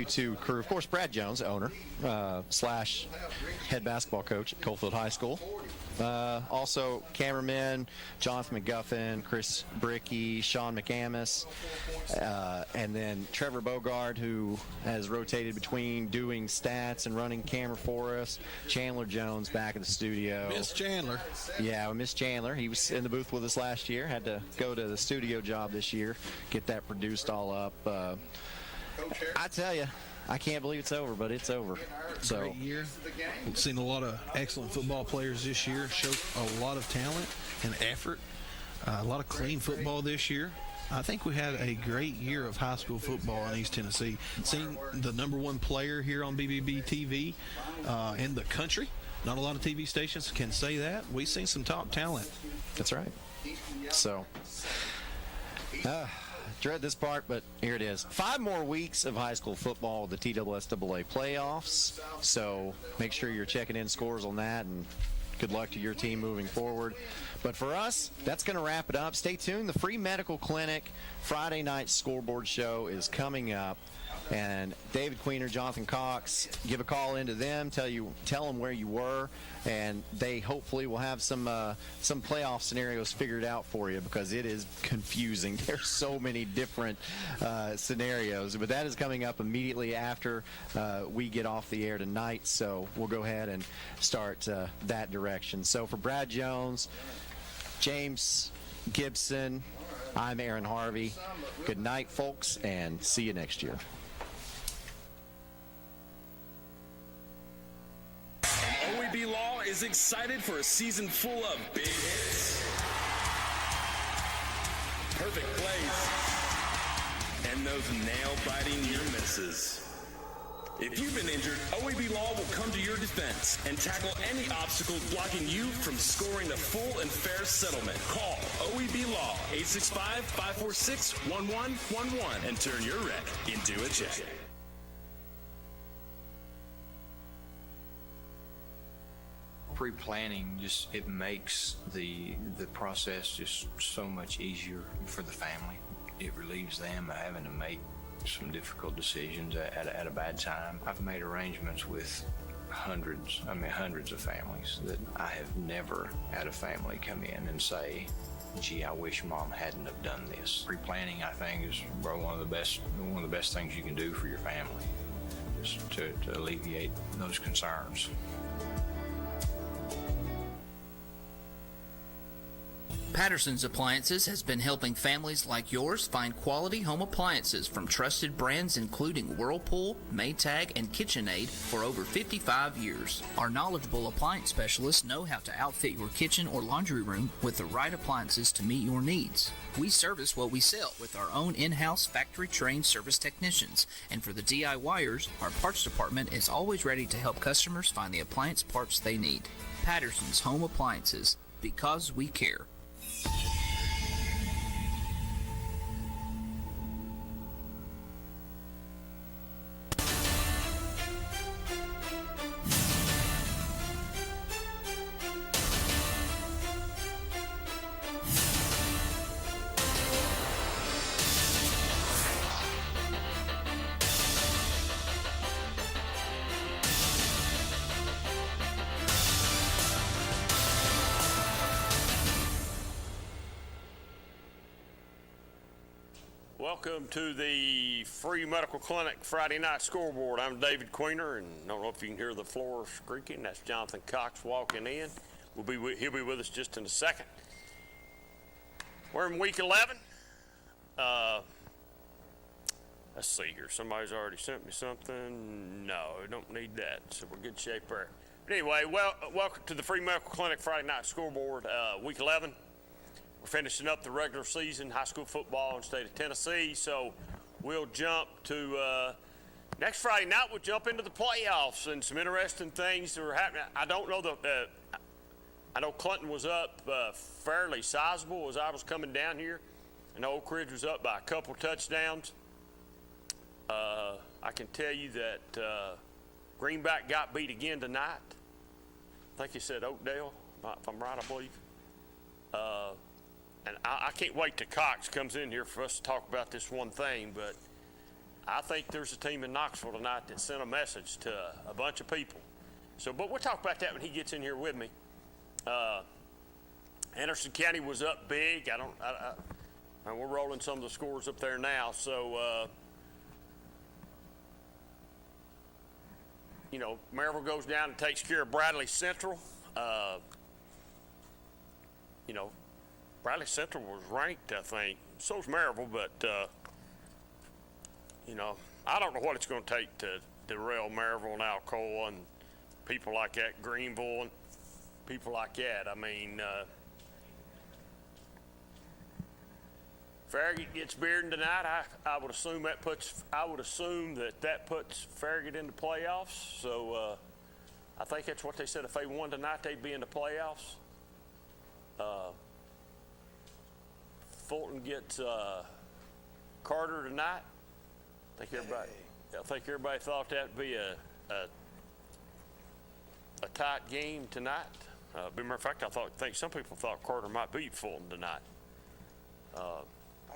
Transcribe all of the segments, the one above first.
YouTube crew. Of course, Brad Jones, owner, slash head basketball coach at Coalfield High School. Also, cameramen, Jonathan McGuffin, Chris Bricky, Sean McAmis, and then Trevor Bogard, who has rotated between doing stats and running camera for us. Chandler Jones back at the studio. Miss Chandler. Yeah, Miss Chandler. He was in the booth with us last year. Had to go to the studio job this year, get that produced all up. I tell you, I can't believe it's over, but it's over. So, great year. We've seen a lot of excellent football players this year, show a lot of talent and effort. A lot of clean football this year. I think we had a great year of high school football in East Tennessee. Seeing the #1 player here on BBB TV in the country. Not a lot of TV stations can say that. We've seen some top talent. That's right. So, dread this part, but here it is. 5 more weeks of high school football with the TSSAA playoffs. So make sure you're checking in scores on that, and good luck to your team moving forward. But for us, that's going to wrap it up. Stay tuned. The free medical clinic Friday night scoreboard show is coming up. And David Queener, Jonathan Cox, give a call into them, tell them where you were, and they hopefully will have some playoff scenarios figured out for you, because it is confusing. There's so many different scenarios, but that is coming up immediately after we get off the air tonight. So we'll go ahead and start that direction. So for Brad Jones, James Gibson, I'm Aaron Harvey. Good night, folks, and see you next year. OEB Law is excited for a season full of big hits, perfect plays, and those nail-biting near misses. If you've been injured, OEB Law will come to your defense and tackle any obstacles blocking you from scoring a full and fair settlement. Call OEB Law 865-546-1111 and turn your wreck into a check. Pre-planning it makes the process just so much easier for the family. It relieves them of having to make some difficult decisions at a bad time. I've made arrangements with hundreds of families that I have never had a family come in and say, gee, I wish Mom hadn't have done this. Pre-planning, I think, is one of the best things you can do for your family, just to alleviate those concerns. Patterson's Appliances has been helping families like yours find quality home appliances from trusted brands including Whirlpool, Maytag, and KitchenAid for over 55 years. Our knowledgeable appliance specialists know how to outfit your kitchen or laundry room with the right appliances to meet your needs. We service what we sell with our own in-house factory-trained service technicians, and for the DIYers, our parts department is always ready to help customers find the appliance parts they need. Patterson's Home Appliances, because we care. Welcome to the free medical clinic Friday night scoreboard. I'm David Queener, and I don't know if you can hear the floor squeaking. That's Jonathan Cox walking in. He'll be with us just in a second. We're in week 11. Let's see here. Somebody's already sent me something. No, we don't need that, so we're in good shape there. But anyway, welcome to the free medical clinic Friday night scoreboard, week 11. We're finishing up the regular season, high school football in the state of Tennessee, so we'll jump to next Friday night. We'll jump into the playoffs and some interesting things that are happening. I don't know I know Clinton was up fairly sizable as I was coming down here, and Oak Ridge was up by a couple touchdowns. I can tell you that Greenback got beat again tonight. I think he said Oakdale, if I'm right, I believe. And I can't wait till Cox comes in here for us to talk about this one thing, but I think there's a team in Knoxville tonight that sent a message to a bunch of people. So, but we'll talk about that when he gets in here with me. Anderson County was up big. We're rolling some of the scores up there now. So, Maryville goes down and takes care of Bradley Central. Bradley Central was ranked, I think. So's Maryville, but, I don't know what it's going to take to derail Maryville and Alcoa and people like that, Greenville and people like that. I mean, Farragut gets Bearden tonight. I would assume that puts Farragut in the playoffs. So I think that's what they said. If they won tonight, they'd be in the playoffs. Fulton gets Carter tonight. I think everybody thought that'd be a tight game tonight. As a matter of fact, I think some people thought Carter might beat Fulton tonight. I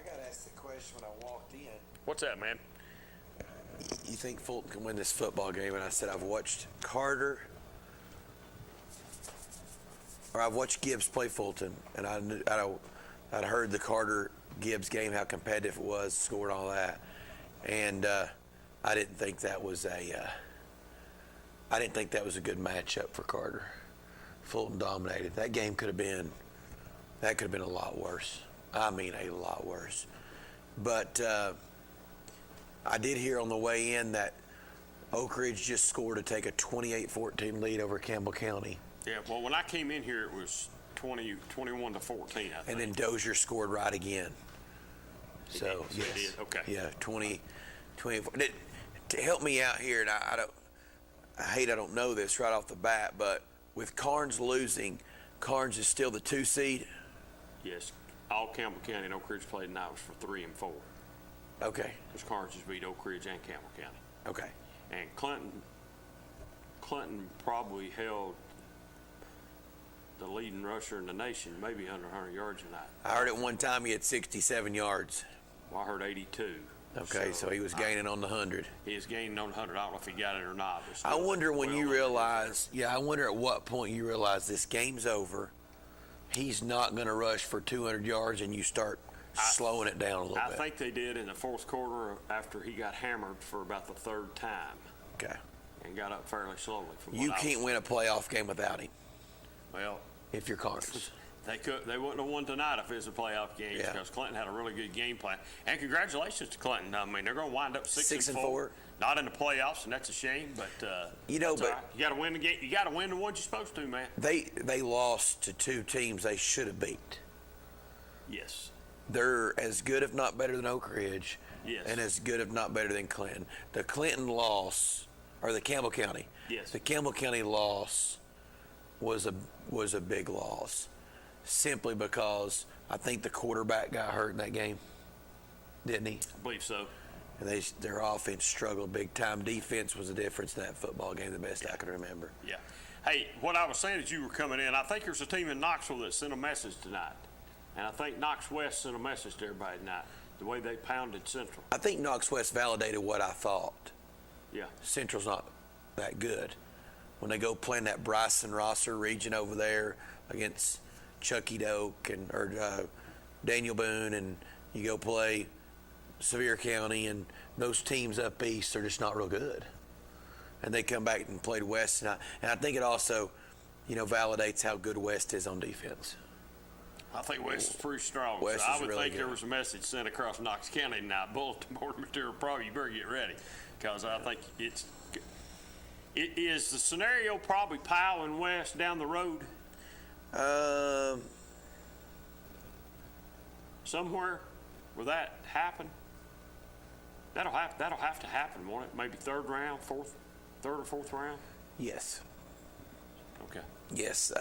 got asked the question when I walked in. What's that, man? You think Fulton can win this football game? And I said, I've watched Gibbs play Fulton, and I'd heard the Carter-Gibbs game, how competitive it was, scored all that. And I didn't think that was a good matchup for Carter. Fulton dominated. That game could have been a lot worse. I mean, a lot worse. But I did hear on the way in that Oak Ridge just scored to take a 28-14 lead over Campbell County. Yeah, well, when I came in here, it was 21 to 14, I think. And then Dozier scored right again. So, He yes. did? Okay. Yeah, 24. To help me out here, and I don't know this right off the bat, but with Carnes losing, Carnes is still the 2 seed? Yes. All Campbell County and Oak Ridge played tonight was for 3 and 4. Okay. Because Carnes just beat Oak Ridge and Campbell County. Okay. And Clinton probably held the leading rusher in the nation, maybe under 100 yards tonight. I heard at one time he had 67 yards. Well, I heard 82. Okay, so he was gaining on the 100. He is gaining on the 100. I don't know if he got it or not. But I still, wonder when well you under realize, I wonder at what point you realize this game's over. He's not going to rush for 200 yards and you start slowing it down a little bit. I think they did in the fourth quarter after he got hammered for about the 3rd time. Okay. And got up fairly slowly. You can't win a playoff game without him. Well, if you're Carnes. They wouldn't have won tonight if it was a playoff game because Clinton had a really good game plan. And congratulations to Clinton. I mean, they're going to wind up 6 and 4. Not in the playoffs, and that's a shame. But but you got to win the game. You got to win the ones you're supposed to, man. They lost to 2 teams they should have beat. Yes. They're as good, if not better, than Oak Ridge. Yes. And as good, if not better, than Clinton. The Clinton loss, or the Campbell County. Yes. The Campbell County loss was a big loss, simply because I think the quarterback got hurt in that game, didn't he? I believe so. And their offense struggled big time. Defense was the difference in that football game, the best I can remember. Yeah. Hey, what I was saying as you were coming in, I think there's a team in Knoxville that sent a message tonight. And I think Knox West sent a message to everybody tonight, the way they pounded Central. I think Knox West validated what I thought. Yeah. Central's not that good. When they go playing that Bryson Rosser region over there against Chucky Doak or Daniel Boone, and you go play Sevier County, and those teams up east are just not real good. And they come back and played West, and I think it also, validates how good West is on defense. I think West is pretty strong. West so I is would really think good. there was a message sent across Knox County tonight. Bulletin board material, probably you better get ready, because I think it is the scenario probably Powell and West down the road. Somewhere where that happen. That'll have to happen, won't it? Maybe third or fourth round. Yes. Okay. Yes.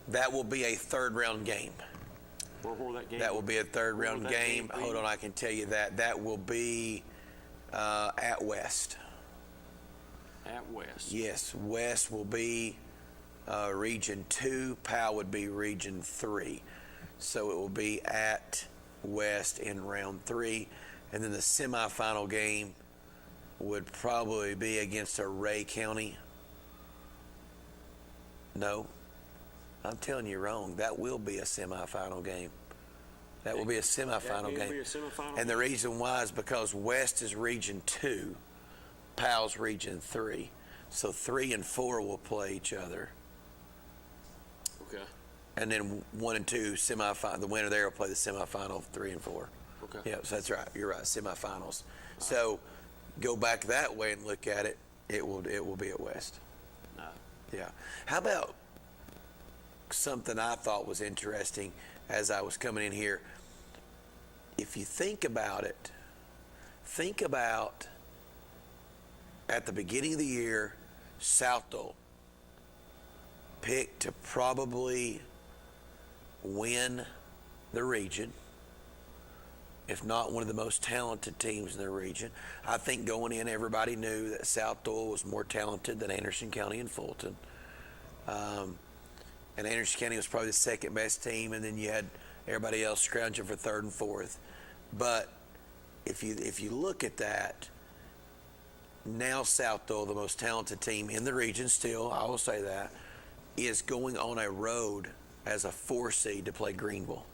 That will be a third-round game. Where that game? That will be a third-round Where will that game. game be? Hold on, I can tell you that. That will be at West. At West. Yes, West will be Region 2. Powell would be Region 3. So it will be at West in round 3. And then the semifinal game would probably be against a Ray County. No, I'm telling you wrong. That will be a semifinal game. That will be a semifinal game. Be a semifinal And the reason why is because West is Region 2, Powell's Region 3. So 3 and 4 will play each other. Okay. And then 1 and 2 semifinal. The winner there will play the semifinal of 3 and 4. Okay. Yeah, so that's right. You're right. Semifinals. So go back that way and look at it. It will be at West. No. Yeah. How about something I thought was interesting as I was coming in here? If you think about it, think about at the beginning of the year, Southall picked to probably win the region, if not one of the most talented teams in the region. I think going in, everybody knew that Southall was more talented than Anderson County and Fulton. And Anderson County was probably the second best team, and then you had everybody else scrounging for third and fourth. But if you look at that, now Southall, the most talented team in the region still, I will say that, is going on a road as a 4 seed to play Greenville.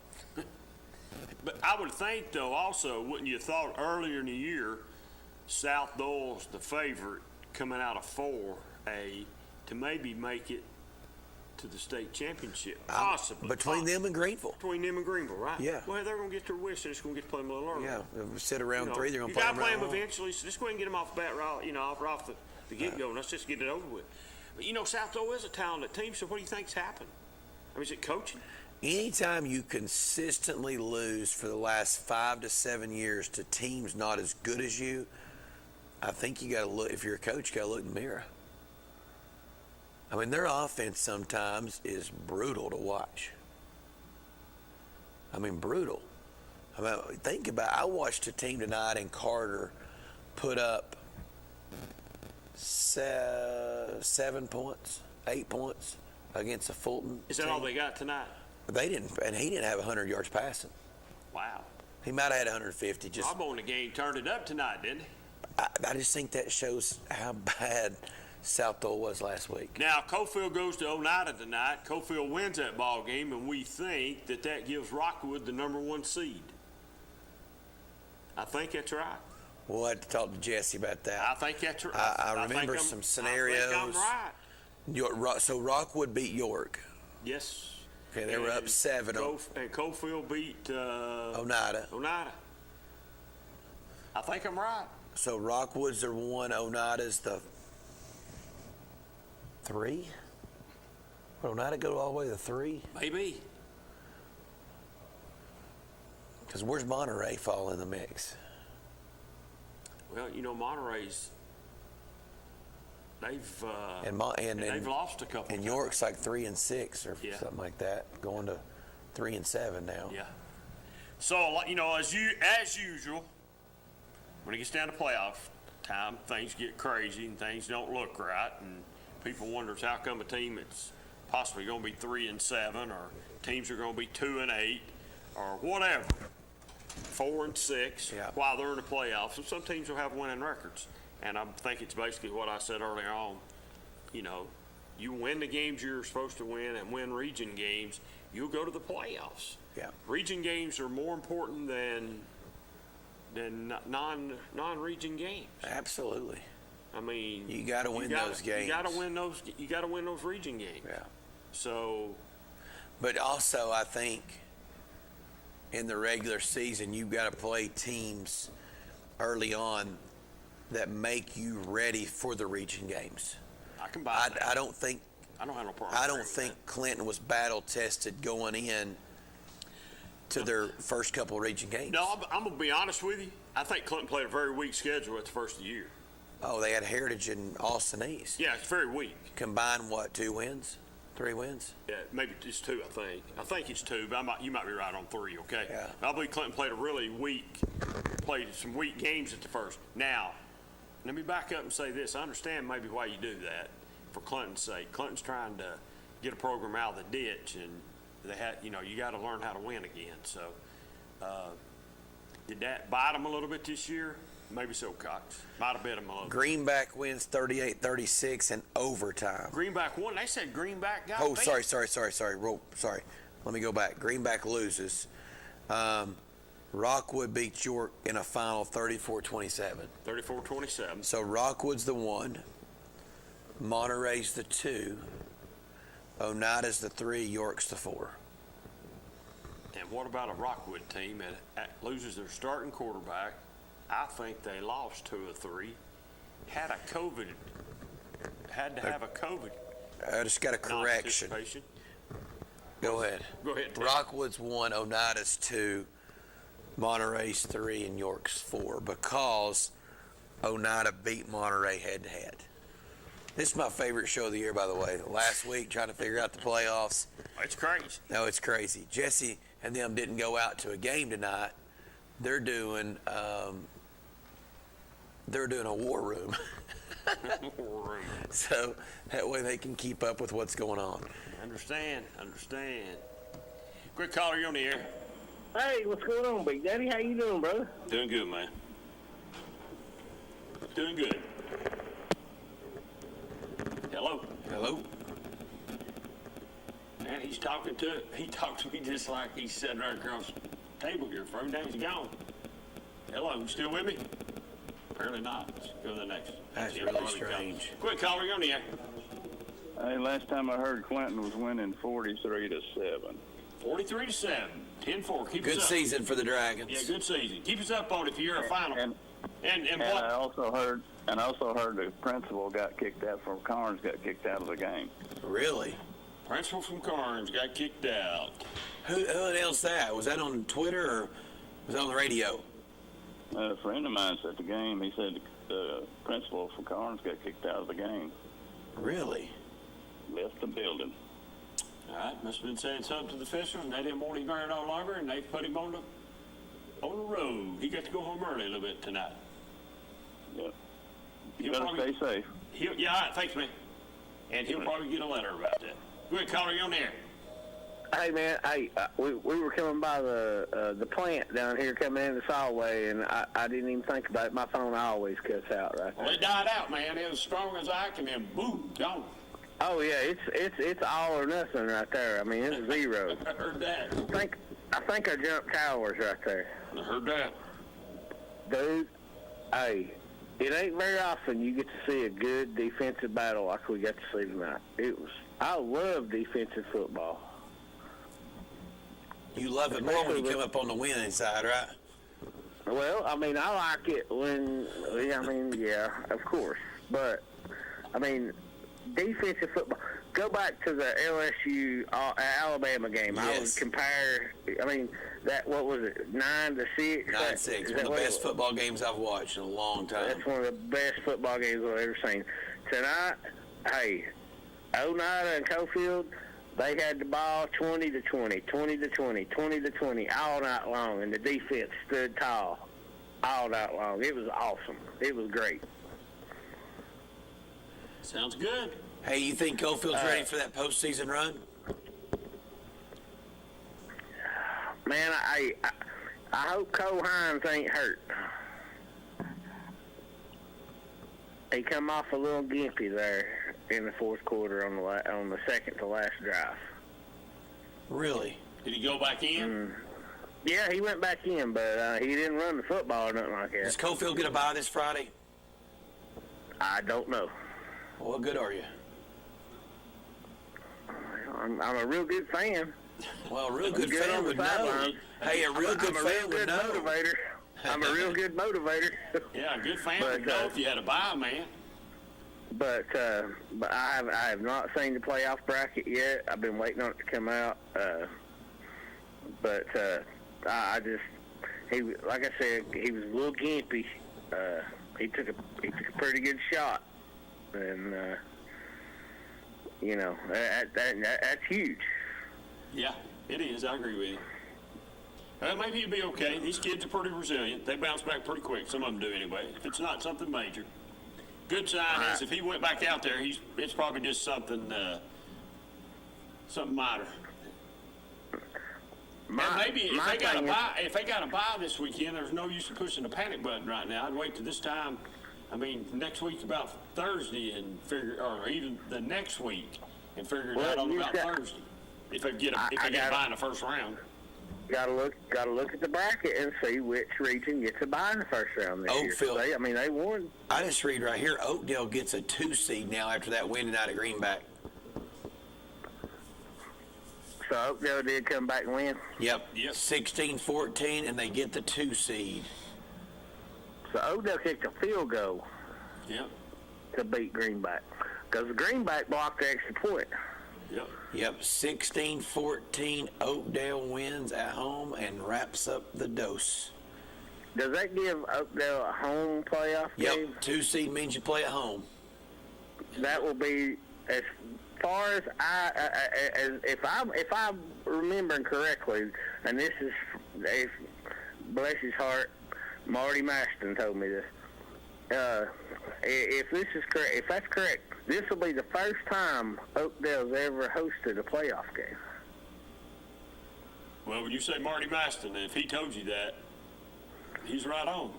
But I would think, though, also, wouldn't you have thought earlier in the year, Southdale's the favorite coming out of 4A to maybe make it to the state championship, possibly. Between them and Greenville. Between them and Greenville, right? Yeah. Well, they're going to get their wish. They're just going to get to play them a little early. Yeah, sit around 3, they're going to play You got to play them around eventually, so just go ahead and get them off the bat, off the get-go, and let's just get it over with. But, Southdale is a talented team, so what do you think's happened? I mean, is it coaching? Anytime you consistently lose for the last 5 to 7 years to teams not as good as you, I think you got to look, if you're a coach, you got to look in the mirror. I mean, their offense sometimes is brutal to watch. I mean, brutal. I mean, think about it. I watched a team tonight in Carter put up 7 points, 8 points against a Fulton Is that team. all they got tonight? They didn't, and he didn't have 100 yards passing. Wow. He might have had 150. Just Rob on the game turned it up tonight, didn't he? I just think that shows how bad Southall was last week. Now, Cofield goes to Oneida tonight. Cofield wins that ball game, and we think that gives Rockwood the number 1 seed. I think that's right. We'll have to talk to Jesse about that. I think that's right. I remember some scenarios. I think I'm right. So Rockwood beat York. Yes. Okay, they were up 7. And Cofield beat Oneida. I think I'm right. So Rockwood's the 1, Oneida's the 3? Would Oneida go all the way to 3? Maybe. Because where's Monterey fall in the mix? Well, Monterey's they've lost a couple. And York's like 3 and 6 or Yeah. something like that, going to 3 and 7 now. Yeah. So as usual, when it gets down to playoff time, things get crazy and things don't look right, and people wonders how come a team that's possibly going to be 3 and 7, or teams are going to be 2 and 8, or whatever, 4 and 6, Yeah. while they're in the playoffs. And some teams will have winning records, and I think it's basically what I said earlier on. You win the games you're supposed to win and win region games, you'll go to the playoffs. Yeah. Region games are more important than non-region games. Absolutely. I mean, You got to win those games. You got to win those. You got to win those region games. Yeah. So, But also, I think in the regular season, you've got to play teams early on that make you ready for the region games. I can buy that. I don't think I don't have no problem. I don't think Clinton was battle tested going in to their first couple of region games. No, I'm gonna be honest with you. I think Clinton played a very weak schedule at the first of the year. Oh, they had Heritage and Austin East. Yeah, it's very weak. Combined, what, 2 wins? 3 wins? Yeah, maybe it's 2. I think it's 2, but you might be right on 3. Okay. Yeah. I believe Clinton played some weak games at the first. Now, let me back up and say this. I understand maybe why you do that for Clinton's sake. Clinton's trying to get a program out of the ditch, and they had, you got to learn how to win again. So, did that bite them a little bit this year? Maybe so, Cox. Might have been a month. Greenback wins 38-36 in overtime. Greenback won. They said Greenback got Oh, beat. sorry. Sorry. Let me go back. Greenback loses. Rockwood beats York in a final 34-27. 34-27. So Rockwood's the 1. Monterey's the 2. Oneida's the 3. York's the 4. And what about a Rockwood team that loses their starting quarterback? I think they lost 2 or 3. Had to have a COVID. I just got a correction. Non-participation. Go ahead. Go ahead, Ted. Rockwood's 1, Oneida's 2, Monterey's 3, and York's 4 because Oneida beat Monterey head-to-head. This is my favorite show of the year, by the way. Last week, trying to figure out the playoffs. It's crazy. No, it's crazy. Jesse and them didn't go out to a game tonight. They're doing a war room. War room. So that way they can keep up with what's going on. Understand. Quick caller, you're on the air. Hey, what's going on, Big Daddy? How you doing, brother? Doing good, man. Doing good. Hello. Hello? Man, he talked to me just like he's sitting right across the table here from me. Now he's gone. Hello, you still with me? Apparently not. Let's go to the next. That's See if really Harden comes. strange. Quick caller, you're on the air. Hey, last time I heard Clinton was winning 43-7. 43-7. 10-4. Keep us Good up. season for the Dragons. Yeah, good season. Keep us up on it if you're a final. And I what? also heard the principal got kicked out from Carnes got kicked out of the game. Really? Principal from Carnes got kicked out. Who announced that? Was that on Twitter or was that on the radio? A friend of mine's at the game. He said the principal from Carnes got kicked out of the game. Really? Left the building. All right, must have been saying something to the officials, and they didn't want him there no longer, and they put him on the road. He got to go home early a little bit tonight. Yep. He'll You better probably- stay safe. Yeah, all right, thanks, man. And he'll probably get a letter about that. Go ahead, caller, you on there. Hey, man. Hey, we were coming by the plant down here coming in the Solway, and I didn't even think about it. My phone always cuts out right Well, there. it died out, man. It was as strong as I can, and boom, gone. Oh, yeah, it's all or nothing right there. I mean, it's 0. I heard that. I think I jumped towers right there. I heard that. Dude, hey, it ain't very often you get to see a good defensive battle like we got to see tonight. I love defensive football. You love it more when you come up on the winning side, right? Well, I mean, I like it yeah, of course. But, I mean, defensive football, go back to the LSU Alabama game. Yes. I would compare, what was it, 9-6? 9-6. One of the best football games I've watched in a long time. That's one of the best football games I've ever seen. Tonight, hey, Oneida and Cofield, they had the ball 20-20, 20-20, 20-20 all night long, and the defense stood tall all night long. It was awesome. It was great. Sounds good. Hey, you think Cofield's ready for that postseason run? Man, I hope Cole Hines ain't hurt. He come off a little gimpy there in the fourth quarter on the second to last drive. Really? Did he go back in? Yeah, he went back in, but he didn't run the football or nothing like Does that. Cofield get a bye this Friday? I don't know. Well, what good are you? I'm a real good fan. Well, a real good Good fan on the would know. sideline. Hey, a real good I'm a real fan would good know. motivator. I'm a real good motivator. Yeah, a good fan But, would know if you had a bye, man. But I have not seen the playoff bracket yet. I've been waiting on it to come out. Like I said, he was a little gimpy. He took a pretty good shot, and that's huge. Yeah, it is. I agree with you. Well, maybe he'll be okay. These kids are pretty resilient. They bounce back pretty quick. Some of them do anyway. If it's not something major. Good sign is if he went back out there, it's probably just something minor. And maybe if they got a bye this weekend, there's no use in pushing the panic button right now. I'd wait to this time. I mean, next week's about Thursday and or even the next week and figure it out on about Thursday. If they get a bye in the first round. Got to look at the bracket and see which region gets a bye in the first round this year. They won. I just read right here, Oakdale gets a 2 seed now after that win tonight at Greenback. So Oakdale did come back and win? Yep. 16-14, and they get the 2 seed. So Oakdale kicked a field goal to beat Greenback. Because the Greenback blocked the extra point. Yep. 16-14, Oakdale wins at home and wraps up the dose. Does that give Oakdale a home playoff game? Yep, 2 seed means you play at home. That will be, as far as if I'm remembering correctly, and this is, bless his heart, Marty Maston told me this. If this is correct, if that's correct, this will be the first time Oakdale's ever hosted a playoff game. Well, when you say Marty Maston, if he told you that, he's right on.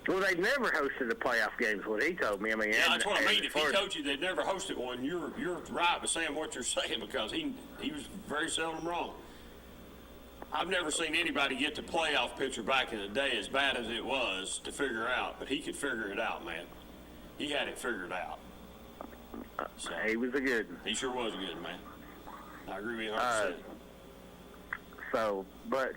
Well, they've never hosted a playoff game, is what he told me. I mean, that's what I mean. If he told you they've never hosted one, you're right by saying what you're saying, because he was very seldom wrong. I've never seen anybody get the playoff picture back in the day as bad as it was to figure out, but he could figure it out, man. He had it figured out. So, he was a good one. He sure was a good man. I agree with you 100%. But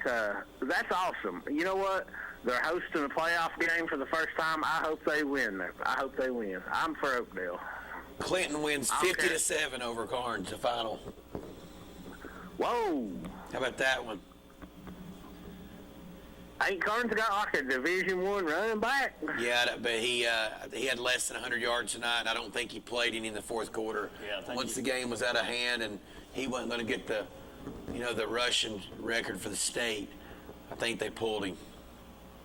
that's awesome. You know what? They're hosting a playoff game for the first time. I hope they win. I'm for Oakdale. Clinton wins 50-7 over Carnes, the final. Whoa! How about that one? Ain't Carnes got like a Division I running back? Yeah, but he had less than 100 yards tonight, and I don't think he played any in the fourth quarter. Yeah, Once the game was out of hand and he wasn't going to get the rushing record for the state, I think they pulled him.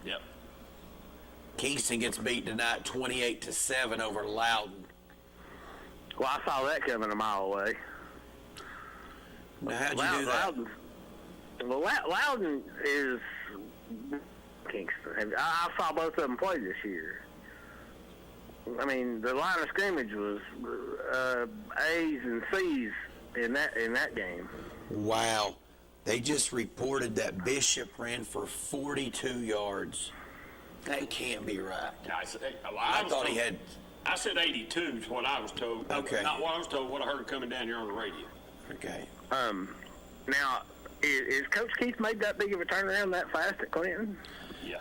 Yep. Kingston gets beat tonight 28-7 over Loudon. Well, I saw that coming a mile away. Now, how'd you do that? Loudon is Kingston. I saw both of them play this year. I mean, the line of scrimmage was A's and C's in that game. Wow. They just reported that Bishop ran for 42 yards. That can't be right. I thought he had... I said 82 is what I was told. Okay. Not what I was told, what I heard coming down here on the radio. Okay. Now, is Coach Keith made that big of a turnaround that fast at Clinton? Yeah.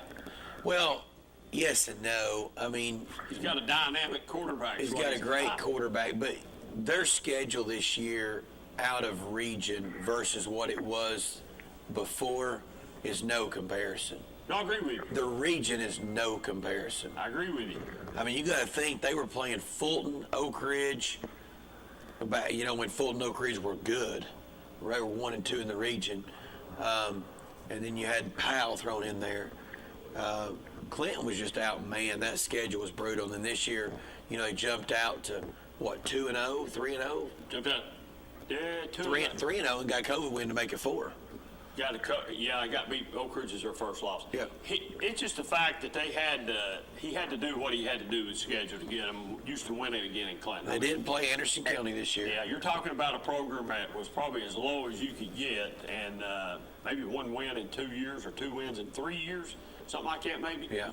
Well, yes and no. I mean... He's got a dynamic quarterback. He's got a great quarterback, but their schedule this year out of region versus what it was before is no comparison. No, I agree with you. The region is no comparison. I agree with you. I mean, you got to think they were playing Fulton, Oak Ridge, when Fulton, Oak Ridge were good. They were 1 and 2 in the region. And then you had Powell thrown in there. Clinton was just outmanned. That schedule was brutal. And then this year, they jumped out to, 2-0, 3-0? Jumped out. Yeah, 3-0 and got COVID win to make it 4. I got beat. Oak Ridge is their first loss. Yeah. It's just the fact that he had to do what he had to do with his schedule to get him used to winning again in Clinton. They didn't play Anderson County this year. Yeah, you're talking about a program that was probably as low as you could get, and maybe 1 win in 2 years or 2 wins in 3 years, something like that maybe. Yeah.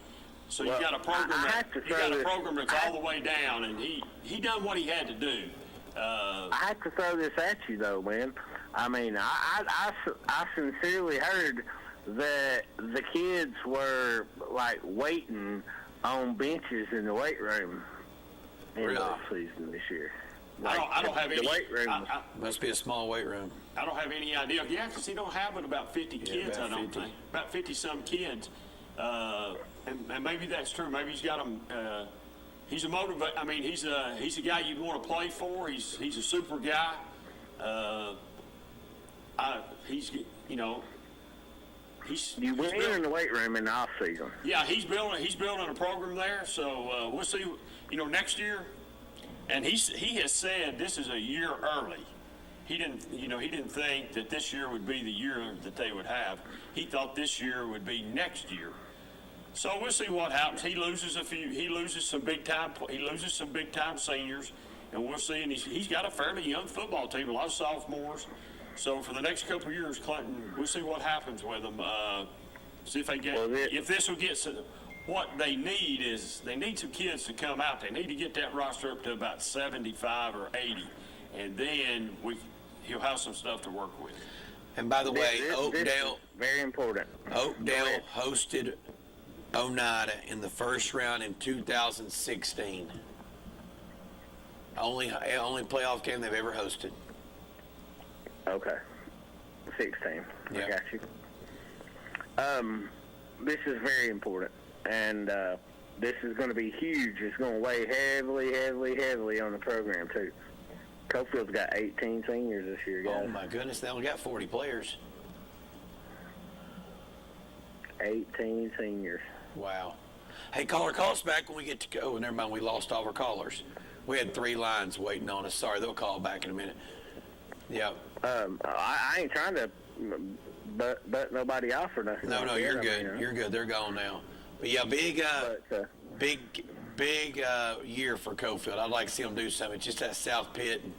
So you got a program that's all the way down, and he done what he had to do. I have to throw this at you, though, man. I mean, I sincerely heard that the kids were, waiting on benches in the weight room in the off-season this year. I don't have any. Weight room Must be a small weight room. I don't have any idea. Yeah, because he don't have but about 50 kids, I don't think. About 50-some kids. And maybe that's true. Maybe he's got them... he's a motivator. I mean, he's a guy you'd want to play for. He's a super guy. You win in the weight room in the off season. Yeah, he's building a program there. So we'll see. Next year, and he has said this is a year early. he didn't think that this year would be the year that they would have. He thought this year would be next year. So we'll see what happens. He loses some big time seniors, and we'll see. And he's got a fairly young football team, a lot of sophomores. So for the next couple of years, Clinton, we'll see what happens with them. See if they get if this will get some. What they need is they need some kids to come out. They need to get that roster up to about 75 or 80, and then he'll have some stuff to work with. And by the way, Oakdale, very important. Oakdale hosted Oneida in the first round in 2016. Only playoff game they've ever hosted. Okay. 16. Yeah. I got you. This is very important, and this is going to be huge. It's going to weigh heavily on the program, too. Cofield's got 18 seniors this year, guys. Oh, my goodness. They only got 40 players. 18 seniors. Wow. Hey, caller, call us back when we get to go. Never mind, we lost all our callers. We had 3 lines waiting on us. Sorry, they'll call back in a minute. Yeah. I ain't trying to butt nobody off or nothing. No, you're good. You're good. They're gone now. But yeah, big year for Cofield. I'd like to see them do something. It's just that South Pit, and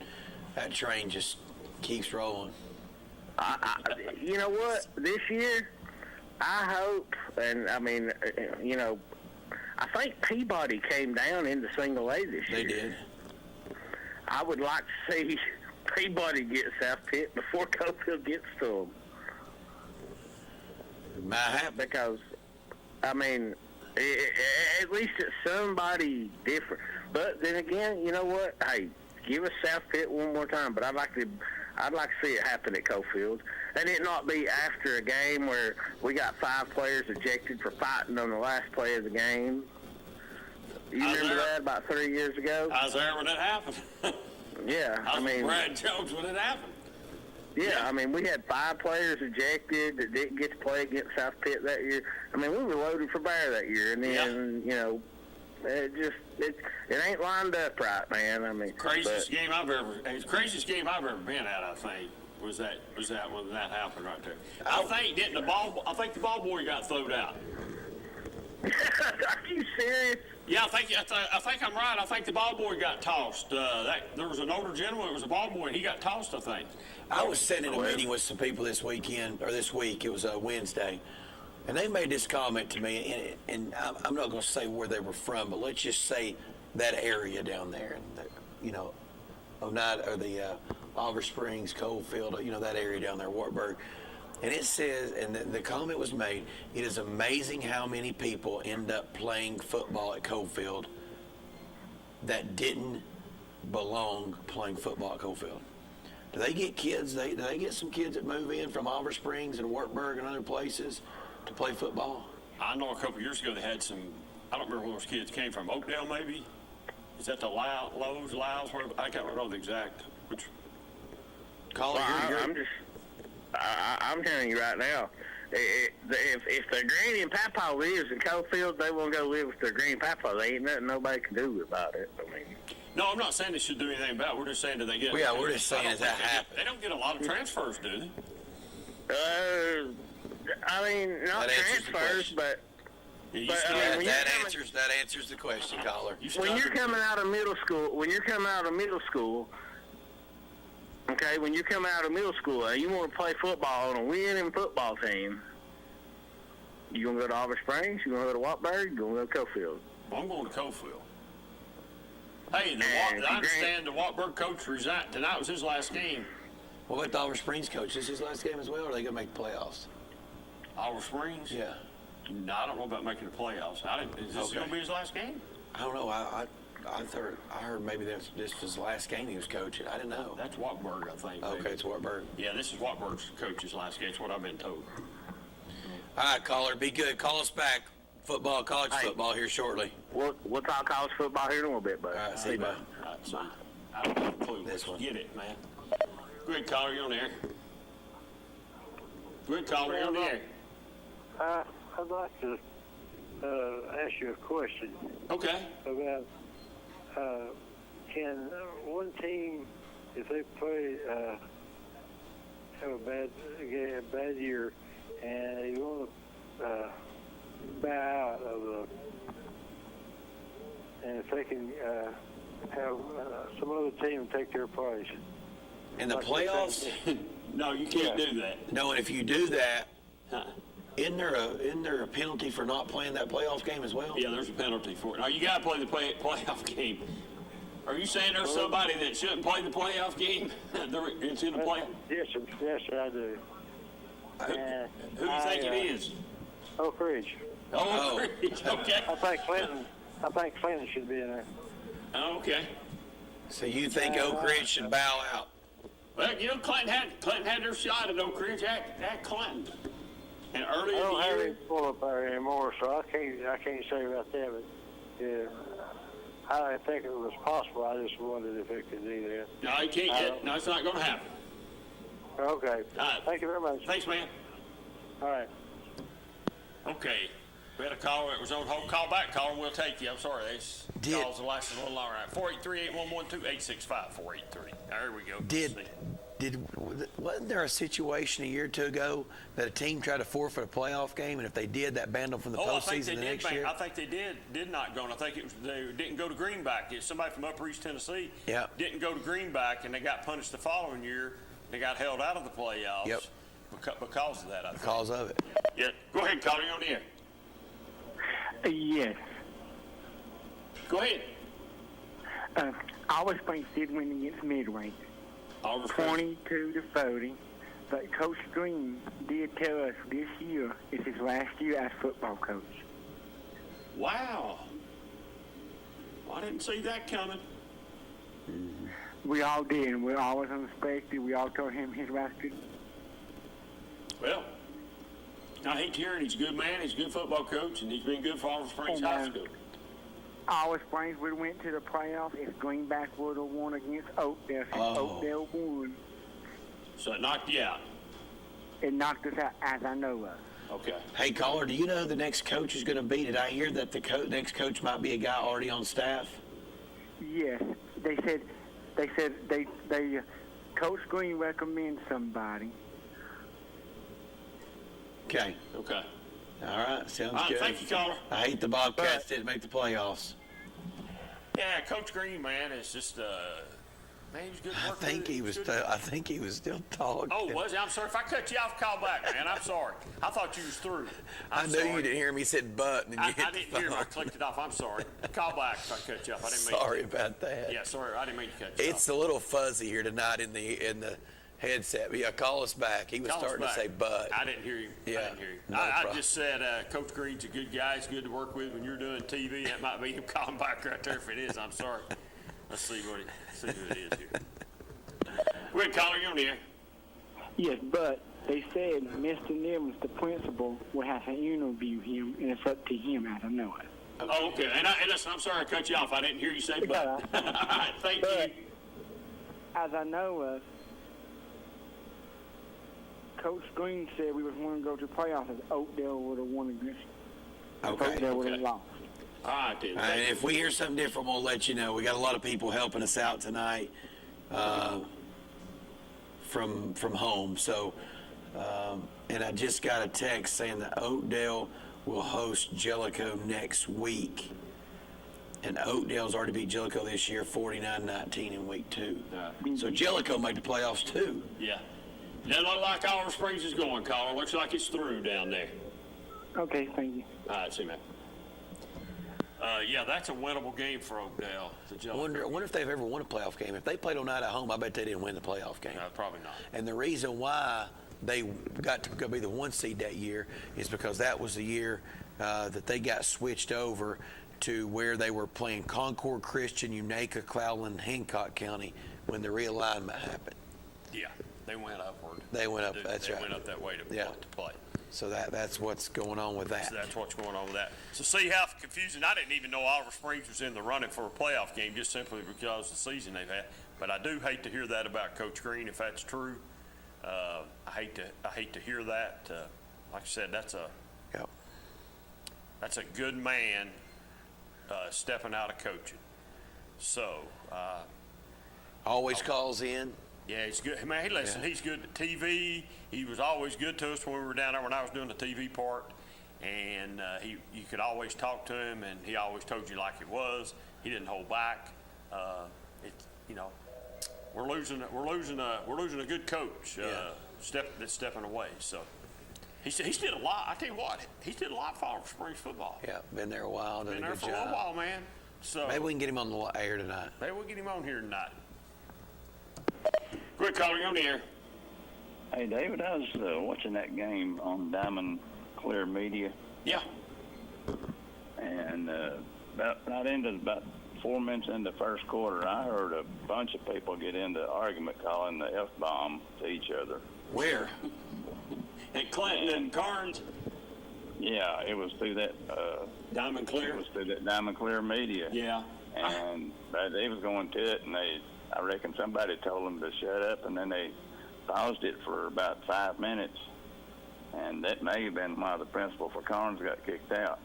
that train just keeps rolling. You know what? This year, I hope, and I mean, I think Peabody came down into single A this year. They did. I would like to see Peabody get South Pitt before Cofield gets to them. Might happen. Because, I mean, at least it's somebody different. But then again, you know what? Hey, give us South Pitt one more time. But I'd like to see it happen at Cofield, and it not be after a game where we got 5 players ejected for fighting on the last play of the game. You remember that about 3 years ago? I was there when it happened. Yeah, I mean, Brad Jones when it happened. Yeah, I mean, we had 5 players ejected that didn't get to play against South Pitt that year. I mean, we were loaded for bear that year, and then it ain't lined up right, man. I mean, craziest game I've ever been at, I think, was that when that happened right there. I think the ball boy got thrown out. Are you serious? Yeah, I think I'm right. I think the ball boy got tossed. There was an older gentleman. It was a ball boy, and he got tossed, I think. I was sitting in a meeting with some people this week. It was a Wednesday, and they made this comment to me, and I'm not going to say where they were from, but let's just say that area down there, Oneida, or the Oliver Springs, Coalfield, that area down there, Wartburg. And it says, and the comment was made, it is amazing how many people end up playing football at Coalfield that didn't belong playing football at Coalfield. Do they get kids? Do they get some kids that move in from Oliver Springs and Wartburg and other places to play football? I know a couple years ago they had some, I don't remember where those kids came from. Oakdale, maybe? Is that the Lyles? I can't remember the exact. Which? Caller, I'm telling you right now, if their granny and papa lives in Coalfield, they won't go live with their granny and papa. There ain't nothing nobody can do about it. I mean, no, I'm not saying they should do anything about it. We're just saying, do they get? Well, yeah, we're just saying does that happen? They don't get a lot of transfers, do they? I mean, not transfers, but. That answers the question, caller. When you're coming out of middle school, okay, when you come out of middle school and you want to play football on a winning football team, you going to go to Oliver Springs, you going to go to Wartburg, you going to go to Coalfield? Well, I'm going to Coalfield. Hey, I understand the Wartburg coach resigned. Tonight was his last game. What about the Oliver Springs coach? Is this his last game as well, or are they going to make the playoffs? Oliver Springs? Yeah. No, I don't know about making the playoffs. Is this going to be his last game? I don't know. I heard maybe this was his last game he was coaching. I didn't know. That's Wartburg, I think. Okay, it's Wartburg. Yeah, this is Wartburg's coach's last game. That's what I've been told. All right, caller, be good. Call us back. College football here shortly. We'll talk college football here in a little bit, bud. All right, see you, bud. I don't have a clue. This one. Get it, man. Go ahead, caller. You're on the air. Go ahead, caller. You're on the air. I'd like to ask you a question. Okay. About can one team if they play have a bad year and they want to bow out of and if they can have some other team take their place. In the playoffs? No, you can't do that. No, and if you do that, isn't there a penalty for not playing that playoff game as well? Yeah, there's a penalty for it. Now, you got to play the playoff game. Are you saying there's somebody that shouldn't play the playoff game? It's in the playoff? Yes, sir, I do. Who do you think it is? Oak Ridge. Oh, Oak Ridge, okay. I think Clinton should be in there. Okay. So you think Oak Ridge should bow out? Well, Clinton had their shot at Oak Ridge at Clinton. And early I in don't the have year, any pull up there anymore, so I can't say about that. But yeah, I didn't think it was possible. I just wondered if it could do that. no, you can't. No, it's not going to happen. Okay. All right. Thank you very much. Thanks, man. All right. Okay. We had a caller that was on hold. Call back, caller, and we'll take you. I'm sorry. These calls will last a little longer. 483-811-2865. 483. There we go. Wasn't there a situation a year or two ago that a team tried to forfeit a playoff game, and if they did, that banned them from the postseason the next year? I think they did not go, and I think they didn't go to Greenback. It's somebody from Upper East Tennessee didn't go to Greenback, and they got punished the following year. They got held out of the playoffs because of that, I think. Because of it. Yeah. Go ahead, caller. You're on the air. Yes. Go ahead. Olive Springs did win against Midway, 22-40. But Coach Green did tell us this year is his last year as football coach. Wow. Well, I didn't see that coming. We all did, and we're always unexpected. We all told him his last good. Well, I hate to hear it. He's a good man. He's a good football coach, and he's been good for Olive Springs High School. Olive Springs would have went to the playoffs if Greenback would have won against Oakdale. Oakdale won. So it knocked you out. It knocked us out, as I know of. Okay. Hey, caller, do you know who the next coach is going to be? Did I hear that the next coach might be a guy already on staff? Yes. They said Coach Green recommends somebody. Okay. Okay. All right. Sounds good. Thank you, caller. I hate the Bobcats didn't make the playoffs. Yeah, Coach Green, man, is just man, he's good. I think he was still talking. Oh, was he? I'm sorry if I cut you off. Call back, man. I'm sorry. I thought you was through. I knew you didn't hear me. He said "but," and then you hit I the didn't phone. hear him. I clicked it off. I'm sorry. Call back if I cut you off. I didn't mean. Sorry about that. Yeah, sorry. I didn't mean to cut you off. It's a little fuzzy here tonight in the headset. But yeah, call us back. He was starting to say "but." I didn't hear you. Yeah, I didn't hear you. no I problem. just said Coach Green's a good guy. He's good to work with when you're doing TV. That might be him calling back right there. If it is, I'm sorry. Let's see who it is here. Go ahead, caller. You're on the air. Yes, but they said Mr. Nims, the principal, will have to interview him, and it's up to him, as I know it. Oh, okay. And listen, I'm sorry I cut you off. I didn't hear you say but. All right, thank you. As I know of, Coach Green said we was going to go to playoffs if Oakdale would have won against. Oakdale would have lost. All right, then. And if we hear something different, we'll let you know. We got a lot of people helping us out tonight from home. So, and I just got a text saying that Oakdale will host Jellicoe next week. And Oakdale's already beat Jellicoe this year, 49-19 in week 2. So Jellicoe made the playoffs too. Yeah. Doesn't look like Olive Springs is going, caller. Looks like it's through down there. Okay, thank you. All right, see you, man. Yeah, that's a winnable game for Oakdale. I wonder if they've ever won a playoff game. If they played Oneida at home, I bet they didn't win the playoff game. No, probably not. And the reason why they got to go be the 1 seed that year is because that was the year that they got switched over to where they were playing Concord Christian, Unaka, Cloudland, Hancock County when the realignment happened. Yeah, they went upward. They went up. That's right. They went up that way to play. So that's what's going on with that. So that's what's going on with that. So see how confusing. I didn't even know Olive Springs was in the running for a playoff game just simply because of the season they've had. But I do hate to hear that about Coach Green if that's true. I hate to hear that. Like I said, that's a good man stepping out of coaching. So Always calls in. Yeah, he's good. Man, hey, listen, he's good at TV. He was always good to us when we were down there when I was doing the TV part. And you could always talk to him, and he always told you like it was. He didn't hold back. We're losing a good coach. That's stepping away. So he's did a lot. I tell you what, he's did a lot for Oliver Springs football. Yeah, been there a while. Done Been a there good for a job. little while, man. So Maybe we can get him on the air tonight. Maybe we'll get him on here tonight. Quick caller, you're on the air. Hey, David, I was watching that game on Diamond Clear Media. Yeah. And about 4 minutes into the first quarter, I heard a bunch of people get into argument calling the F-bomb to each other. Where? At Clinton and Carnes. Yeah, it was through that Diamond Clear. It was through that Diamond Clear Media. Yeah. And they was going to it, and I reckon somebody told them to shut up, and then they paused it for about 5 minutes. And that may have been why the principal for Carnes got kicked out.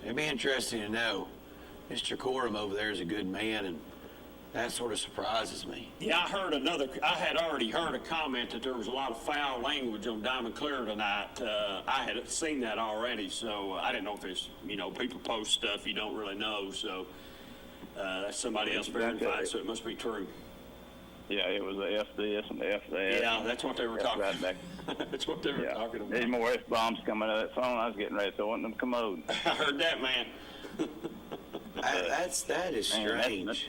It'd be interesting to know. Mr. Corum over there is a good man, and that sort of surprises me. Yeah, I had already heard a comment that there was a lot of foul language on Diamond Clear tonight. I had seen that already, so I didn't know if it's, people post stuff you don't really know, so that's somebody else verified, so it must be true. Yeah, it was the F this and the F that. Yeah, that's what they were talking right back. That's what they were talking about. There's more F-bombs coming out of that phone. I was getting ready to throw it in the commode. I heard that, man. That is strange.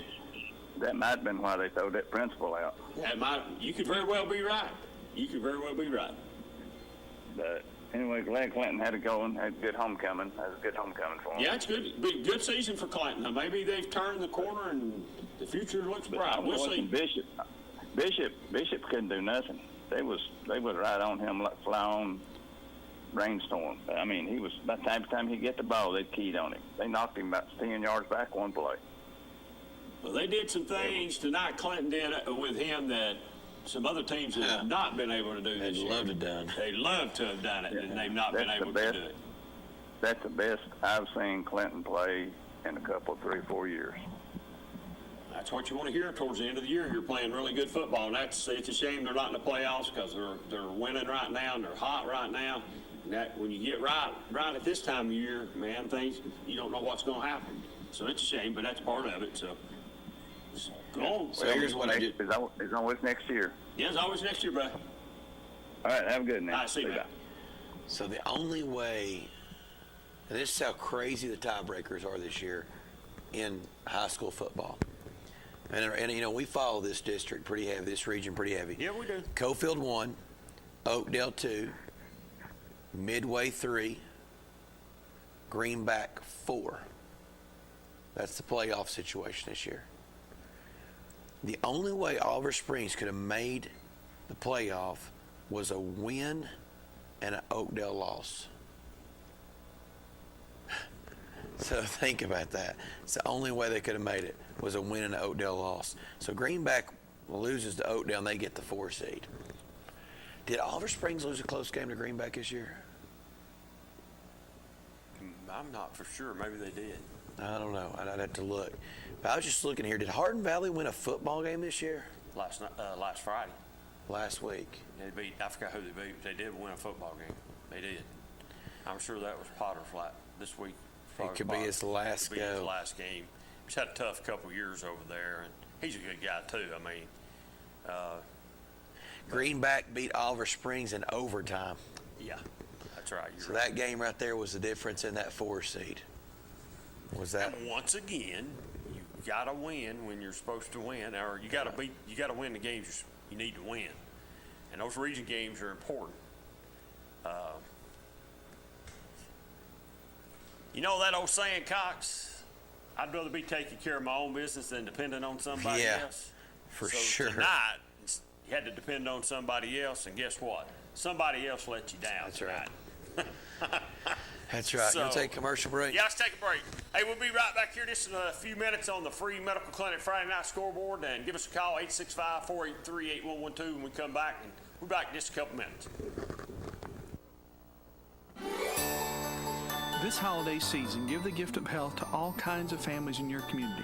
That might have been why they threw that principal out. You could very well be right. But anyway, glad Clinton had a good homecoming. That was a good homecoming for him. Yeah, it's good. Be a good season for Clinton. Now, maybe they've turned the corner and the future looks bright. We'll see. Bishop couldn't do nothing. They was right on him like fly on rainstorm. I mean, he was by the time he get the ball, they keyed on him. They knocked him about 10 yards back one play. Well, they did some things tonight. Clinton did with him that some other teams have not been able to do this year. They'd love to have done. They'd love to have done it, and they've not been able to do it. That's the best I've seen Clinton play in a couple, 3 or 4 years. That's what you want to hear towards the end of the year. You're playing really good football, and it's a shame they're not in the playoffs because they're winning right now and they're hot right now. And that when you get right at this time of year, man, you don't know what's going to happen. So it's a shame, but that's part of it. So go on. So here's what I do. It's always next year. Yeah, it's always next year, bro. All right, have a good night. All right, see you, man. So the only way, and this is how crazy the tiebreakers are this year in high school football. And we follow this district pretty heavy, this region pretty heavy. Yeah, we do. Cofield 1, Oakdale 2, Midway 3, Greenback 4. That's the playoff situation this year. The only way Oliver Springs could have made the playoff was a win and an Oakdale loss. So think about that. It's the only way they could have made it was a win and an Oakdale loss. So Greenback loses to Oakdale and they get the 4 seed. Did Oliver Springs lose a close game to Greenback this year? I'm not for sure. Maybe they did. I don't know. I'd have to look. But I was just looking here. Did Harden Valley win a football game this year? Last Friday. Last week. I forgot who they beat. They did win a football game. They did. I'm sure that was Potter's this week. It could be his last go. His last game. He's had a tough couple years over there, and he's a good guy too. I mean, Greenback beat Oliver Springs in overtime. Yeah, that's right. So that game right there was the difference in that 4 seed. Was that? And once again, you got to win when you're supposed to win, or you got to win the games you need to win, and those region games are important. You know that old saying, Cox? I'd rather be taking care of my own business than depending on somebody else. For sure. Tonight, you had to depend on somebody else, and guess what? Somebody else let you down. That's right. That's right. So, you want to take a commercial break? Yeah, let's take a break. Hey, we'll be right back here just in a few minutes on the free medical clinic Friday night scoreboard, and give us a call, 865-483-8112 when we come back, and we'll be back in just a couple minutes. This holiday season, give the gift of health to all kinds of families in your community.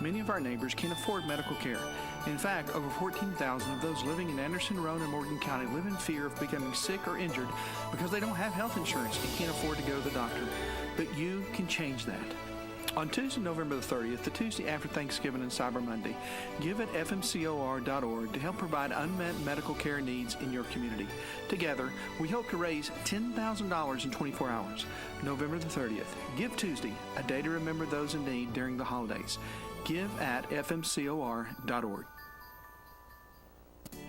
Many of our neighbors can't afford medical care. In fact, over 14,000 of those living in Anderson, Roane, and Morgan County live in fear of becoming sick or injured because they don't have health insurance and can't afford to go to the doctor. But you can change that. On Tuesday, November the 30th, the Tuesday after Thanksgiving and Cyber Monday, give at fmcor.org to help provide unmet medical care needs in your community. Together, we hope to raise $10,000 in 24 hours. November the 30th, Give Tuesday, a day to remember those in need during the holidays. Give at fmcor.org.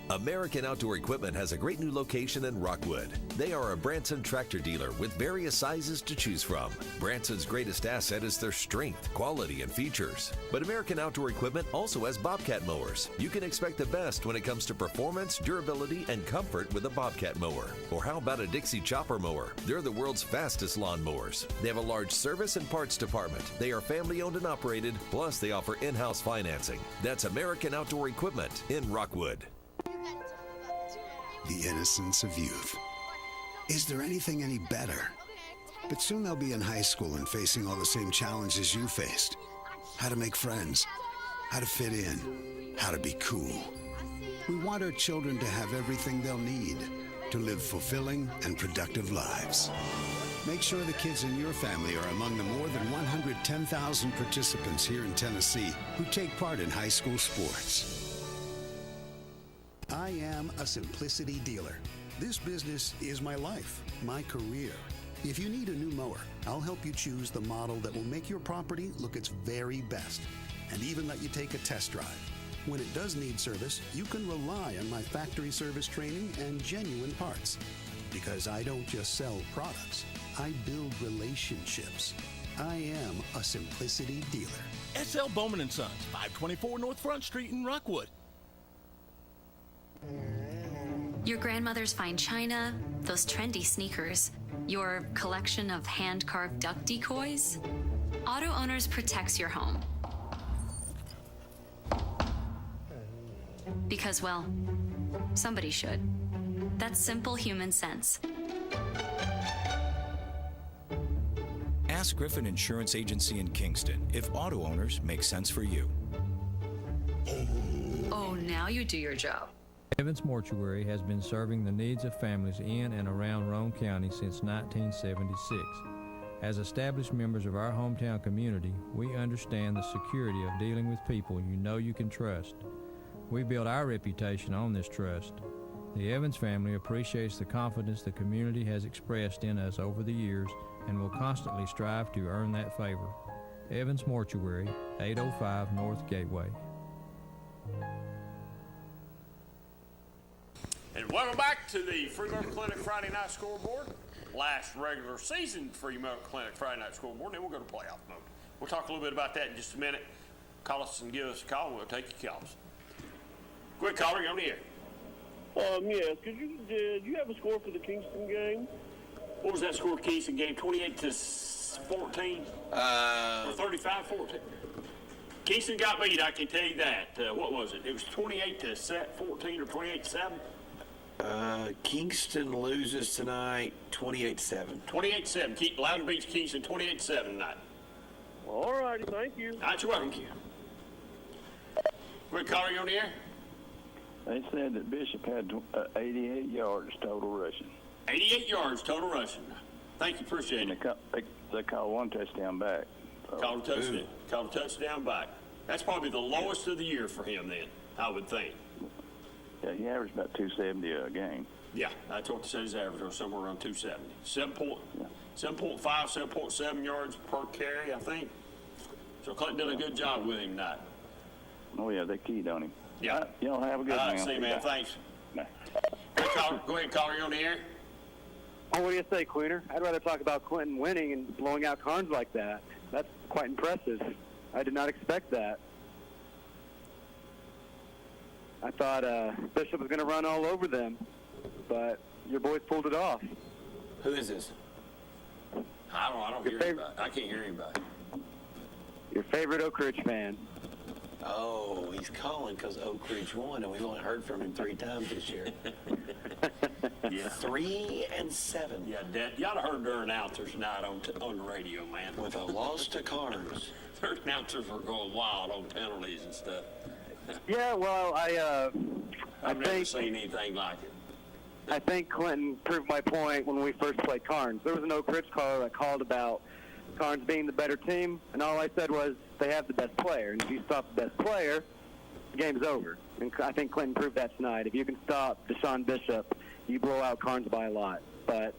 American Outdoor Equipment has a great new location in Rockwood. They are a Branson tractor dealer with various sizes to choose from. Branson's greatest asset is their strength, quality, and features. But American Outdoor Equipment also has Bobcat mowers. You can expect the best when it comes to performance, durability, and comfort with a Bobcat mower. Or how about a Dixie Chopper mower? They're the world's fastest lawn mowers. They have a large service and parts department. They are family owned and operated, plus they offer in-house financing. That's American Outdoor Equipment in Rockwood. The innocence of youth. Is there anything any better? But soon they'll be in high school and facing all the same challenges you faced. How to make friends, how to fit in, how to be cool. We want our children to have everything they'll need to live fulfilling and productive lives. Make sure the kids in your family are among the more than 110,000 participants here in Tennessee who take part in high school sports. I am a Simplicity dealer. This business is my life, my career. If you need a new mower, I'll help you choose the model that will make your property look its very best, and even let you take a test drive. When it does need service, you can rely on my factory service training and genuine parts. Because I don't just sell products, I build relationships. I am a Simplicity dealer. S.L. Bowman & Sons, 524 North Front Street in Rockwood. Your grandmother's fine china, those trendy sneakers, your collection of hand-carved duck decoys. Auto Owners protects your home. Because, well, somebody should. That's simple human sense. Ask Griffin Insurance Agency in Kingston if Auto Owners make sense for you. Oh, now you do your job. Evans Mortuary has been serving the needs of families in and around Roane County since 1976. As established members of our hometown community, we understand the security of dealing with people you know you can trust. We build our reputation on this trust. The Evans family appreciates the confidence the community has expressed in us over the years and will constantly strive to earn that favor. Evans Mortuary, 805 North Gateway. And welcome back to the Free Medical Clinic Friday Night Scoreboard. Last regular season Free Medical Clinic Friday Night Scoreboard. Then we'll go to playoff mode. We'll talk a little bit about that in just a minute. Call us and give us a call, and we'll take your calls. Go ahead, caller. You're on the air. Yes. Did you have a score for the Kingston game? What was that score, Kingston game? 28-14? 35-14? Kingston got beat, I can tell you that. What was it? It was 28-14 or 28-7? Kingston loses tonight 28-7. 28-7. Loudon beats Kingston 28-7 tonight. All righty, thank you. All right, you're welcome. Quick caller, you on the air? They said that Bishop had 88 yards total rushing. 88 yards total rushing. Thank you, appreciate it. They called one touchdown back. So. Called a touchdown back. That's probably the lowest of the year for him then, I would think. Yeah, he averaged about 270 a game. Yeah, that's what they say his average, or somewhere around 270. 7.5, 7.7 yards per carry, I think. So Clinton did a good job with him tonight. Oh, yeah, they keyed on him. Yeah. Y'all have a good one. See you, man. Thanks. Bye. Go ahead, caller. You on the air? Oh, what do you say, Queener? I'd rather talk about Clinton winning and blowing out Carnes like that. That's quite impressive. I did not expect that. I thought Bishop was going to run all over them, but your boys pulled it off. Who is this? I don't hear anybody. I can't hear anybody. Your favorite Oak Ridge fan. Oh, he's calling because Oak Ridge won, and we've only heard from him 3 times this year. Yeah. 3-7. Yeah, Dad, you ought to heard their announcers tonight on the radio, man. With a loss to Carnes. Their announcers were going wild on penalties and stuff. Yeah, well, I've never seen anything like it. I think Clinton proved my point when we first played Carnes. There was an Oak Ridge caller that called about Carnes being the better team, and all I said was they have the best player, and if you stop the best player, the game's over. And I think Clinton proved that tonight. If you can stop Deshaun Bishop, you blow out Carnes by a lot. But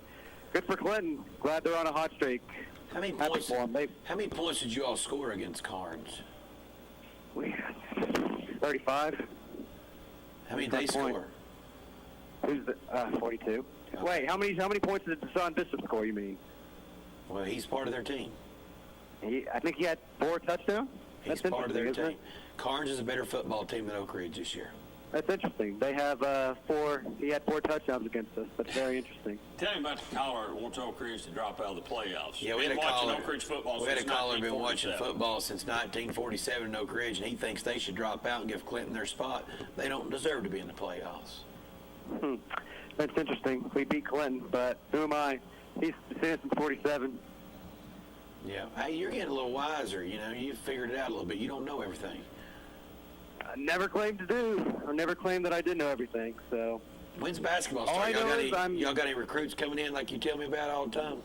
good for Clinton. Glad they're on a hot streak. How many points did you all score against Carnes? 35. How many did they score? Who's the 42? Okay. Wait, how many points did Deshaun Bishop score? You mean? Well, he's part of their team. I think he had 4 touchdowns. He's part of their team. Carnes is a better football team than Oak Ridge this year. That's interesting. They have 4. He had 4 touchdowns against us. That's very interesting. Tell him about the caller that wants Oak Ridge to drop out of the playoffs. Yeah, we had a caller. Oak Ridge football. We had a caller been watching football since 1947 in Oak Ridge, and he thinks they should drop out and give Clinton their spot. They don't deserve to be in the playoffs. That's interesting. We beat Clinton, but who am I? He's been since 47. Yeah. Hey, you're getting a little wiser. You know, you've figured it out a little bit. You don't know everything. I never claimed to do. I never claimed that I did know everything. So. When's basketball start? Y'all got any recruits coming in like you tell me about all the time?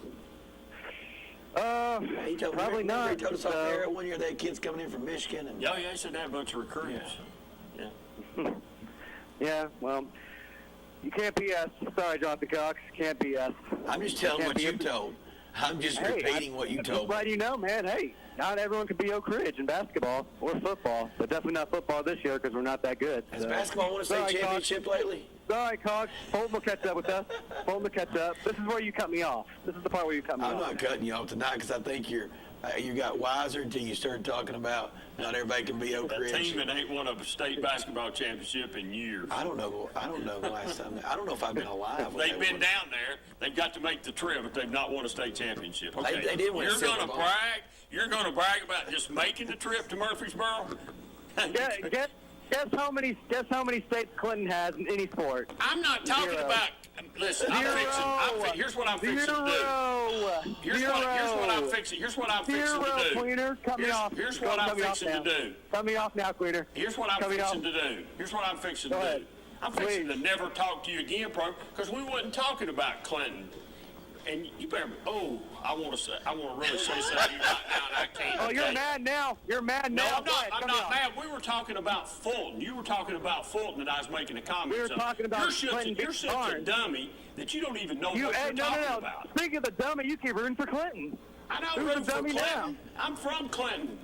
Probably not. He told us off there one year they had kids coming in from Michigan. And yeah, he said they had a bunch of recruits. Yeah. Yeah, well, you can't BS. Sorry, Jonathan Cox. Can't BS. I'm just telling what you told. I'm just repeating what you told. I'm glad you know, man. Hey, not everyone can be Oak Ridge in basketball or football, but definitely not football this year because we're not that good. Has basketball won a state championship lately? Sorry, Cox. Fulton will catch up with us. Fulton will catch up. This is where you cut me off. This is the part where you cut me off. I'm not cutting you off tonight because I think you got wiser until you started talking about not everybody can be Oak Ridge. That team that ain't won a state basketball championship in years. I don't know the last time. I don't know if I've been alive. They've been down there. They've got to make the trip, but they've not won a state championship. Okay. They did win a Super Bowl. You're going to brag about just making the trip to Murfreesboro? Guess how many states Clinton has in any sport? I'm not talking about. Listen, here's what I'm fixing to do. Here's what I'm fixing to do. Queener, cut me off. Here's what I'm fixing to do. Cut me off now, Queener. Here's what I'm fixing to do. Here's what I'm fixing to do. I'm fixing to never talk to you again, because we wasn't talking about Clinton. And you better. I want to really say something to you right now, and I can't. Oh, you're mad now. You're mad now. No, I'm not mad. We were talking about Fulton. You were talking about Fulton, and I was making a comment. We were talking about Clinton. You're such a dummy that you don't even know what you're talking about. Speaking of the dummy, you keep rooting for Clinton. I know rooting for Clinton. Now? I'm from Clinton.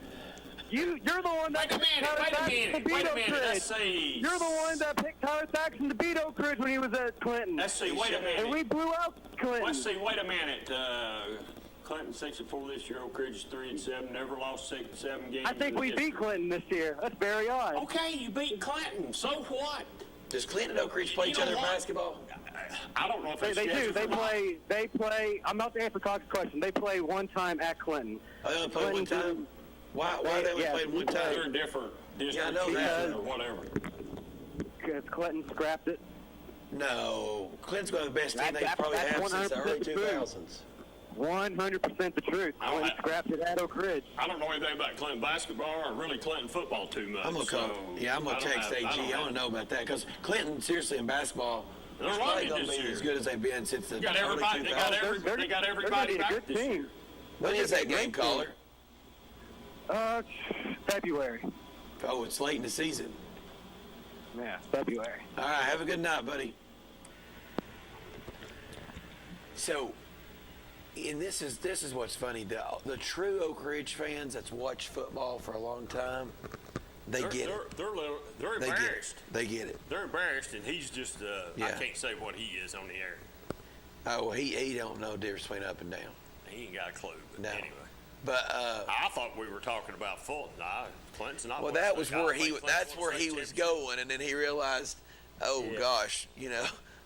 You're the one that picked Tyler Thaxton to beat Oak Ridge. You're the one that picked Tyler Thaxton to beat Oak Ridge when he was at Clinton. Let's see. Wait a minute. And we blew out Clinton. Let's see. Wait a minute. Clinton 6-4 this year. Oak Ridge is 3-7. Never lost 7 games. I think we beat Clinton this year. That's very odd. Okay, you beat Clinton. So what? Does Clinton and Oak Ridge play each other in basketball? I don't know if they do. They play. I'm not to answer Cox's question. They play one time at Clinton. Oh, they only play one time. Why they only played one time? They're different districts. Yeah, I know that. Or whatever. Because Clinton scrapped it. No, Clinton's got the best team they probably have since the early 2000s. 100% the truth. Clinton scrapped it at Oak Ridge. I don't know anything about Clinton basketball or really Clinton football too much. I'm gonna text AG. I want to know about that because Clinton, seriously, in basketball, they're probably going to be as good as they've been since the early 2000s. They got everybody back this year. When is that game, caller? February. Oh, it's late in the season. Yeah, February. All right, have a good night, buddy. So, and this is what's funny. The true Oak Ridge fans that's watched football for a long time, they get it. They're embarrassed. They get it. They're embarrassed, and he's just, I can't say what he is on the air. Oh, well, he don't know the difference between up and down. He ain't got a clue, but no. Anyway. But I thought we were talking about Fulton. Clinton's not. Well, that was where that's where he was going, and then he realized, gosh,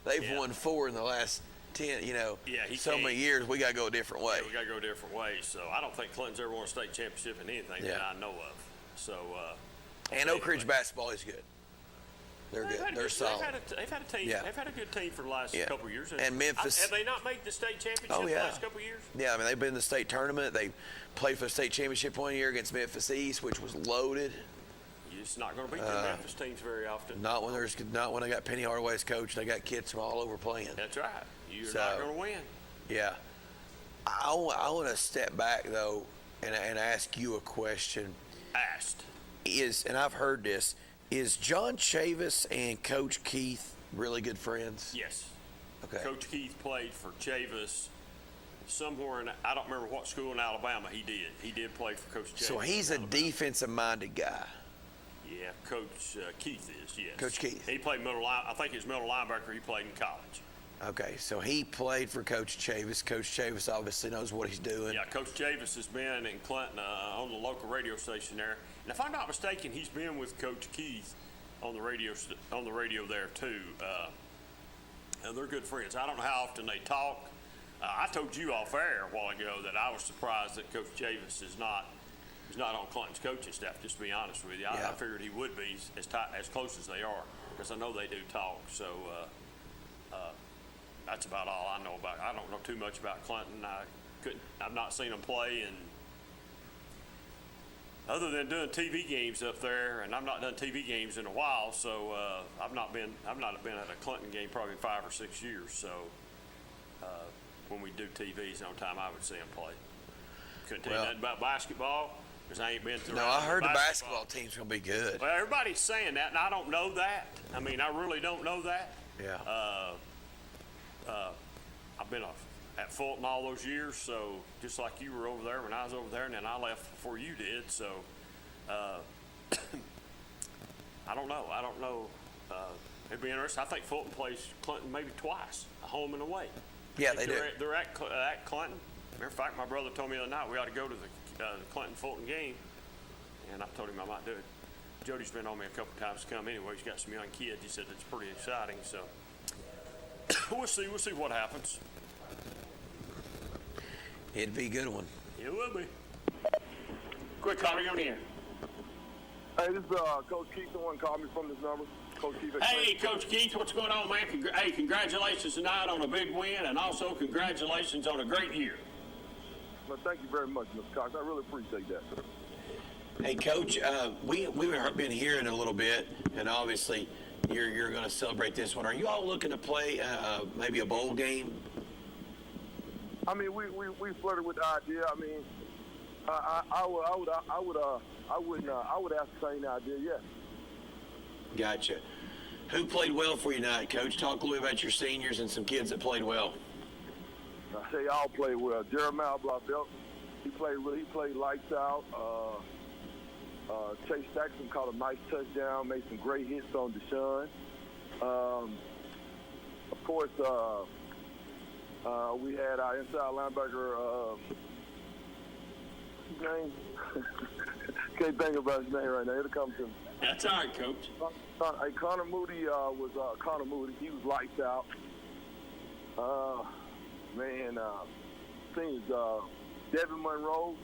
they've won 4 in the last 10, many years. We got to go a different way. Yeah, we got to go a different way. So I don't think Clinton's ever won a state championship in anything that I know of. So. And Oak Ridge basketball is good. They're good. They're solid. They've had a team. Yeah. They've had a good team for the last couple of years. And Memphis. Have they not made the state championship Oh, yeah. the last couple of years? Yeah, I mean, they've been in the state tournament. They played for the state championship one year against Memphis East, which was loaded. You're just not going to beat the Memphis teams very often. Not when they got Penny Hardaway as coach. They got kids from all over playing. That's right. You're not going to win. Yeah. I want to step back, though, and ask you a question. Asked. And I've heard this, is John Chavis and Coach Keith really good friends? Yes. Okay. Coach Keith played for Chavis somewhere in, I don't remember what school in Alabama he did. He did play for Coach Chavis. So he's a defensive-minded guy. Yeah, Coach Keith is, yes. Coach Keith. He played I think he was middle linebacker. He played in college. Okay, so he played for Coach Chavis. Coach Chavis obviously knows what he's doing. Yeah, Coach Chavis has been in Clinton on the local radio station there. And if I'm not mistaken, he's been with Coach Keith on the radio there too. And they're good friends. I don't know how often they talk. I told you off air a while ago that I was surprised that Coach Chavis is not on Clinton's coaching staff. Just to be honest with you, I figured he would be as close as they are, because I know they do talk. So that's about all I know about. I don't know too much about Clinton. I've not seen them play, and other than doing TV games up there, and I've not done TV games in a while, so I've not been at a Clinton game probably in 5 or 6 years. So when we do TVs, the only time I would see them play. Couldn't tell you nothing about basketball, because I ain't been through. No, I heard the basketball team's gonna be good. Well, everybody's saying that, and I don't know that. I mean, I really don't know that. Yeah. I've been at Fulton all those years, so just like you were over there when I was over there, and then I left before you did. So I don't know. It'd be interesting. I think Fulton plays Clinton maybe twice, a home and away. Yeah, they do. They're at Clinton. Matter of fact, my brother told me the other night we ought to go to the Clinton-Fulton game, and I told him I might do it. Jody's been on me a couple times to come anyway. He's got some young kids. He said it's pretty exciting, so we'll see what happens. It'd be a good one. It will be. Quick, Tommy, on here. Hey, this is Coach Keith. Someone called me from this number. Coach Keith. Hey, Coach Keith, what's going on, man? Hey, congratulations tonight on a big win, and also congratulations on a great year. Well, thank you very much, Mr. Cox. I really appreciate that, sir. Hey, Coach, we've been hearing a little bit, and obviously you're going to celebrate this one. Are you all looking to play maybe a bowl game? I mean, we flirted with the idea. I mean, I would entertain the idea. Yes. Gotcha. Who played well for you tonight, Coach? Talk a little bit about your seniors and some kids that played well. I say all played well. Jeremiah Blaubelt, he played lights out. Chase Jackson caught a nice touchdown, made some great hits on Deshaun. Of course, we had our inside linebacker, his name? Can't think about his name right now. It'll come to me. That's all right, Coach. Connor Moody was Connor Moody. He was lights out. Things Devin Monroe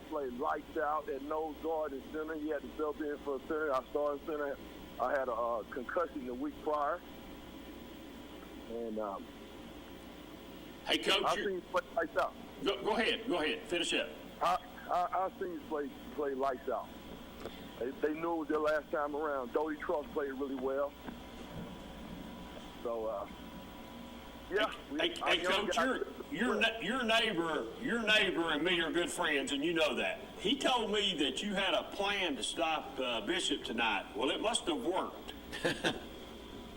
played lights out at nose guard and center. He had to sub in for a center. Our starting center, I had a concussion the week prior. And hey, Coach, I seen you play lights out. Go ahead. Finish up. I seen you play lights out. They knew it was their last time around. Dodie Truss played really well. So, yeah. Hey, Coach, your neighbor and me are good friends, and you know that. He told me that you had a plan to stop Bishop tonight. Well, it must have worked.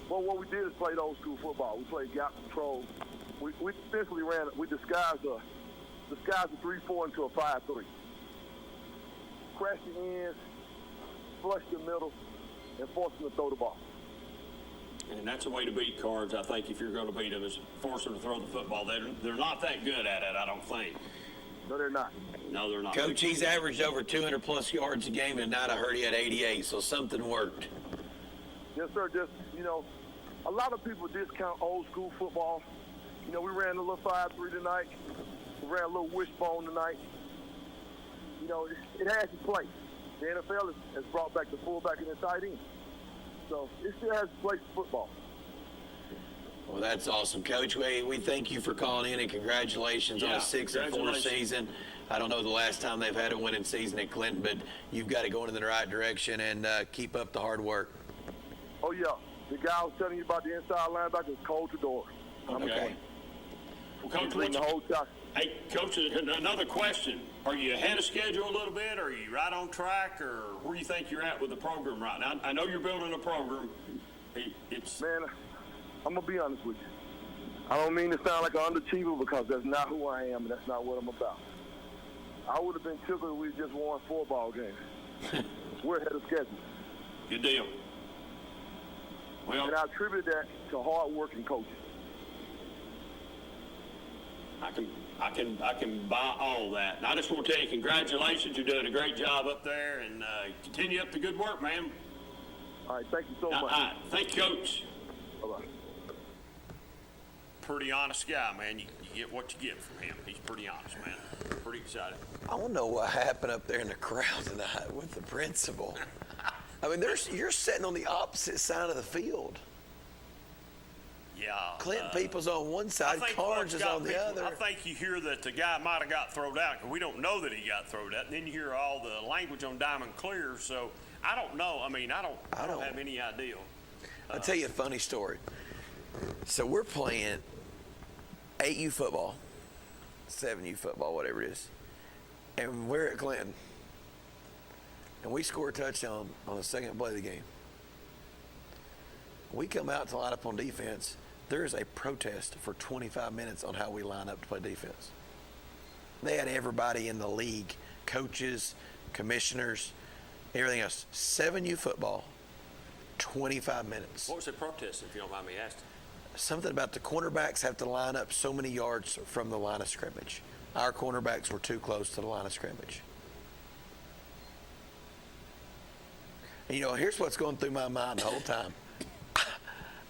Well, what we did is played old school football. We played gap control. We essentially disguised a 3-4 into a 5-3. Crashed the ends, flushed the middle, and forced them to throw the ball. And that's a way to beat Cards, I think, if you're going to beat them, is force them to throw the football. They're not that good at it, I don't think. No, they're not. No, they're not. Coach, he's averaged over 200-plus yards a game, and tonight I heard he had 88, so something worked. Yes, sir. Just, a lot of people discount old school football. We ran a little 5-3 tonight. We ran a little wishbone tonight. It has its place. The NFL has brought back the fullback and the tight end. So it still has a place for football. Well, that's awesome, Coach. We thank you for calling in, and congratulations on a 6-4 season. I don't know the last time they've had a winning season at Clinton, but you've got it going in the right direction, and keep up the hard work. Oh, yeah. The guy I was telling you about the inside linebacker is Cole Tedora. Okay. Well, Coach, hey, Coach, another question. Are you ahead of schedule a little bit? Are you right on track, or where do you think you're at with the program right now? I know you're building a program. Man, I'm going to be honest with you. I don't mean to sound like an underachiever because that's not who I am and that's not what I'm about. I would have been tickled if we just won 4 ball games. We're ahead of schedule. Good deal. Well, and I attribute that to hard working coaches. I can buy all that. And I just want to tell you, congratulations. You're doing a great job up there, and continue up the good work, man. All right, thank you so much. All right, thank you, Coach. Bye-bye. Pretty honest guy, man. You get what you get from him. He's pretty honest, man. Pretty excited. I don't know what happened up there in the crowd tonight with the principal. I mean, you're sitting on the opposite side of the field. Yeah. Clinton people's on one side, Carnes is on the other. I think you hear that the guy might have got thrown out because we don't know that he got thrown out. And then you hear all the language on Diamond Clear. So I don't know. I mean, I don't have any idea. I'll tell you a funny story. So we're playing 8U football, 7U football, whatever it is, and we're at Clinton, and we score a touchdown on the second play of the game. We come out to line up on defense. There is a protest for 25 minutes on how we line up to play defense. They had everybody in the league, coaches, commissioners, everything else. 7U football, 25 minutes. What was the protest, if you don't mind me asking? Something about the cornerbacks have to line up so many yards from the line of scrimmage. Our cornerbacks were too close to the line of scrimmage. And, you know, here's what's going through my mind the whole time.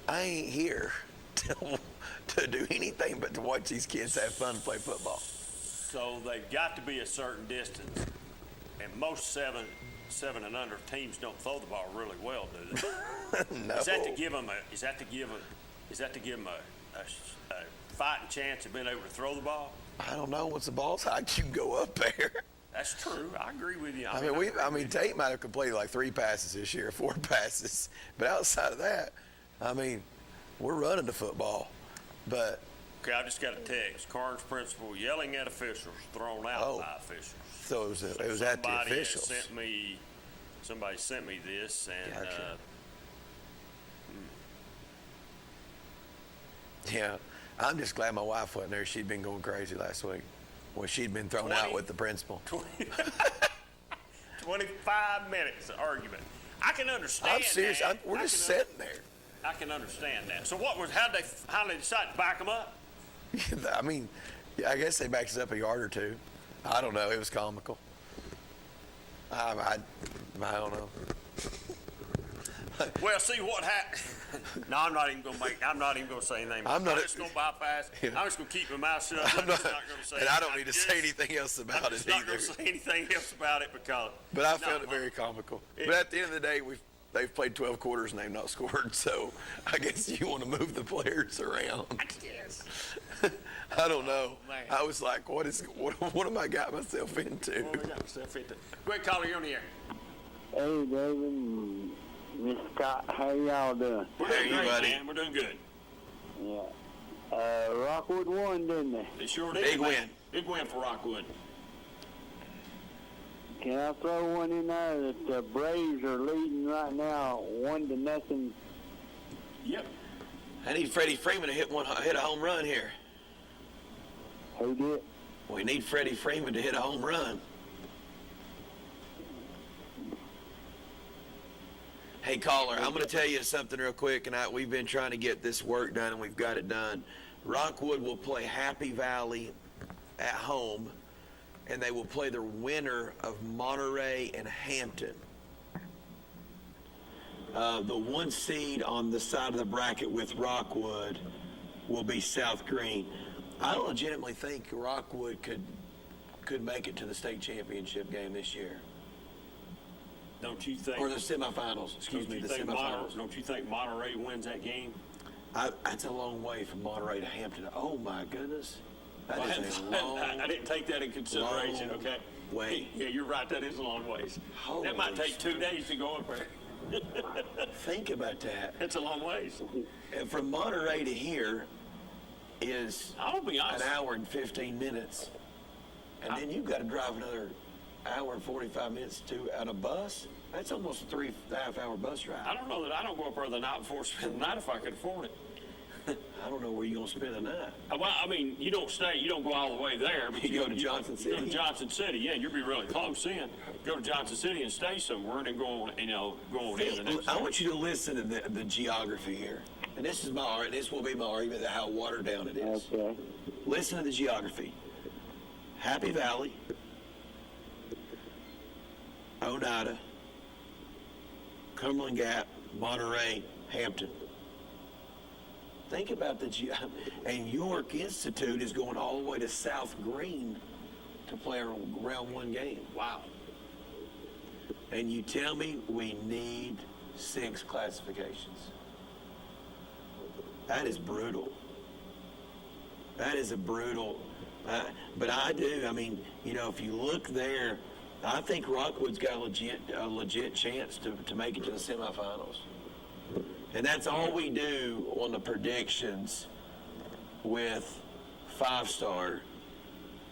I ain't here to do anything but to watch these kids have fun and play football. So they've got to be a certain distance, and most seven and under teams don't throw the ball really well, do they? No. Is that to give them a fighting chance of being able to throw the ball? I don't know. Once the ball's high, you can go up there. That's true. I agree with you. I mean, Tate might have completed like 3 passes this year, 4 passes, but outside of that, I mean, we're running the football. But okay, I just got a text. Carnes principal yelling at officials, thrown out by officials. So it was at the officials. Somebody sent me this, and gotcha. Yeah, I'm just glad my wife wasn't there. She'd been going crazy last week. Well, she'd been thrown out with the principal. 25 minutes of argument. I can understand. I'm serious. We're just sitting there. I can understand that. So how did they decide to back them up? I mean, I guess they backed us up a yard or 2. I don't know. It was comical. I don't know. Well, see what happened. No, I'm not even going to say anything. I'm just going to bypass. Yeah. I'm just going to keep my mouth shut. I'm just not going to say anything. And I don't need to say anything else about it either. I'm not going to say anything else about it because. But I found it very comical. But at the end of the day, they've played 12 quarters and they've not scored. So I guess you want to move the players around. Yes. I don't know. I was like, what am I got myself into? What have I got myself into? Go ahead, caller, you're on the air. Hey, David. Miss Scott, how y'all doing? We're doing great, buddy. Man. We're doing good. Yeah. Rockwood won, didn't they? They sure did. Big win. Big win for Rockwood. Can I throw one in there that the Braves are leading right now, 1-0? Yep. I need Freddie Freeman to hit a home run here. Who did? We need Freddie Freeman to hit a home run. Hey, caller, I'm going to tell you something real quick, and we've been trying to get this work done, and we've got it done. Rockwood will play Happy Valley at home, and they will play the winner of Monterey and Hampton. The 1 seed on the side of the bracket with Rockwood will be South Green. I legitimately think Rockwood could make it to the state championship game this year. Don't you think? Or the semifinals. Excuse me, the semifinals. Don't you think Monterey wins that game? That's a long way from Monterey to Hampton. Oh my goodness, that is a long. I didn't take that in consideration. Okay. Way. Yeah, you're right. That is a long ways. That might take 2 days to go up there. Think about that. It's a long ways. And from Monterey to here is I'll be honest. an hour and 15 minutes. And then you've got to drive another hour and 45 minutes on a bus. That's almost a 3.5 hour bus ride. I don't know that I don't go up there the night before, spend the night if I could afford it. I don't know where you're going to spend the night. Well, I mean, you don't go all the way there. But you go to Johnson City. Go to Johnson City, yeah, you'll be really close in. Go to Johnson City and stay somewhere, and then go on in the next. I want you to listen to the geography here. And this will be my argument of how watered down it is. Okay. Listen to the geography. Happy Valley, Oneida, Cumberland Gap, Monterey, Hampton. Think about and York Institute is going all the way to South Green to play a round one game. Wow. And you tell me we need 6 classifications. That is brutal. That is a brutal, but I mean, if you look there, I think Rockwood's got a legit chance to make it to the semifinals. And that's all we do on the predictions with 5-star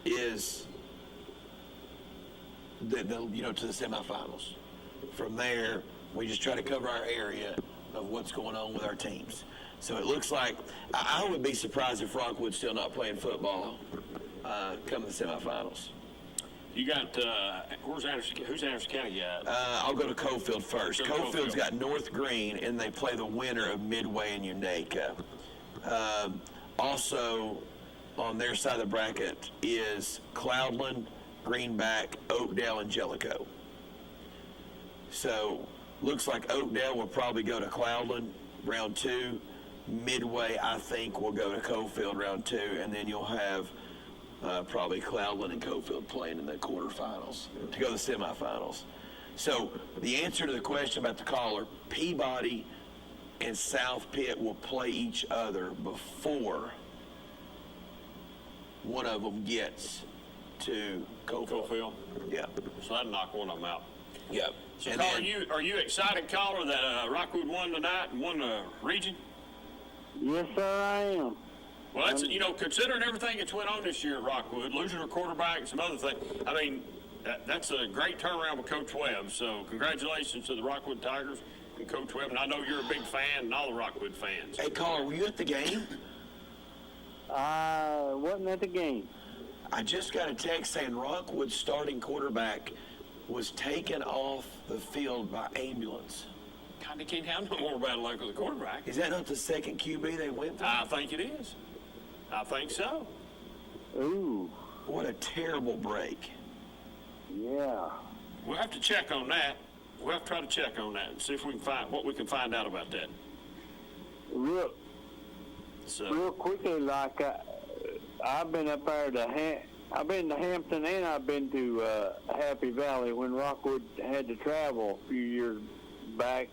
is to the semifinals. From there, we just try to cover our area of what's going on with our teams. So it looks like I would be surprised if Rockwood's still not playing football come the semifinals. You got who's Anderson County got? I'll go to Cofield first. Cofield's got North Green, and they play the winner of Midway and Unaka. Also, on their side of the bracket is Cloudland, Greenback, Oakdale, and Jellicoe. So looks like Oakdale will probably go to Cloudland round 2. Midway, I think, will go to Cofield round 2, and then you'll have probably Cloudland and Cofield playing in the quarterfinals to go to the semifinals. So the answer to the question about the caller, Peabody and South Pitt will play each other before one of them gets to Cofield. Yeah. So that'll knock one of them out. Yep. So, caller, are you excited, caller, that Rockwood won tonight and won the region? Yes, sir, I am. Well, that's, considering everything that's went on this year at Rockwood, losing a quarterback and some other things, I mean, that's a great turnaround with Coach Webb. So congratulations to the Rockwood Tigers and Coach Webb. And I know you're a big fan and all the Rockwood fans. Hey, caller, were you at the game? I wasn't at the game. I just got a text saying Rockwood's starting quarterback was taken off the field by ambulance. God, they can't have no more bad luck with the quarterback. Is that not the second QB they went through? I think it is. I think so. Ooh. What a terrible break. Yeah. We'll have to check on that. We'll have to try to check on that and see if we can find what we can find out about that. Real quickly, like I've been up there I've been to Hampton and I've been to Happy Valley when Rockwood had to travel a few years back.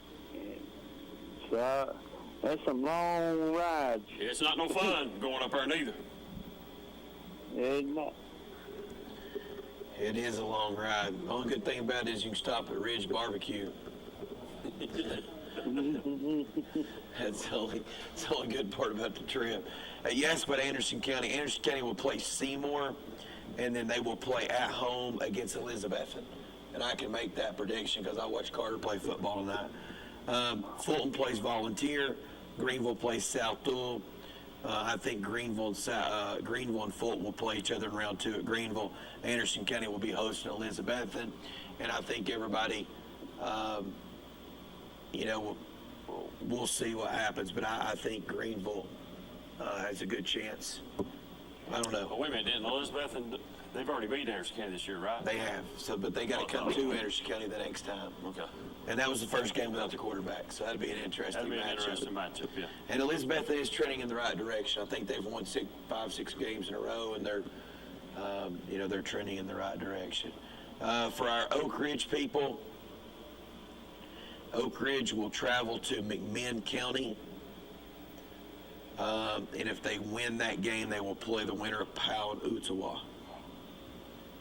So that's some long rides. Yeah, it's not no fun going up there neither. It's not. It is a long ride. The only good thing about it is you can stop at Ridge Barbecue. That's the only good part about the trip. You asked about Anderson County. Anderson County will play Seymour, and then they will play at home against Elizabethton. And I can make that prediction because I watched Carter play football tonight. Fulton plays Volunteer. Greenville plays South Dual. I think Greenville and Fulton will play each other in round 2 at Greenville. Anderson County will be hosting Elizabethton. And I think everybody, we'll see what happens. But I think Greenville has a good chance. I don't know. Well, wait a minute, didn't Elizabethton, they've already beat Anderson County this year, right? They have. But they got to come to Anderson County the next time. Okay. And that was the first game without the quarterback, so that'd be an interesting matchup. Yeah. And Elizabeth is trending in the right direction. I think they've won 5-6 games in a row, and they're trending in the right direction. For our Oak Ridge people, Oak Ridge will travel to McMinn County. And if they win that game, they will play the winner of Powell and Ottawa.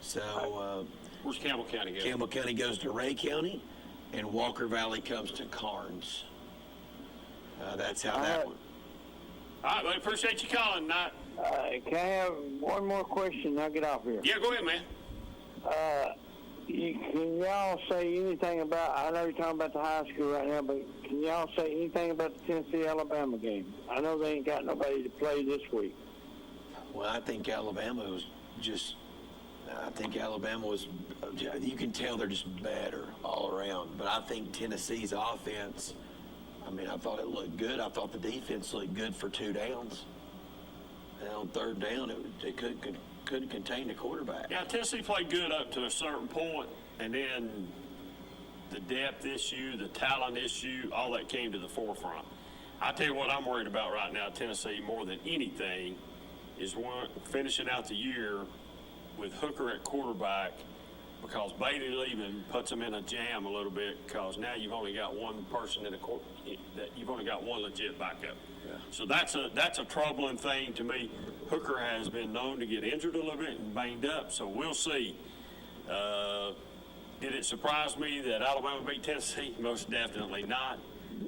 So, where's Campbell County go? Campbell County goes to Ray County, and Walker Valley comes to Carnes. That's how that went. All right, well, appreciate you calling, Knight. Can I have one more question? I'll get off here. Yeah, go ahead, man. Can y'all say anything about, I know you're talking about the high school right now, but can y'all say anything about the Tennessee-Alabama game? I know they ain't got nobody to play this week. Well, I think Alabama was you can tell they're just better all around. But I think Tennessee's offense, I mean, I thought it looked good. I thought the defense looked good for 2 downs. And on 3rd down, it couldn't contain the quarterback. Yeah, Tennessee played good up to a certain point, and then the depth issue, the talent issue, all that came to the forefront. I tell you what I'm worried about right now, Tennessee, more than anything, is finishing out the year with Hooker at quarterback, because Bailey leaving puts them in a jam a little bit, because now you've only got one person you've only got one legit backup. Yeah. So that's a troubling thing to me. Hooker has been known to get injured a little bit and banged up, so we'll see. Did it surprise me that Alabama beat Tennessee? Most definitely not.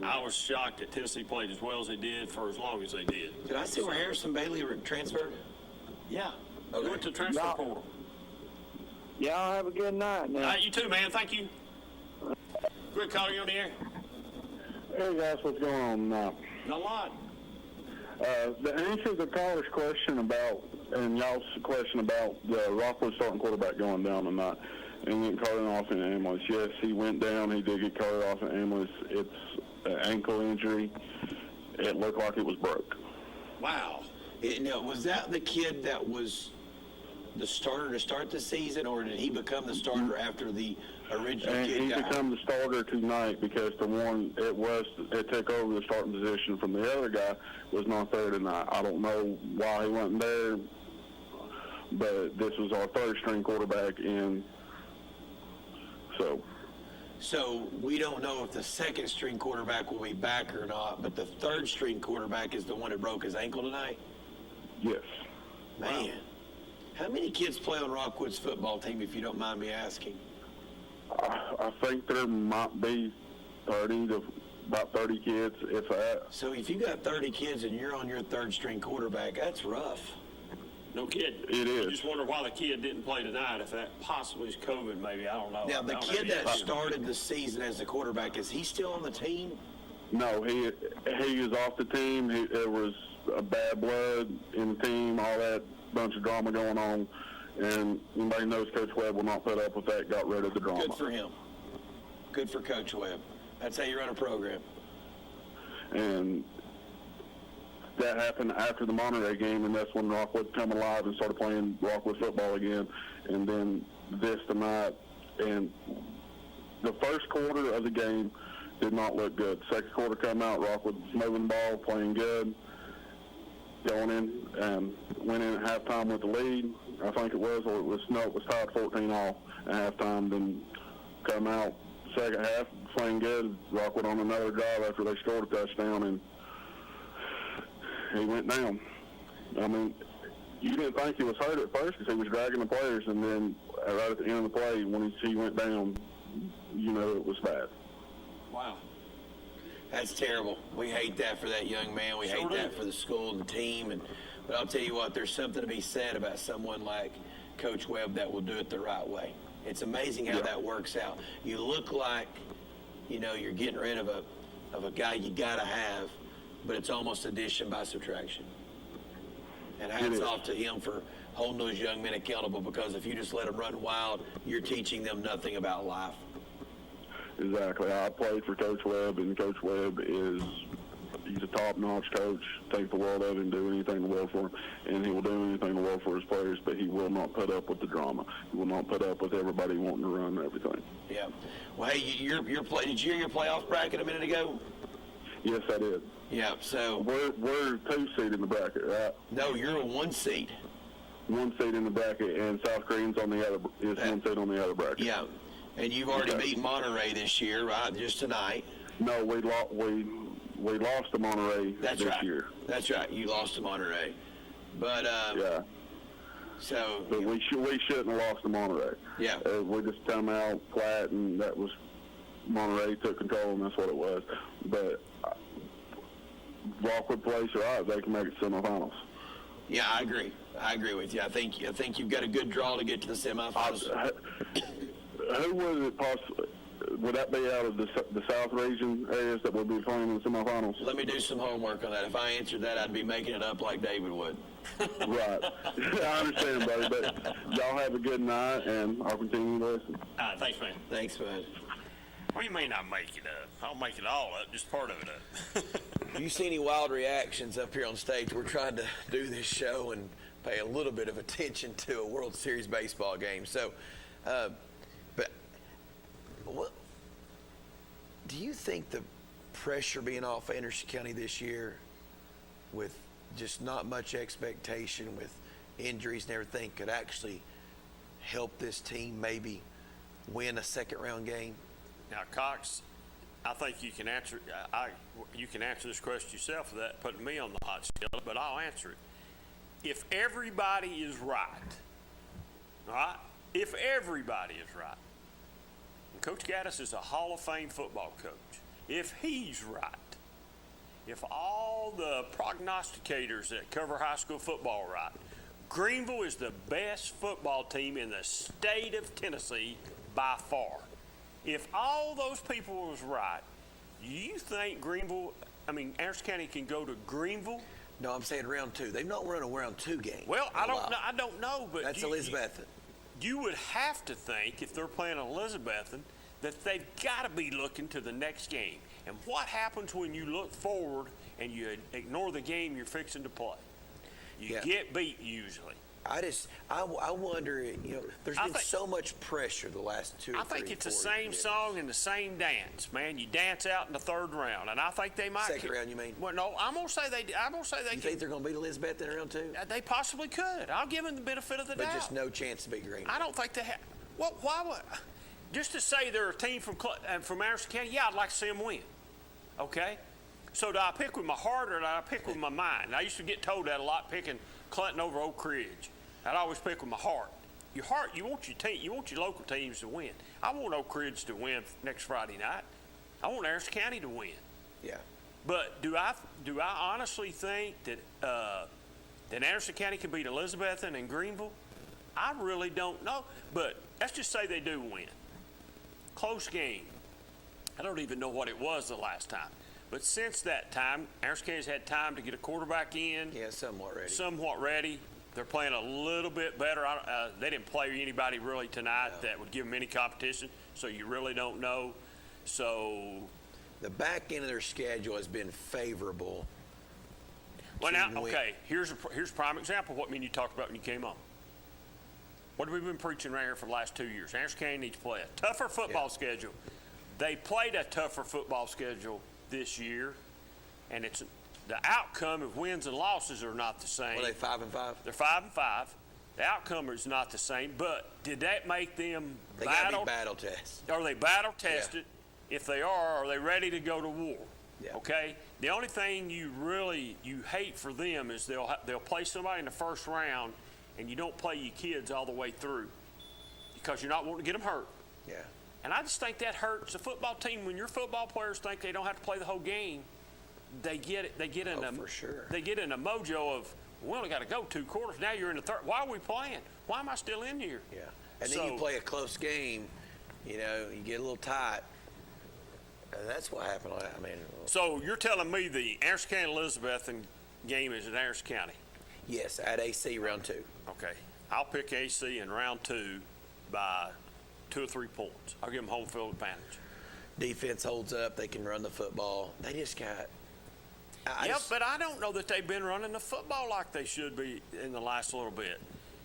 I was shocked that Tennessee played as well as they did for as long as they did. Did I see where Harrison Bailey transferred? Yeah. Okay. He went to transfer portal. Y'all have a good night now. All right, you too, man. Thank you. Good calling you on the air. Hey, guys, what's going on now? Not a lot. The answer to the caller's question about, and y'all's question about the Rockwood starting quarterback going down tonight and getting carted off in an ambulance. Yes, he went down. He did get carted off in an ambulance. It's an ankle injury. It looked like it was broke. Wow. Was that the kid that was the starter to start the season, or did he become the starter after the original kid he got out? become the starter tonight because it took over the starting position from the other guy was not there tonight. I don't know why he wasn't there, but this was our 3rd string quarterback, and so we don't know if the 2nd string quarterback will be back or not, but the 3rd string quarterback is the one that broke his ankle tonight? Yes. Man. Wow. How many kids play on Rockwood's football team, if you don't mind me asking? I think there might be about 30 kids, if that. So if you got 30 kids and you're on your 3rd string quarterback, that's rough. No kid. It is. I just wonder why the kid didn't play tonight. If that possibly is COVID, maybe. I don't know. Now, the kid that started the season as the quarterback, is he still on the team? No, he is off the team. There was a bad blood in the team, all that bunch of drama going on, and anybody knows Coach Webb will not put up with that. Got rid of the drama. Good for him. Good for Coach Webb. That's how you run a program. And that happened after the Monterey game, and that's when Rockwood come alive and started playing Rockwood football again. And then this tonight, and the first quarter of the game did not look good. Second quarter come out, Rockwood moving the ball, playing good, going in, and went in at halftime with the lead. I think it was tied 14-all at halftime. Then come out second half, playing good. Rockwood on another drive after they scored a touchdown, and he went down. I mean, you didn't think he was hurt at first because he was dragging the players, and then right at the end of the play, when he went down, you know it was bad. Wow. That's terrible. We hate that for that young man. We hate that for the school and the team. But I'll tell you what, there's something to be said about someone like Coach Webb that will do it the right way. It's amazing how that works out. You look like, you're getting rid of a guy you got to have, but it's almost addition by subtraction. And hats off to him for holding those young men accountable, because if you just let them run wild, you're teaching them nothing about life. Exactly. I played for Coach Webb, and Coach Webb he's a top-notch coach. Take the world of him, do anything in the world for him, and he will do anything in the world for his players, but he will not put up with the drama. He will not put up with everybody wanting to run everything. Yeah. Well, hey, did you hear your playoff bracket a minute ago? Yes, I did. Yeah, so... We're 2 seed in the bracket, right? No, you're a 1 seed. 1 seed in the bracket, and South Green's on the other, is 1 seed on the other bracket. Yeah. And you've already beat Monterey this year, right? Just tonight. No, we lost to Monterey this year. That's right. You lost to Monterey, but yeah. So but we shouldn't have lost to Monterey. Yeah. We just come out flat, and that was Monterey took control, and that's what it was. But Rockwood plays your odds; they can make it semifinals. Yeah, I agree. I agree with you. I think you've got a good draw to get to the semifinals. Who would it possibly? Would that be out of the South region areas that would be playing in the semifinals? Let me do some homework on that. If I answered that, I'd be making it up like David would. Right. I understand, buddy, but y'all have a good night, and I'll continue to listen. Thanks, man. Thanks, bud. What do you mean I make it up? I'll make it all up, just part of it up. You see any wild reactions up here on stage? We're trying to do this show and pay a little bit of attention to a World Series baseball game. So, but what do you think the pressure being off Anderson County this year, with just not much expectation, with injuries and everything, could actually help this team maybe win a second-round game? Now, Cox, I think you can answer. You can answer this question yourself without putting me on the hot seat, but I'll answer it. If everybody is right, all right? If everybody is right, and Coach Gaddis is a Hall of Fame football coach. If he's right, if all the prognosticators that cover high school football are right, Greenville is the best football team in the state of Tennessee by far. If all those people was right, you think Anderson County can go to Greenville? No, I'm saying round two. They've not run a round two game. Well, I don't know, but that's Elizabethan. You would have to think, if they're playing Elizabethan, that they've got to be looking to the next game. And what happens when you look forward and you ignore the game you're fixing to play? You get beat usually. I wonder, there's been so much pressure the last 2 or 3 I think it's the same song and the same dance, man. You dance out in the third round, and I think they might. Second round, you mean? Well, no, I'm gonna say they. You think they're gonna beat Elizabeth in round two? They possibly could. I'll give them the benefit of the doubt. But just no chance to beat Greenville. I don't think they have. Well, why would? Just to say they're a team from Anderson County, yeah, I'd like to see them win. Okay. So do I pick with my heart or do I pick with my mind? I used to get told that a lot, picking Clinton over Oak Ridge. I'd always pick with my heart. Your heart, you want your team, you want your local teams to win. I want Oak Ridge to win next Friday night. I want Anderson County to win. Yeah. But do I honestly think that that Anderson County can beat Elizabethan and Greenville? I really don't know. But let's just say they do win. Close game. I don't even know what it was the last time. But since that time, Anderson County's had time to get a quarterback in. Yeah, Somewhat ready. They're playing a little bit better. They didn't play anybody really tonight that would give them any competition, so you really don't know. So the back end of their schedule has been favorable. Well, now, okay, here's a prime example of what me and you talked about when you came on. What have we been preaching right here for the last 2 years? Anderson County needs to play a tougher football schedule. They played a tougher football schedule this year, and it's the outcome of wins and losses are not the same. Are they 5-5? They're 5-5. The outcome is not the same, but did that make them they gotta be battle tested? Are they battle tested? Yeah. If they are they ready to go to war? Yeah. Okay. The only thing you hate for them is they'll play somebody in the first round, and you don't play your kids all the way through because you're not wanting to get them hurt. Yeah. And I just think that hurts the football team. When your football players think they don't have to play the whole game, they get it. They get in for sure. They get in a mojo of, we only got to go 2 quarters. Now you're in the third. Why are we playing? Why am I still in here? Yeah. And then you play a close game. You get a little tight. That's what happened. So you're telling me the Anderson County Elizabethan game is in Anderson County? Yes, at AC round 2. Okay. I'll pick AC in round 2 by 2 or 3 points. I'll give them home field advantage. Defense holds up. They can run the football. They just got. But I don't know that they've been running the football like they should be in the last little bit.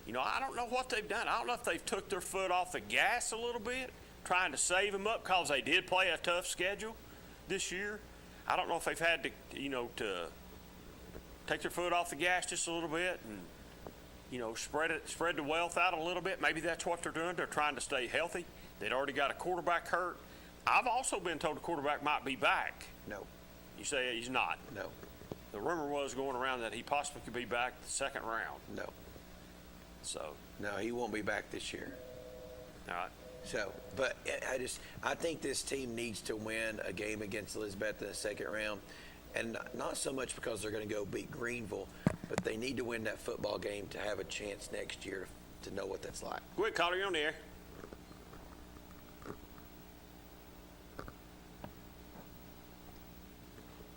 I don't know what they've done. I don't know if they've took their foot off the gas a little bit, trying to save them up because they did play a tough schedule this year. I don't know if they've had to, to take their foot off the gas just a little bit and, spread the wealth out a little bit. Maybe that's what they're doing. They're trying to stay healthy. They'd already got a quarterback hurt. I've also been told the quarterback might be back. No. You say he's not? No. The rumor was going around that he possibly could be back the second round. No. So. No, he won't be back this year. All right. So, but I think this team needs to win a game against Elizabeth in the second round, and not so much because they're going to go beat Greenville, but they need to win that football game to have a chance next year to know what that's like. Go ahead, caller, you're on the air.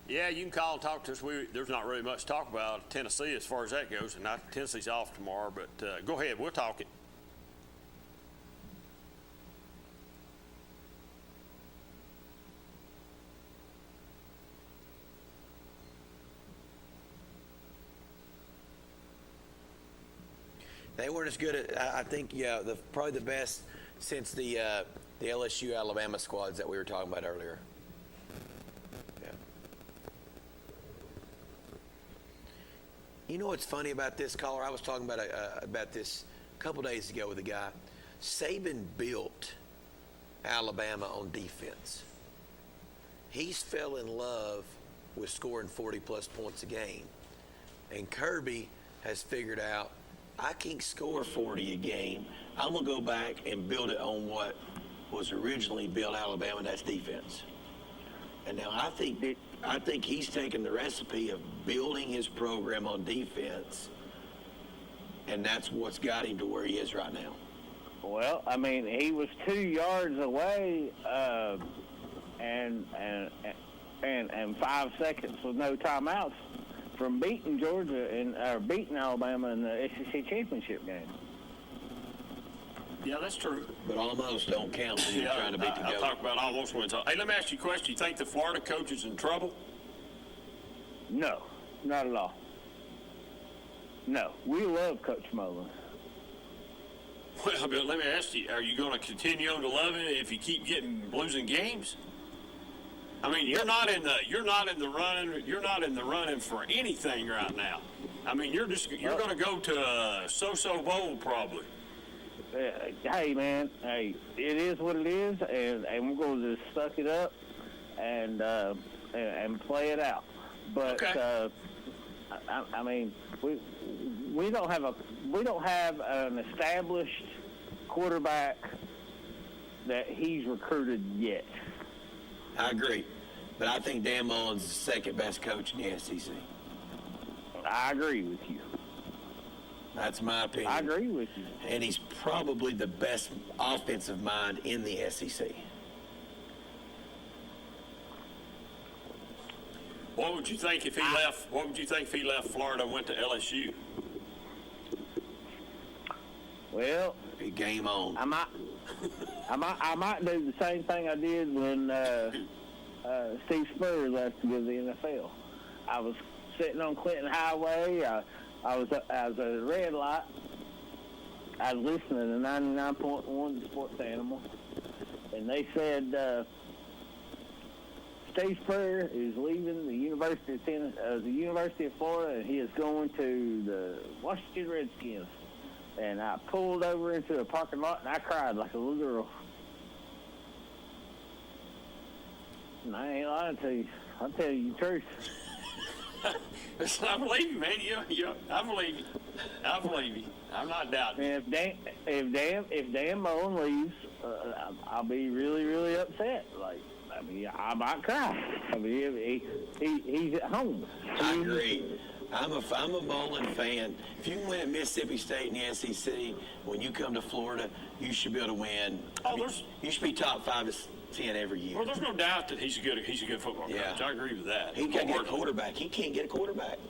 Yeah, you can call and talk to us. There's not really much to talk about Tennessee as far as that goes, and Tennessee's off tomorrow, but go ahead, we'll talk it. They weren't as good at, I think, probably the best since the LSU Alabama squads that we were talking about earlier. Yeah. You know what's funny about this, caller? I was talking about this a couple days ago with a guy. Saban built Alabama on defense. He's fell in love with scoring 40-plus points a game. And Kirby has figured out, I can't score 40 a game. I'm going to go back and build it on what was originally built Alabama, and that's defense. And now I think he's taken the recipe of building his program on defense, and that's what's got him to where he is right now. Well, I mean, he was 2 yards away and 5 seconds with no timeouts from beating Georgia beating Alabama in the SEC championship game. Yeah, that's true. But almost don't count when you're trying to beat the goat. I talk about almost wins. Hey, let me ask you a question. You think the Florida coach is in trouble? No, not at all. No, we love Coach Mullen. Well, but let me ask you: are you going to continue on to love him if you keep losing games? I mean, you're not in the running for anything right now. I mean, you're going to go to a so-so bowl probably. Hey, man. Hey, it is what it is, and we're going to just suck it up and play it out. But okay. I mean, we don't have an established quarterback that he's recruited yet. I agree. But I think Dan Mullen's the second best coach in the SEC. I agree with you. That's my opinion. I agree with you. And he's probably the best offensive mind in the SEC. What would you think if he left? What would you think if he left Florida and went to LSU? Well, game on. I might do the same thing I did when Steve Spurrier left to go to the NFL. I was sitting on Clinton Highway. I was at a red light. I was listening to 99.1 Sports Animal, and they said Steve Spurrier is leaving the University of Florida, and he is going to the Washington Redskins. And I pulled over into a parking lot, and I cried like a little girl. And I ain't lying to you. I'll tell you the truth. I believe you, man. I believe you. I believe you. I'm not doubting. And if Dan Mullen leaves, I'll be really, really upset. Like, I mean, I might cry. I mean, he's at home. I agree. I'm a Mullen fan. If you can win at Mississippi State in the SEC, when you come to Florida, you should be able to win. You should be top 5 to 10 every year. Well, there's no doubt that he's a good football coach. I agree with that. He can't get a quarterback. He can't get a quarterback.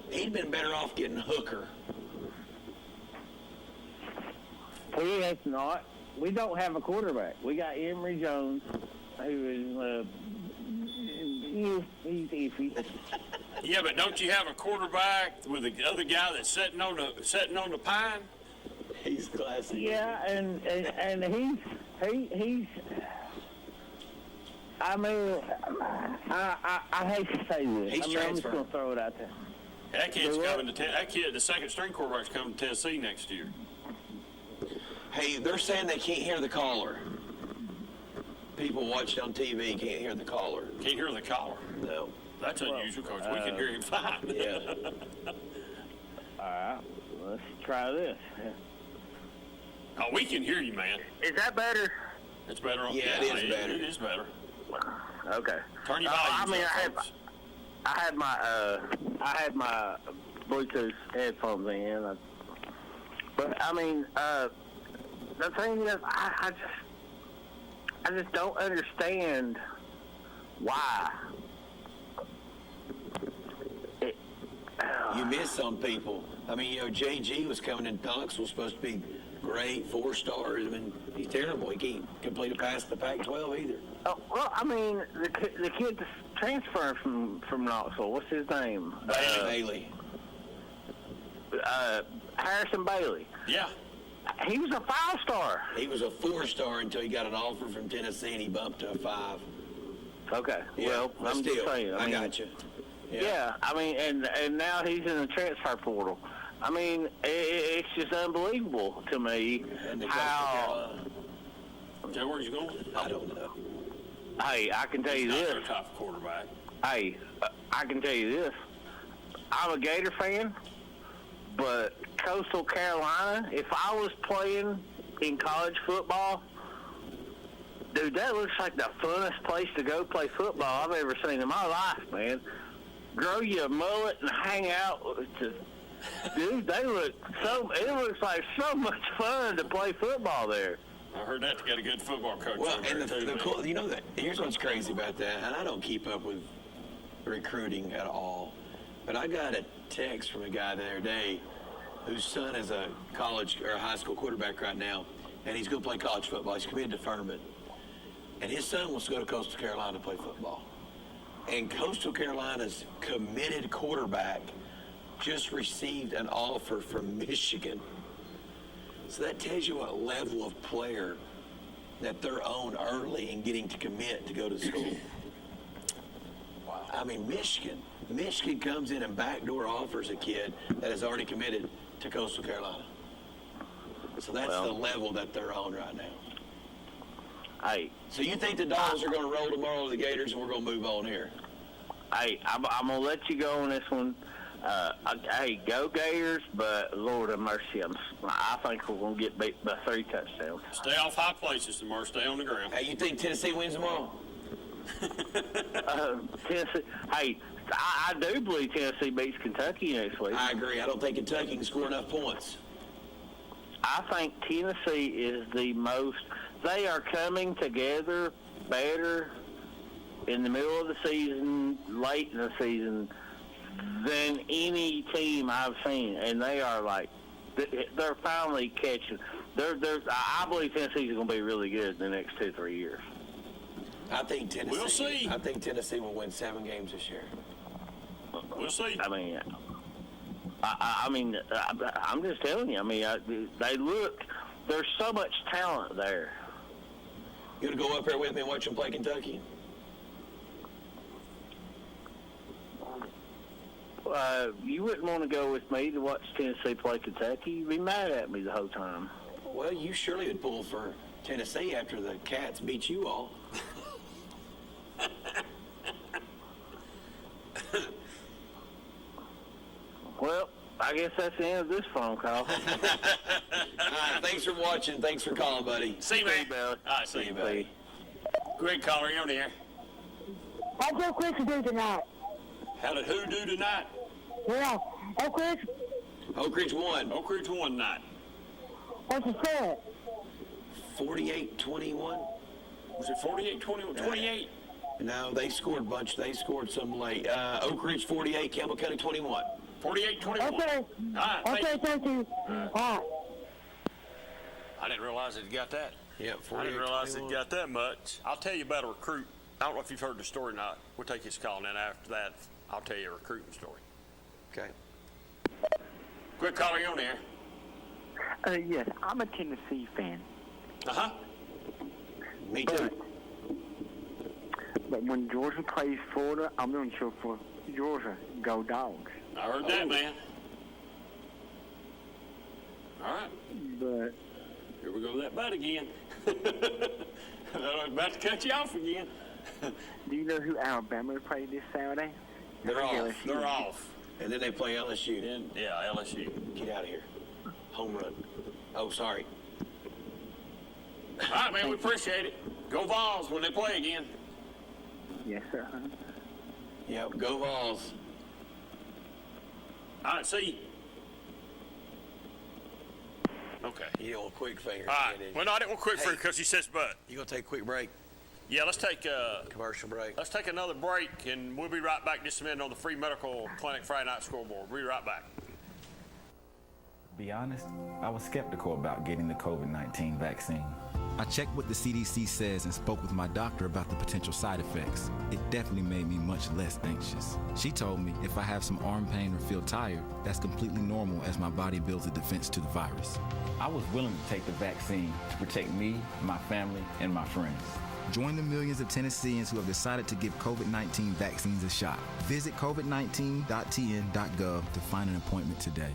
He'd been better off getting Hooker. He has not. We don't have a quarterback. We got Emory Jones, who is he's iffy. Yeah, but don't you have a quarterback with the other guy that's sitting on the pine? He's classy. Yeah, and he's. I mean, I hate to say this. I'm just going to throw it out there. That kid's coming to the second string quarterback's coming to Tennessee next year. Hey, they're saying they can't hear the caller. people watching on TV can't hear the caller. Can't hear the caller? No. That's unusual because we can hear him fine. Yeah. All right, let's try this. Oh, we can hear you, man. Is that better? It's better. Yeah, it is better. It is better. Okay. Turn your I volume mean, up, folks. I had my Bluetooth headphones in, but I mean, the thing is, I just don't understand why. You miss some people. I mean, you know, JG was coming in. Knox was supposed to be great, 4 stars. I mean, he's terrible. He can't complete a pass to the Pac-12 either. Oh, well, I mean, the kid that's transferring from Knoxville, what's his name? Bailey. Harrison Bailey. Yeah. He was a 5-star. He was a 4-star until he got an offer from Tennessee, and he bumped to a 5. Okay. Yeah, well, but I'm still, just saying. I mean, got you. Yeah. I mean, and now he's in the transfer portal. I mean, it's just unbelievable to me how. Where's you going? I don't know. Hey, I can tell you this. Their top quarterback. Hey, I can tell you this. I'm a Gator fan, but Coastal Carolina, if I was playing in college football, dude, that looks like the funnest place to go play football I've ever seen in my life, man. Grow you a mullet and hang out. Dude, it looks like so much fun to play football there. I heard that to get a good football coach. Well, and you know that. Here's what's crazy about that, and I don't keep up with recruiting at all, but I got a text from a guy the other day whose son is a college or a high school quarterback right now, and he's going to play college football. He's committed to Furman, and his son wants to go to Coastal Carolina to play football. And Coastal Carolina's committed quarterback just received an offer from Michigan. So that tells you what level of player that they're on early and getting to commit to go to school. Wow. I mean, Michigan comes in and backdoor offers a kid that has already committed to Coastal Carolina. So that's the level that they're on right now. Hey. So you think the Dogs are going to roll tomorrow to the Gators, and we're going to move on here? Hey, I'm going to let you go on this one. Hey, go Gators, but Lord have mercy, I think we're going to get beat by 3 touchdowns. Stay off high places tomorrow. Stay on the ground. Hey, you think Tennessee wins tomorrow? Tennessee. Hey, I do believe Tennessee beats Kentucky next week. I agree. I don't think Kentucky can score enough points. I think Tennessee is the most. They are coming together better in the middle of the season, late in the season, than any team I've seen, and they are like they're finally catching. I believe Tennessee's going to be really good in the next 2-3 years. I think Tennessee. We'll see. I think Tennessee will win 7 games this year. We'll see. I mean, I'm just telling you. I mean, they look. There's so much talent there. You want to go up there with me and watch them play Kentucky? You wouldn't want to go with me to watch Tennessee play Kentucky. You'd be mad at me the whole time. Well, you surely would pull for Tennessee after the Cats beat you all. Well, I guess that's the end of this phone call. All right, thanks for watching. Thanks for calling, buddy. See you, man. All right, see you, buddy. Go ahead, caller. You're on the air. How'd Oak Ridge do tonight? How did who do tonight? Yeah, Oak Ridge. Oak Ridge won. Oak Ridge won tonight. What's the score? 48-21. Was it 48-21? 28? No, they scored a bunch. They scored some late. Oak Ridge 48, Campbell County 21. 48-21. Okay. All right, Thank you. All right. I didn't realize it got that. Yeah, 48. I didn't realize it got that much. I'll tell you about a recruit. I don't know if you've heard the story or not. We'll take his call, and then after that, I'll tell you a recruiting story. Okay. Quick caller, you on there? Yes, I'm a Tennessee fan. Uh-huh. Me too. But when Georgia plays Florida, I'm going to cheer for Georgia. Go Dogs. I heard that, man. All right. But here we go with that bet again. I'm about to cut you off again. Do you know who Alabama played this Saturday? They're off. LSU. They're off. And then they play LSU. Yeah, LSU. Get out of here. Home run. Oh, sorry. All right, man, we appreciate it. Go Vols when they play again. Yes, sir. Yep, go Vols. All right, see you. Okay. You don't want quick finger. All right. Well, no, I didn't want quick finger because he says but. You going to take a quick break? Yeah, let's take a commercial break. Let's take another break, and we'll be right back just a minute on the Free Medical Clinic Friday Night Scoreboard. We'll be right back. To be honest, I was skeptical about getting the COVID-19 vaccine. I checked what the CDC says and spoke with my doctor about the potential side effects. It definitely made me much less anxious. She told me if I have some arm pain or feel tired, that's completely normal as my body builds a defense to the virus. I was willing to take the vaccine to protect me, my family, and my friends. Join the millions of Tennesseans who have decided to give COVID-19 vaccines a shot. Visit covid19.tn.gov to find an appointment today.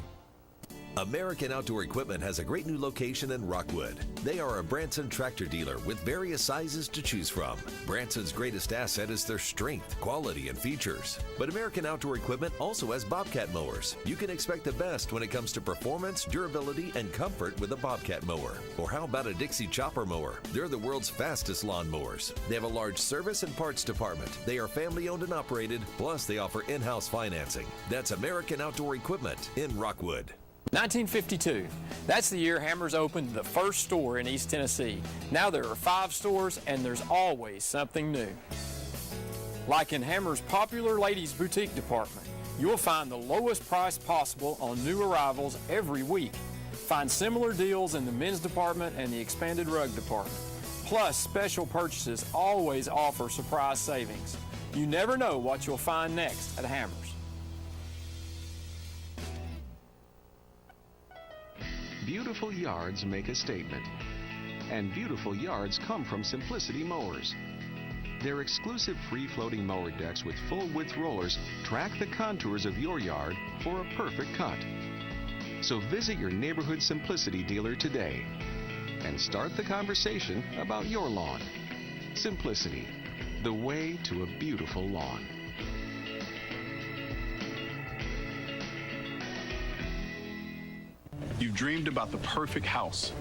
American Outdoor Equipment has a great new location in Rockwood. They are a Branson tractor dealer with various sizes to choose from. Branson's greatest asset is their strength, quality, and features. But American Outdoor Equipment also has Bobcat mowers. You can expect the best when it comes to performance, durability, and comfort with a Bobcat mower. Or how about a Dixie chopper mower? They're the world's fastest lawn mowers. They have a large service and parts department. They are family owned and operated, plus they offer in-house financing. That's American Outdoor Equipment in Rockwood. 1952. That's the year Hammers opened the first store in East Tennessee. Now there are 5 stores and there's always something new. Like in Hammers' popular ladies' boutique department, you'll find the lowest price possible on new arrivals every week. Find similar deals in the men's department and the expanded rug department. Plus, special purchases always offer surprise savings. You never know what you'll find next at Hammers. Beautiful yards make a statement. And beautiful yards come from Simplicity Mowers. Their exclusive free-floating mower decks with full-width rollers track the contours of your yard for a perfect cut. So visit your neighborhood Simplicity dealer today and start the conversation about your lawn. Simplicity, the way to a beautiful lawn. You've dreamed about the perfect house,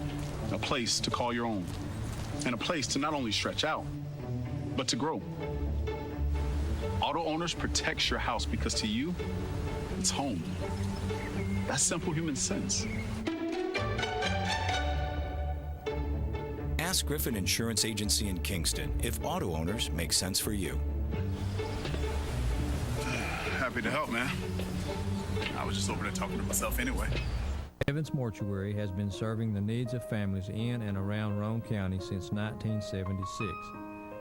a place to call your own, and a place to not only stretch out, but to grow. Auto Owners protects your house because to you, it's home. That's simple human sense. Ask Griffin Insurance Agency in Kingston if auto owners make sense for you. Happy to help, man. I was just over there talking to myself anyway. Evans Mortuary has been serving the needs of families in and around Roane County since 1976.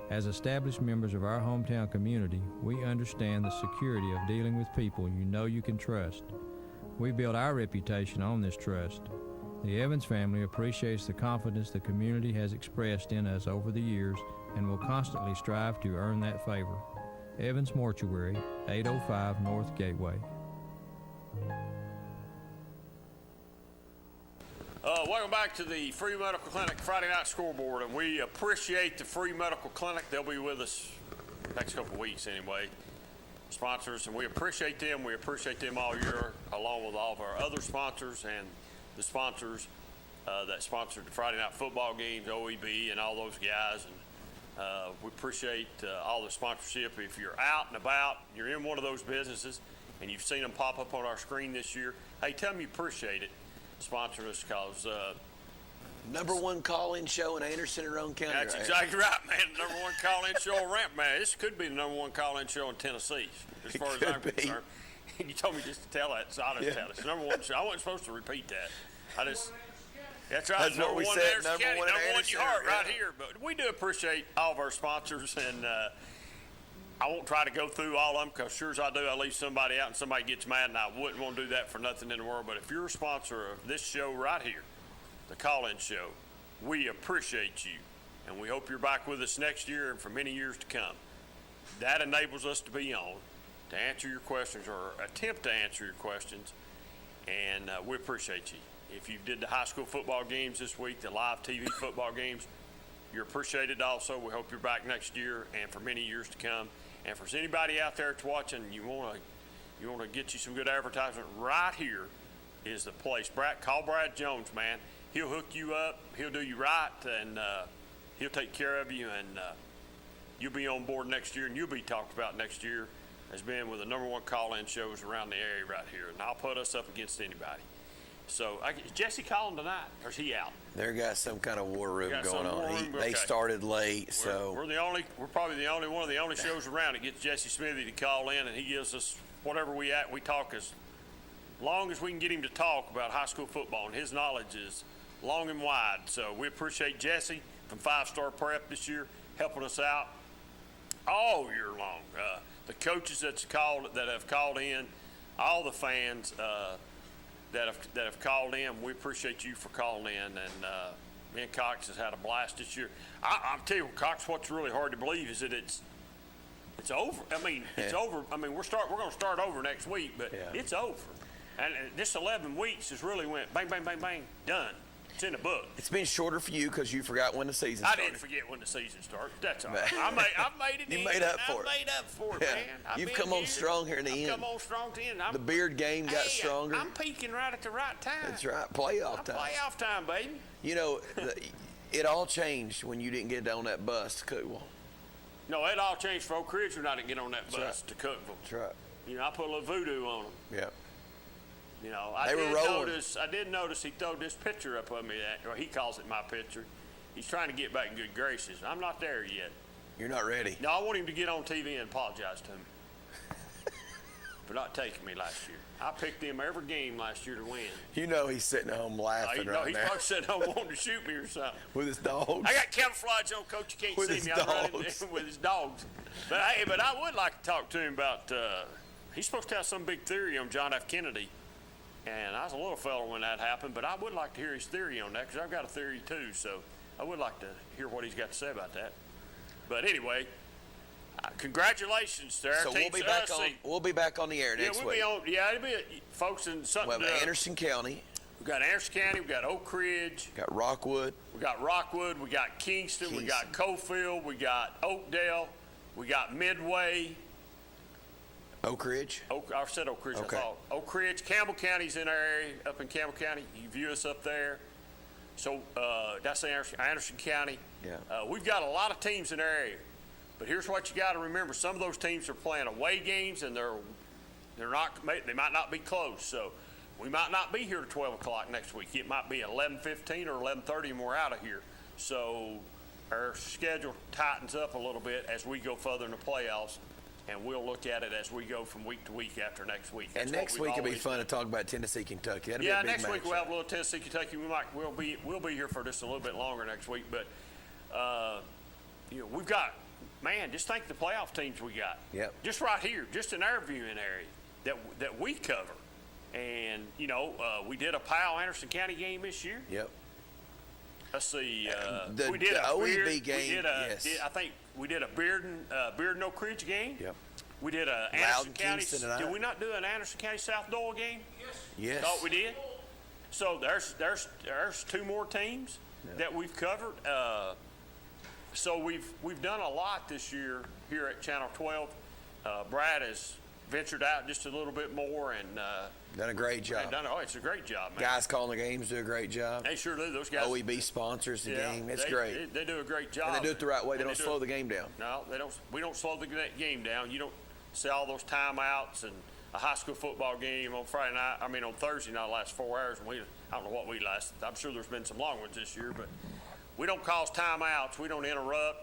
As established members of our hometown community, we understand the security of dealing with people you know you can trust. We build our reputation on this trust. The Evans family appreciates the confidence the community has expressed in us over the years and will constantly strive to earn that favor. Evans Mortuary, 805 North Gateway. Welcome back to the Free Medical Clinic Friday Night Scoreboard, and we appreciate the Free Medical Clinic. They'll be with us next couple of weeks anyway, sponsors, and we appreciate them. We appreciate them all year, along with all of our other sponsors and the sponsors that sponsored the Friday Night Football games, OEB, and all those guys. And we appreciate all the sponsorship. If you're out and about, you're in one of those businesses, and you've seen them pop up on our screen this year, hey, tell them you appreciate it. Sponsor us because #1 call-in show in Anderson and Roane County. That's exactly right, man. #1 call-in show around, man. This could be the #1 call-in show in Tennessee, as far as I'm concerned. You told me just to tell that, so I'll just tell it. It's #1 show. I wasn't supposed to repeat that. That's right. That's what we said. #1 in your heart, right here. But we do appreciate all of our sponsors, and I won't try to go through all of them because sure as I do, I leave somebody out and somebody gets mad, and I wouldn't want to do that for nothing in the world. But if you're a sponsor of this show right here, the call-in show, we appreciate you, and we hope you're back with us next year and for many years to come. That enables us to be on, to answer your questions or attempt to answer your questions, and we appreciate you. If you did the high school football games this week, the live TV football games, you're appreciated also. We hope you're back next year and for many years to come. And for anybody out there that's watching, you want to get you some good advertisement, right here is the place. Call Brad Jones, man. He'll hook you up. He'll do you right, and he'll take care of you, and you'll be on board next year, and you'll be talked about next year as being with the #1 call-in shows around the area right here. And I'll put us up against anybody. So, is Jesse calling tonight, or is he out? They're got some kind of war room going on. Okay. They started late, so we're probably the only one of the only shows around that gets Jesse Smithy to call in, and he gives us whatever we talk as long as we can get him to talk about high school football, and his knowledge is long and wide. So we appreciate Jesse from 5 Star Prep this year helping us out all year long. The coaches that have called in, all the fans that have called in, we appreciate you for calling in. And me and Cox has had a blast this year. I'll tell you, Cox, what's really hard to believe is that it's over. I mean, it's over. I mean, we're going to start over next week, but it's over. And this 11 weeks has really went bang, bang, bang, bang, done. It's in the book. It's been shorter for you because you forgot when the season started. I didn't forget when the season started. That's all right. I've made it. You made up for it. I made up for it, man. You've come on strong here in the end. Come on strong to the end. The beard game got stronger. I'm peaking right at the right time. That's right. Playoff time. Playoff time, baby. You know, it all changed when you didn't get on that bus to Cookville. No, it all changed for Oak Ridge when I didn't get on that bus to Cookville. That's right. You know, I put a little voodoo on them. Yeah. You know, I did notice he threw this picture up of me, or he calls it my picture. He's trying to get back in good graces. I'm not there yet. You're not ready. No, I want him to get on TV and apologize to me for not taking me last year. I picked him every game last year to win. You know he's sitting at home laughing right now. He's probably sitting home wanting to shoot me or something. With his dogs. I got camouflage on, Coach. You can't see me. I'm running with his dogs. But I would like to talk to him about. He's supposed to have some big theory on John F. Kennedy. And I was a little fellow when that happened, but I would like to hear his theory on that because I've got a theory too. So I would like to hear what he's got to say about that. But anyway, congratulations there. So we'll be back on the air next week. It'll be folks in something. We have Anderson County. We got Anderson County. We got Oak Ridge. We got Rockwood. We got Kingston. We got Cofield. We got Oakdale. We got Midway. Oak Ridge? I said Oak Ridge, okay. I thought. Oak Ridge, Campbell County's in our area, up in Campbell County. You view us up there. So that's Anderson County. Yeah. We've got a lot of teams in our area. But here's what you got to remember. Some of those teams are playing away games, and they might not be close. So we might not be here at 12 o'clock next week. It might be 11:15 or 11:30, and we're out of here. So our schedule tightens up a little bit as we go further in the playoffs. And we'll look at it as we go from week to week after next week. And next week will be fun to talk about Tennessee, Kentucky. That'll be a big next match. week we'll have a little Tennessee, Kentucky. We'll be here for just a little bit longer next week. But we've got, man, just think the playoff teams we got. Yep. Just right here, just in our viewing area that we cover. And we did a Powell Anderson County game this year. Yep. Let's see. We did a OEB game. Yes. I think we did a Bearden Oak Ridge game. Yep. We did a Anderson County. Did we not do an Anderson County South Doyle game? Yes. Thought we did. So there's 2 more teams that we've covered. So we've done a lot this year here at Channel 12. Brad has ventured out just a little bit more and done a great job. It's a great job, man. Guys calling the games do a great job. They sure do. Those guys. OEB sponsors the game. It's great. They do a great job. And they do it the right way. They don't slow the game down. No, they don't. We don't slow the game down. You don't see all those timeouts and a high school football game on on Thursday night lasts 4 hours. And I don't know what we lasted. I'm sure there's been some long ones this year, but we don't cause timeouts. We don't interrupt.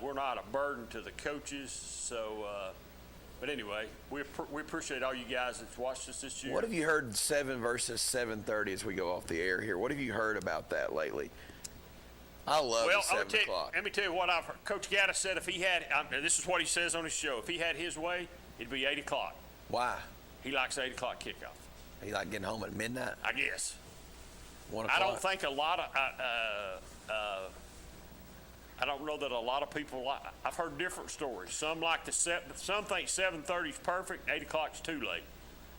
We're not a burden to the coaches. So. But anyway, we appreciate all you guys that's watched us this year. What have you heard 7 versus 7:30 as we go off the air here? What have you heard about that lately? I love the 7 o'clock. Let me tell you what I've heard. Coach Gaddis said if he had, this is what he says on his show, if he had his way, it'd be 8 o'clock. Why? He likes 8 o'clock kickoff. He like getting home at midnight? I guess. 1 o'clock? I don't think a lot of, I don't know that a lot of people I've heard different stories. Some think 7:30 is perfect, 8 o'clock's too late.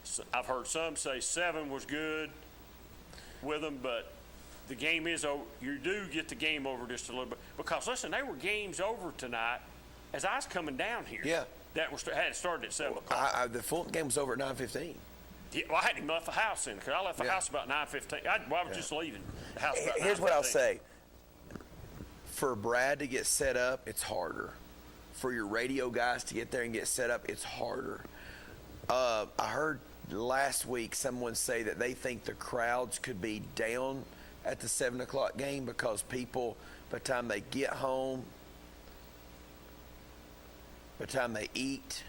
So I've heard some say 7 was good with them, but the game is over. You do get the game over just a little bit. Because, listen, they were games over tonight as I was coming down here. Yeah. That had started at 7 o'clock. The Fulton game was over at 9:15. Yeah, well, I hadn't left the house in because I left the house about 9:15. I was just leaving the house about 9:15. Here's what I'll say. For Brad to get set up, it's harder. For your radio guys to get there and get set up, it's harder. I heard last week someone say that they think the crowds could be down at the 7 o'clock game because people, by the time they get home, by the time they eat,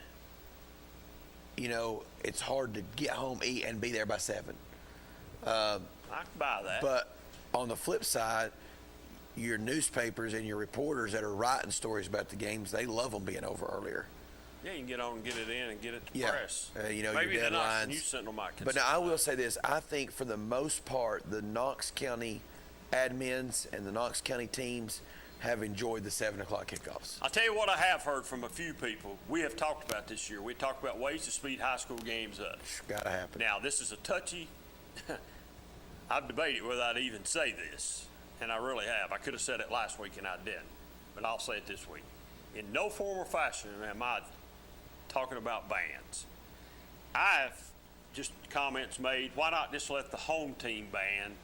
you know, it's hard to get home, eat, and be there by 7. I can buy that. But on the flip side, your newspapers and your reporters that are writing stories about the games, they love them being over earlier. Yeah, you can get on and get it in and get it to Yeah. press. You know, maybe your the Knox deadlines. News Sentinel might But consider now I that. will say this. I think for the most part, the Knox County admins and the Knox County teams have enjoyed the 7 o'clock kickoffs. I'll tell you what I have heard from a few people. We have talked about this year. We talked about ways to speed high school games up. Got to happen. Now, this is a touchy. I've debated whether I'd even say this, and I really have. I could have said it last week, and I didn't. But I'll say it this week. In no form or fashion am I talking about bans. I've just comments made, why not just let the home team band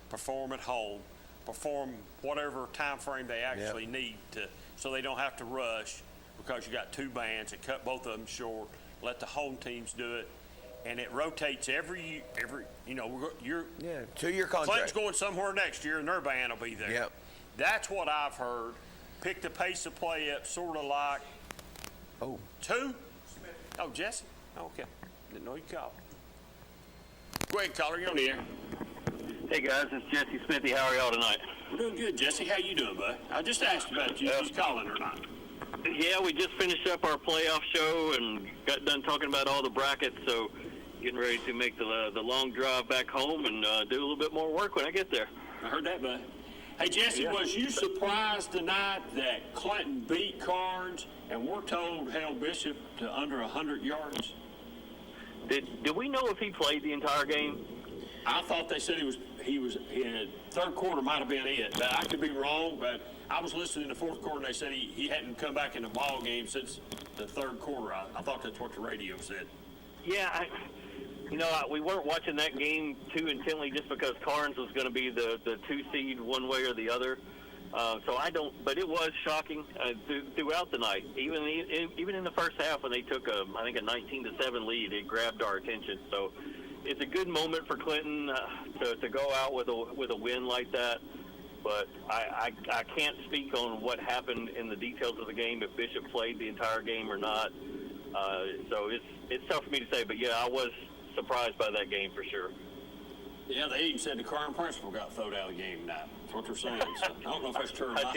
perform at home, perform whatever time frame they actually need to, so they don't have to rush because you got 2 bands and cut both of them short. Let the home teams do it, and it rotates every you know, you're 2-year contract. Clinton's going somewhere next year, and their band will be there. Yep. That's what I've heard. Pick the pace of play up, sort of like. Oh. 2? Oh, Jesse? Oh, okay. Didn't know you called. Go ahead, caller. You're on the air. Hey guys, it's Jesse Smithy. How are y'all tonight? We're doing good, Jesse. How you doing, bud? I just asked about you. If you calling or not? Yeah, we just finished up our playoff show and got done talking about all the brackets, so getting ready to make the long drive back home and do a little bit more work when I get there. I heard that, bud. Hey, Jesse, was you surprised tonight that Clinton beat Carnes and we're told held Bishop to under 100 yards? Did we know if he played the entire game? I thought they said he was in third quarter might have been it. But I could be wrong, but I was listening in the fourth quarter and they said he hadn't come back in the ball game since the third quarter. I thought that's what the radio said. Yeah, we weren't watching that game too intently just because Carnes was going to be the 2 seed one way or the other. But it was shocking throughout the night. Even in the first half when they took a 19-7 lead, it grabbed our attention. So it's a good moment for Clinton to go out with a win like that. But I can't speak on what happened in the details of the game, if Bishop played the entire game or not. So it's tough for me to say. But yeah, I was surprised by that game for sure. Yeah, they even said the current principal got thrown out of the game tonight. That's what they're saying. So I don't know if that's true or not.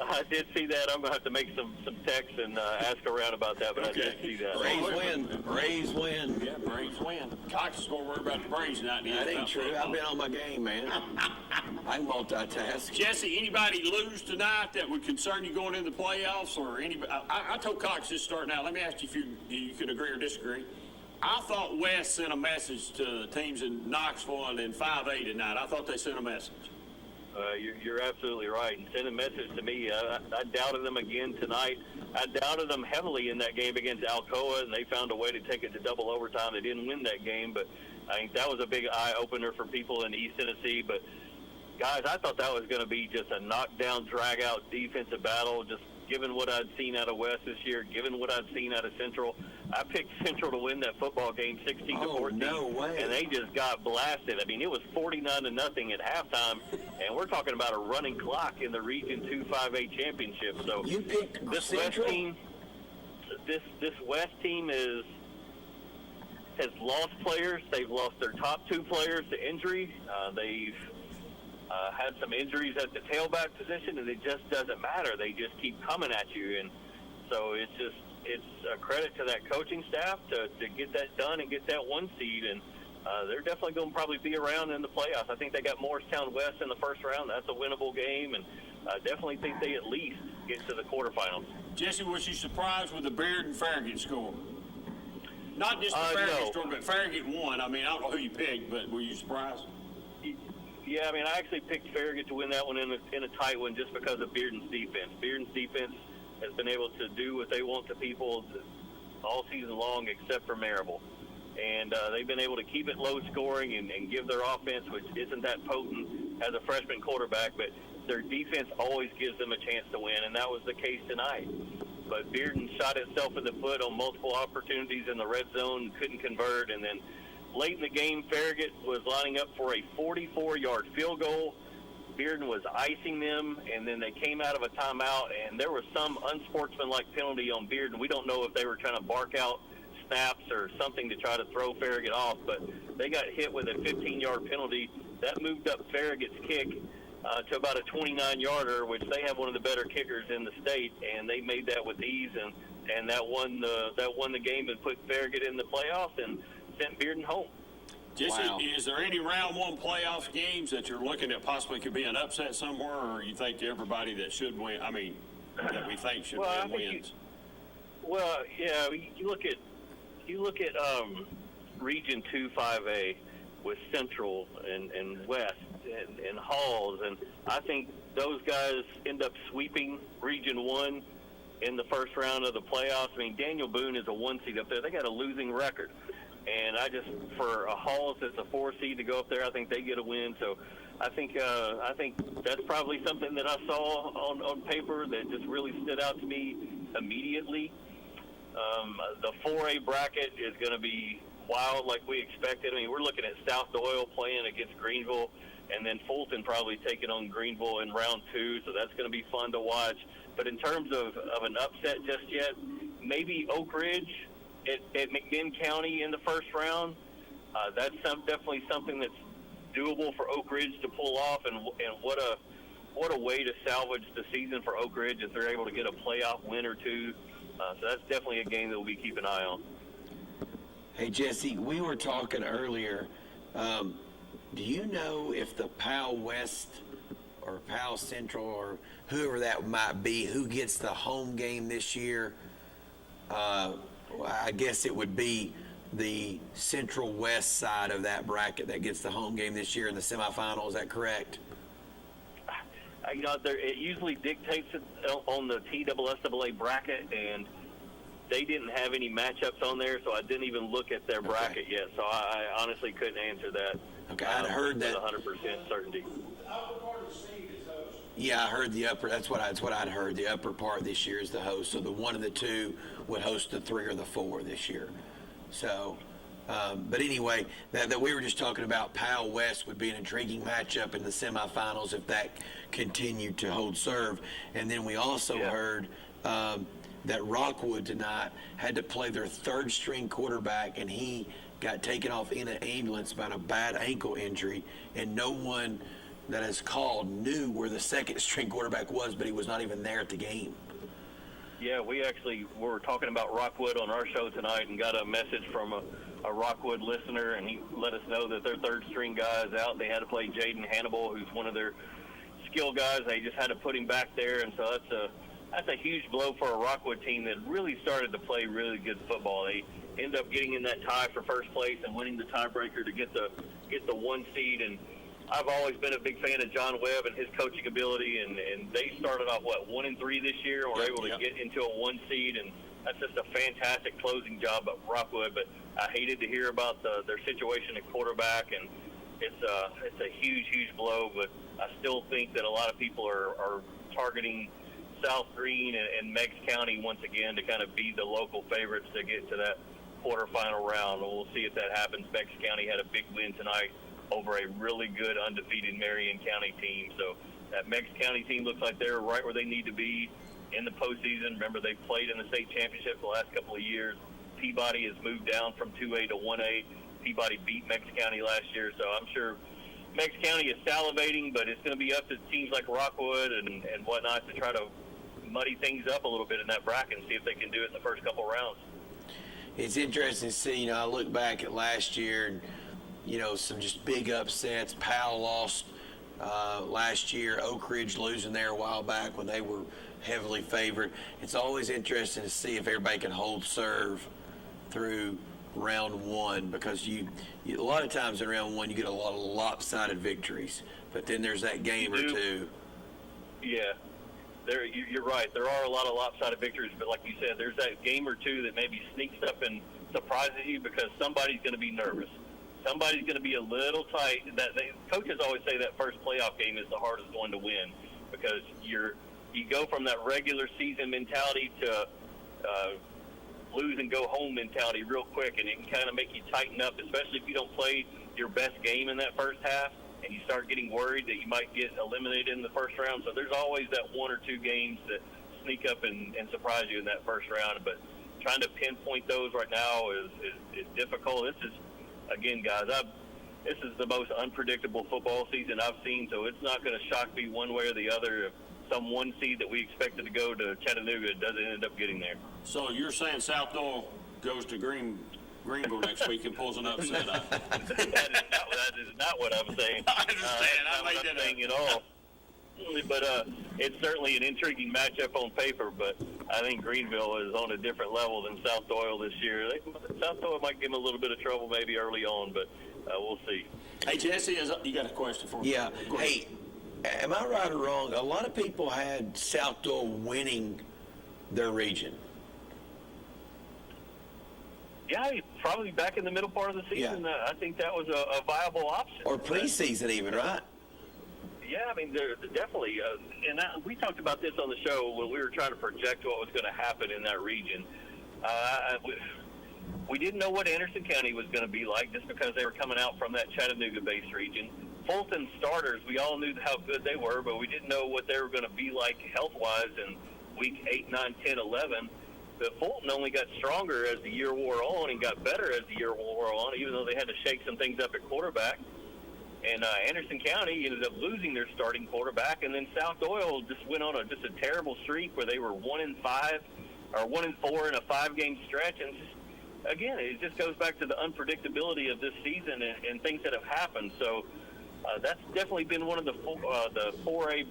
I did see that. I'm going to have to make some texts and ask around about that, but okay. I did see that. Braves win. Yeah, Braves win. Cox is going to worry about the Braves tonight. That ain't true. I've been on my game, man. I multitask. Jesse, anybody lose tonight that would concern you going into the playoffs? Or anybody? I told Cox just starting out, let me ask you if you can agree or disagree. I thought West sent a message to the teams in Knoxville and in 5A tonight. I thought they sent a message. You're absolutely right. And send a message to me. I doubted them again tonight. I doubted them heavily in that game against Alcoa, and they found a way to take it to double overtime. They didn't win that game, but I think that was a big eye-opener for people in East Tennessee. But, guys, I thought that was going to be just a knockdown, drag-out defensive battle, just given what I'd seen out of West this year, given what I'd seen out of Central. I picked Central to win that football game 16-14. No way. And they just got blasted. I mean, it was 49-0 at halftime, and we're talking about a running clock in the Region 2 5A championship. So you picked this Central? West team, this West team has lost players. They've lost their top 2 players to injury. They've had some injuries at the tailback position, and it just doesn't matter. They just keep coming at you, and so it's a credit to that coaching staff to get that done and get that 1 seed, and they're definitely going to probably be around in the playoffs. I think they got Morristown West in the first round. That's a winnable game, and I definitely think they at least get to the quarterfinals. Jesse, was you surprised with the Beard and Farragut score? Not just the Farragut score, but Farragut won. I mean, I don't know who you picked, but were you surprised? Yeah, I mean, I actually picked Farragut to win that one in a tight one just because of Bearden's defense. Bearden's defense has been able to do what they want to people all season long except for Marable. And they've been able to keep it low scoring and give their offense, which isn't that potent as a freshman quarterback, but their defense always gives them a chance to win, and that was the case tonight. But Bearden shot itself in the foot on multiple opportunities in the red zone, couldn't convert, and then late in the game, Farragut was lining up for a 44-yard field goal. Bearden was icing them, and then they came out of a timeout, and there was some unsportsmanlike penalty on Bearden. We don't know if they were trying to bark out snaps or something to try to throw Farragut off, but they got hit with a 15-yard penalty. That moved up Farragut's kick to about a 29-yarder, which they have one of the better kickers in the state, and they made that with ease, and that won the game and put Farragut in the playoffs and sent Bearden home. Jesse, is there any round one playoff games that you're looking at possibly could be an upset somewhere, or you think everybody that should win, that we think should win wins? You look at Region 2 5A with Central and West and Halls, and I think those guys end up sweeping Region 1 in the first round of the playoffs. I mean, Daniel Boone is a 1 seed up there. They got a losing record. And for a Halls that's a 4 seed to go up there, I think they get a win. So I think that's probably something that I saw on paper that just really stood out to me immediately. The 4A bracket is going to be wild like we expected. I mean, we're looking at South Doyle playing against Greenville, and then Fulton probably taking on Greenville in round 2, so that's going to be fun to watch. But in terms of an upset just yet, maybe Oak Ridge at McMinn County in the first round. That's definitely something that's doable for Oak Ridge to pull off, and what a way to salvage the season for Oak Ridge if they're able to get a playoff win or two. So that's definitely a game that we'll be keeping an eye on. Hey, Jesse, we were talking earlier. Do you know if the Powell West or Powell Central or whoever that might be, who gets the home game this year? I guess it would be the Central West side of that bracket that gets the home game this year in the semifinal. Is that correct? It usually dictates it on the TSSAA bracket, and they didn't have any matchups on there, so I didn't even look at their bracket yet. So I honestly couldn't answer that. Okay, I'd heard that 100% certainty. Yeah, I heard the upper. That's what I'd heard. The upper part this year is the host. So the 1 and the 2 would host the 3 or the 4 this year. So, but anyway, that we were just talking about Powell West would be an intriguing matchup in the semifinals if that continued to hold serve. And then we also heard that Rockwood tonight had to play their 3rd string quarterback, and he got taken off in an ambulance about a bad ankle injury, and no one that has called knew where the 2nd string quarterback was, but he was not even there at the game. Yeah, we actually were talking about Rockwood on our show tonight and got a message from a Rockwood listener, and he let us know that their 3rd string guy is out. They had to play Jaden Hannibal, who's one of their skill guys. They just had to put him back there, and so that's a huge blow for a Rockwood team that really started to play really good football. They end up getting in that tie for first place and winning the tiebreaker to get the 1 seed. And I've always been a big fan of John Webb and his coaching ability, and they started off 1-3 this year and were able to get into a 1 seed, and that's just a fantastic closing job at Rockwood. But I hated to hear about their situation at quarterback, and it's a huge blow. But I still think that a lot of people are targeting South Green and Meigs County once again to kind of be the local favorites to get to that quarterfinal round. And we'll see if that happens. Meigs County had a big win tonight over a really good undefeated Marion County team. So that Meigs County team looks like they're right where they need to be in the postseason. Remember, they've played in the state championship the last couple of years. Peabody has moved down from 2A to 1A. Peabody beat Meigs County last year, so I'm sure Meigs County is salivating, but it's going to be up to teams like Rockwood and whatnot to try to muddy things up a little bit in that bracket and see if they can do it in the first couple rounds. It's interesting to see, I look back at last year and, some just big upsets. Powell lost last year. Oak Ridge losing there a while back when they were heavily favored. It's always interesting to see if everybody can hold serve through round 1, because you a lot of times in round 1 you get a lot of lopsided victories. But then there's that game or two. Yeah. You're right. There are a lot of lopsided victories, but like you said, there's that game or two that maybe sneaks up and surprises you because somebody's going to be nervous. Somebody's going to be a little tight. Coaches always say that first playoff game is the hardest one to win because you go from that regular season mentality to lose and go home mentality real quick, and it can kind of make you tighten up, especially if you don't play your best game in that first half. And you start getting worried that you might get eliminated in the first round. So there's always that one or two games that sneak up and surprise you in that first round. But trying to pinpoint those right now is difficult. This is, again, guys, this is the most unpredictable football season I've seen. So it's not going to shock me one way or the other if some one seed that we expected to go to Chattanooga doesn't end up getting there. So you're saying South Doyle goes to Greenville next week and pulls an upset? That is not what I'm saying. I understand. That's not what I'm saying at all. But it's certainly an intriguing matchup on paper, but I think Greenville is on a different level than South Doyle this year. South Doyle might give them a little bit of trouble maybe early on, but we'll see. Hey, Jesse, you got a question for me? Yeah. Hey, am I right or wrong? A lot of people had South Doyle winning their region. Yeah, probably back in the middle part of the season. Yeah. I think that was a viable option. Or preseason even, right? Yeah, I mean, they're definitely. We talked about this on the show when we were trying to project what was going to happen in that region. We didn't know what Anderson County was going to be like just because they were coming out from that Chattanooga-based region. Fulton starters, we all knew how good they were, but we didn't know what they were going to be like health-wise in week 8, 9, 10, 11. But Fulton only got stronger as the year wore on and got better as the year wore on, even though they had to shake some things up at quarterback. And Anderson County ended up losing their starting quarterback, and then South Doyle just went on just a terrible streak where they were 1-5 or 1-4 in a 5-game stretch. And again, it just goes back to the unpredictability of this season and things that have happened. So that's definitely been one of the 4A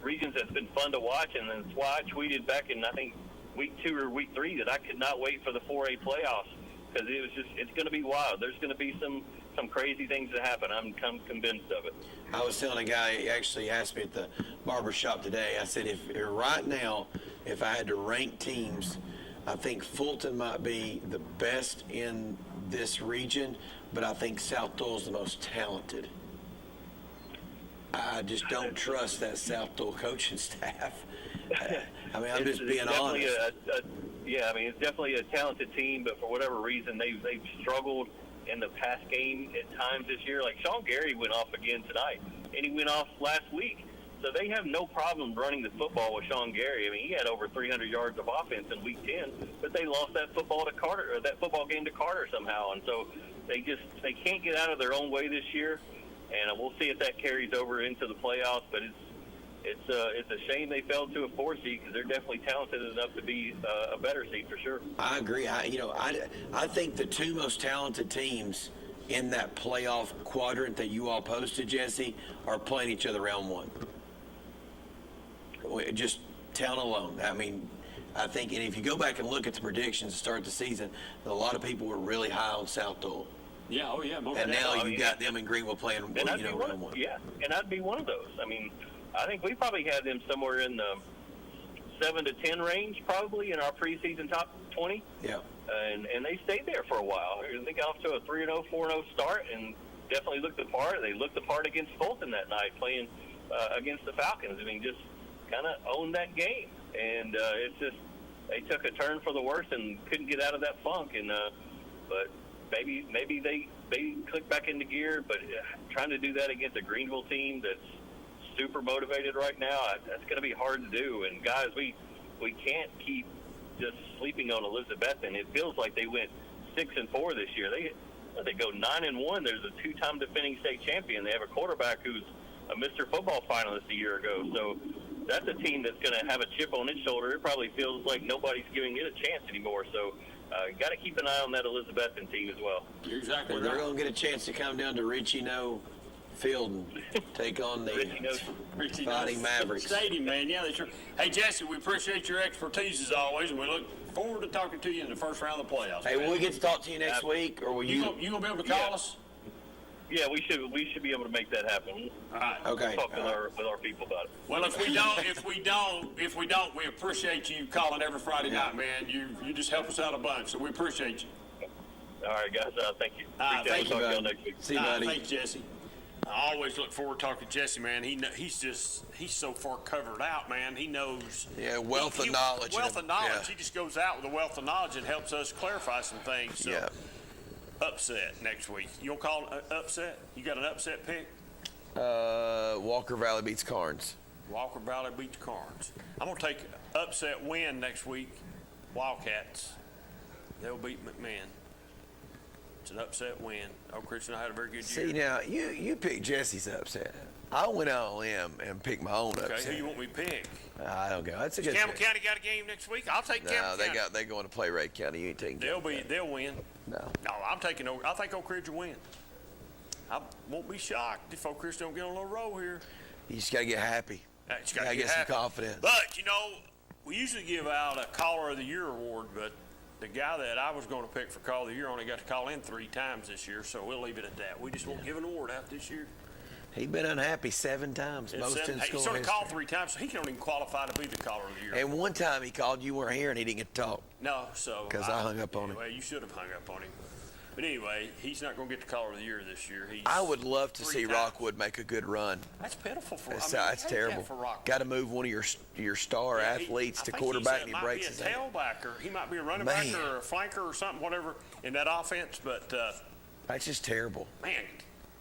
regions that's been fun to watch, and that's why I tweeted back in, I think, week 2 or week 3 that I could not wait for the 4A playoffs because it's going to be wild. There's going to be some crazy things that happen. I'm convinced of it. I was telling a guy, he actually asked me at the barber shop today, I said, if right now, if I had to rank teams, I think Fulton might be the best in this region, but I think South Doyle's the most talented. I just don't trust that South Doyle coaching staff. I mean, I'm just being honest. It's definitely a talented team, but for whatever reason, they've struggled in the pass game at times this year. Like Sean Gary went off again tonight, and he went off last week. So they have no problem running the football with Sean Gary. I mean, he had over 300 yards of offense in week 10, but they lost that football game to Carter somehow, and so they can't get out of their own way this year. And we'll see if that carries over into the playoffs. But it's a shame they fell to a 4 seed because they're definitely talented enough to be a better seed for sure. I agree. I think the 2 most talented teams in that playoff quadrant that you all posted, Jesse, are playing each other round 1. Just talent alone. I mean, I think, and if you go back and look at the predictions to start the season, a lot of people were really high on South Doyle. Yeah, oh yeah. And now you've got them in Greenville playing, round 1. Yeah, and I'd be one of those. I mean, I think we probably had them somewhere in the 7 to 10 range, probably in our preseason top 20. Yeah. And they stayed there for a while. They got off to a 3-0, 4-0 start, and definitely looked the part. They looked the part against Fulton that night, playing against the Falcons. I mean, just kind of owned that game, and it's just they took a turn for the worse and couldn't get out of that funk. And but maybe they click back into gear, but trying to do that against a Greenville team that's super motivated right now, that's going to be hard to do. And guys, we can't keep just sleeping on Elizabethton. It feels like they went 6-4 this year. They go 9-1. There's a 2-time defending state champion. They have a quarterback who's a Mr. Football finalist a year ago. So that's a team that's going to have a chip on its shoulder. It probably feels like nobody's giving it a chance anymore. So got to keep an eye on that Elizabethton team as well. You're exactly right. They're going to get a chance to come down to Richie No Field and take on the Fighting Mavericks. Stadium, man. Yeah, they sure. Hey, Jesse, we appreciate your expertise as always, and we look forward to talking to you in the first round of the playoffs. Hey, will we get to talk to you next week, or will you? You gonna be able to call us? Yeah, we should be able to make that happen. All right. Okay. We'll talk with our people about it. Well, if we don't, we appreciate you calling every Friday night, man. You just help us out a bunch, so we appreciate you. All right, guys. Thank you. Thank you, Talk to y'all buddy. next week. See you, buddy. Thanks, Jesse. I always look forward to talking to Jesse, man. He's so far covered out, man. He knows. Yeah, wealth of knowledge. Wealth of knowledge. Yeah. He just goes out with a wealth of knowledge and helps us clarify some things. So, Yeah. upset next week. You'll call it upset? You got an upset pick? Walker Valley beats Carnes. Walker Valley beats Carnes. I'm going to take upset win next week. Wildcats. They'll beat McMahon. It's an upset win. Oak Ridge had a very good year. See, now, you picked Jesse's upset. I went out on a limb and picked my own upset. Okay, who you want me to pick? I don't go. That's a Does good Campbell County got a game next week? I'll take Campbell County. No, they're going to play Ray County. You ain't taking They'll win. No. No, I think Oak Ridge will win. I won't be shocked if Oak Ridge don't get on a little roll here. You just got to get happy. You got to get some confidence. But, we usually give out a Caller of the Year award, but the guy that I was going to pick for Caller of the Year only got to call in 3 times this year, so we'll leave it at that. We just won't give an award out this year. He's been unhappy 7 times, most in school He's only history. called 3 times, so he can't even qualify to be the Caller of the Year. And one time he called, you weren't here, and he didn't get to talk. No, so. Because I hung up on him. Well, you should have hung up on him. But anyway, he's not going to get the Caller of the Year this year. I would love to see Rockwood make a good run. That's pitiful for That's terrible. Got to move one of your star athletes to quarterback, and he breaks his hand. Might be a tailback, or he might be a running back or a flanker or something, whatever, in that offense. But that's just terrible. Man,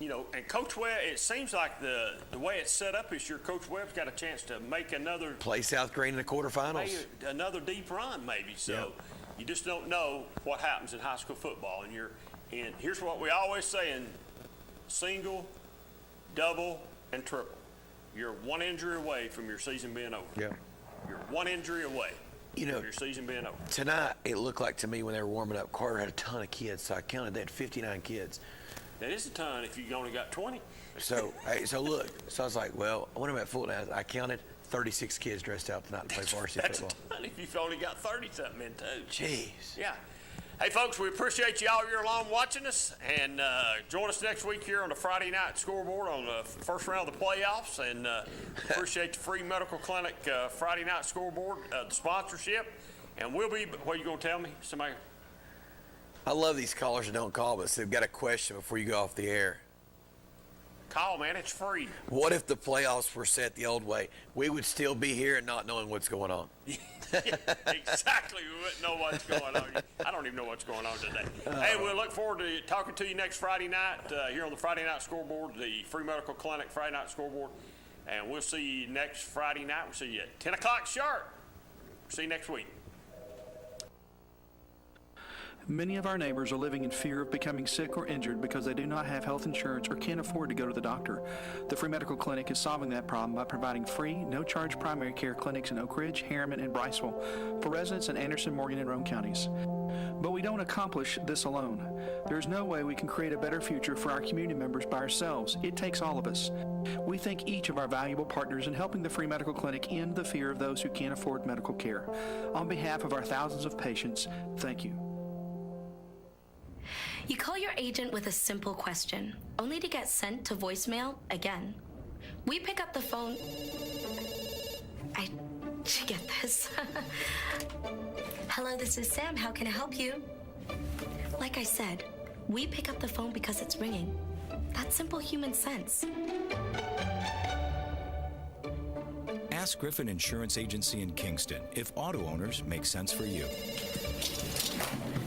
and Coach Webb, it seems like the way it's set up this year, Coach Webb's got a chance to make another play South Green in the quarterfinals. Another deep run, maybe. So you just don't know what happens in high school football, and here's what we always say in single, double, and triple. You're 1 injury away from your season being over. Yeah. You're 1 injury away from your season being over. Tonight, it looked like to me when they were warming up, Carter had a ton of kids, so I counted they had 59 kids. That is a ton if you only got 20. So look. So I was like, well, when I'm at full now, I counted 36 kids dressed out tonight to play varsity football. That's a ton if you've only got 30-something in, too. Jeez. Yeah. Hey, folks, we appreciate you all year long watching us, and join us next week here on the Friday Night Scoreboard on the first round of the playoffs, and appreciate the Free Medical Clinic Friday Night Scoreboard, the sponsorship, and we'll be, what are you going to tell me? Somebody? I love these callers that don't call, but they've got a question before you go off the air. Call, man. It's free. What if the playoffs were set the old way? We would still be here and not knowing what's going on. Exactly. We wouldn't know what's going on. I don't even know what's going on today. Hey, we'll look forward to talking to you next Friday night here on the Friday Night Scoreboard, the Free Medical Clinic Friday Night Scoreboard. And we'll see you next Friday night. We'll see you at 10 o'clock sharp. See you next week. Many of our neighbors are living in fear of becoming sick or injured because they do not have health insurance or can't afford to go to the doctor. The Free Medical Clinic is solving that problem by providing free, no-charge primary care clinics in Oak Ridge, Harriman, and Briceville for residents in Anderson, Morgan, and Roane counties. But we don't accomplish this alone. There's no way we can create a better future for our community members by ourselves. It takes all of us. We thank each of our valuable partners in helping the Free Medical Clinic end the fear of those who can't afford medical care. On behalf of our thousands of patients, thank you. You call your agent with a simple question, only to get sent to voicemail again. We pick up the phone. Did you get this? Hello, this is Sam. How can I help you? Like I said, we pick up the phone because it's ringing. That's simple human sense. Ask Griffin Insurance Agency in Kingston if auto owners make sense for you.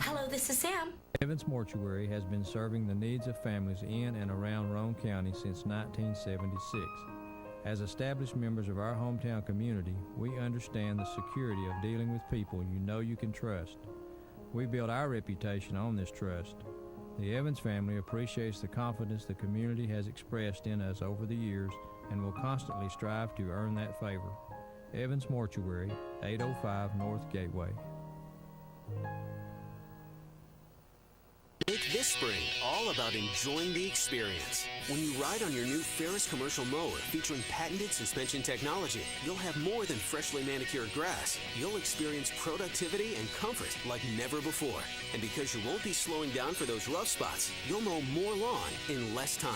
Hello, this is Sam. Evans Mortuary has been serving the needs of families in and around Roane County since 1976. As established members of our hometown community, we understand the security of dealing with people you know you can trust. We build our reputation on this trust. The Evans family appreciates the confidence the community has expressed in us over the years and will constantly strive to earn that favor. Evans Mortuary, 805 North Gateway. This spring, all about enjoying the experience. When you ride on your new Ferris commercial mower featuring patented suspension technology, you'll have more than freshly manicured grass. You'll experience productivity and comfort like never before. And because you won't be slowing down for those rough spots, you'll mow more lawn in less time.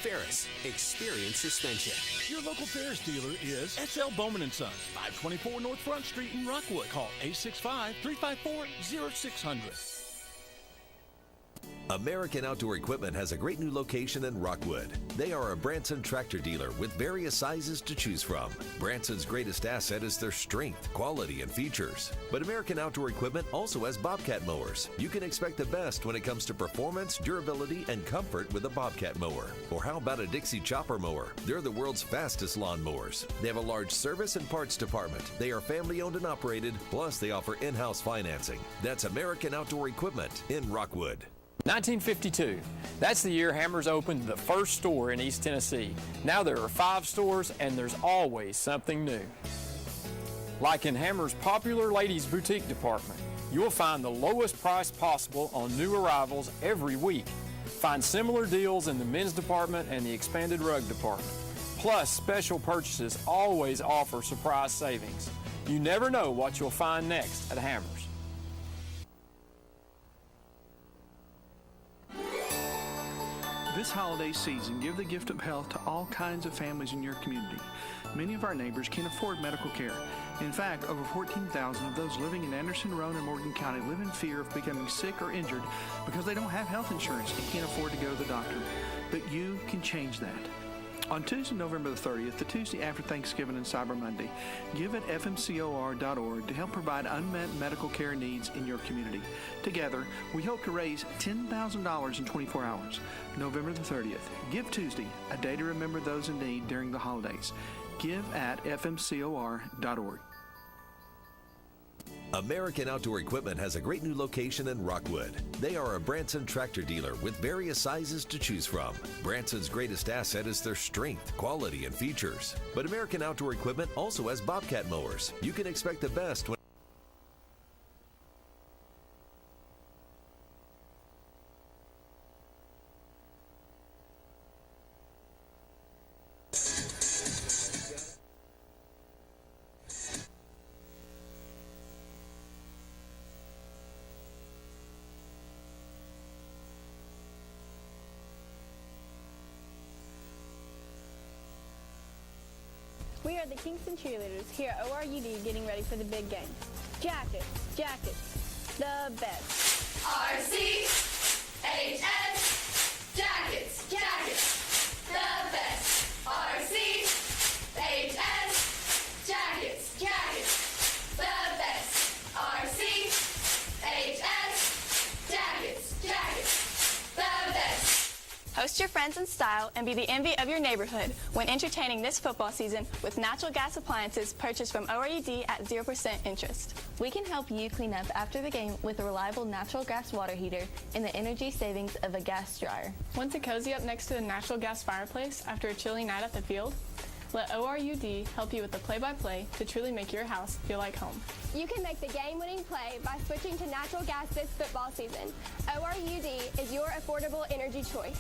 Ferris, experience suspension. Your local Ferris dealer is S.L. Bowman & Sons, 524 North Front Street in Rockwood. Call 865-354-0600. American Outdoor Equipment has a great new location in Rockwood. They are a Branson tractor dealer with various sizes to choose from. Branson's greatest asset is their strength, quality, and features. But American Outdoor Equipment also has Bobcat mowers. You can expect the best when it comes to performance, durability, and comfort with a Bobcat mower. Or how about a Dixie chopper mower? They're the world's fastest lawn mowers. They have a large service and parts department. They are family owned and operated, plus they offer in-house financing. That's American Outdoor Equipment in Rockwood. 1952. That's the year Hammers opened the first store in East Tennessee. Now there are 5 stores, and there's always something new. Like in Hammers' popular ladies' boutique department, you'll find the lowest price possible on new arrivals every week. Find similar deals in the men's department and the expanded rug department. Plus, special purchases always offer surprise savings. You never know what you'll find next at Hammers. This holiday season, give the gift of health to all kinds of families in your community. Many of our neighbors can't afford medical care. In fact, over 14,000 of those living in Anderson, Roane, and Morgan County live in fear of becoming sick or injured because they don't have health insurance and can't afford to go to the doctor. But you can change that. On Tuesday, November the 30th, the Tuesday after Thanksgiving and Cyber Monday, give at fmcor.org to help provide unmet medical care needs in your community. Together, we hope to raise $10,000 in 24 hours. November the 30th, Give Tuesday, a day to remember those in need during the holidays. Give at fmcor.org. American Outdoor Equipment has a great new location in Rockwood. They are a Branson tractor dealer with various sizes to choose from. Branson's greatest asset is their strength, quality, and features. But American Outdoor Equipment also has Bobcat mowers. You can expect the best when We are the Kingston cheerleaders here at ORUD getting ready for the big game. Jackets, jackets, the best. RCHS, jackets, jackets, the best. RCHS, jackets, jackets, the best. RCHS, jackets, jackets, the best. Host your friends in style and be the envy of your neighborhood when entertaining this football season with natural gas appliances purchased from ORUD at 0% interest. We can help you clean up after the game with a reliable natural gas water heater and the energy savings of a gas dryer. Want to cozy up next to the natural gas fireplace after a chilly night at the field? Let ORUD help you with the play-by-play to truly make your house feel like home. You can make the game-winning play by switching to natural gas this football season. ORUD is your affordable energy choice.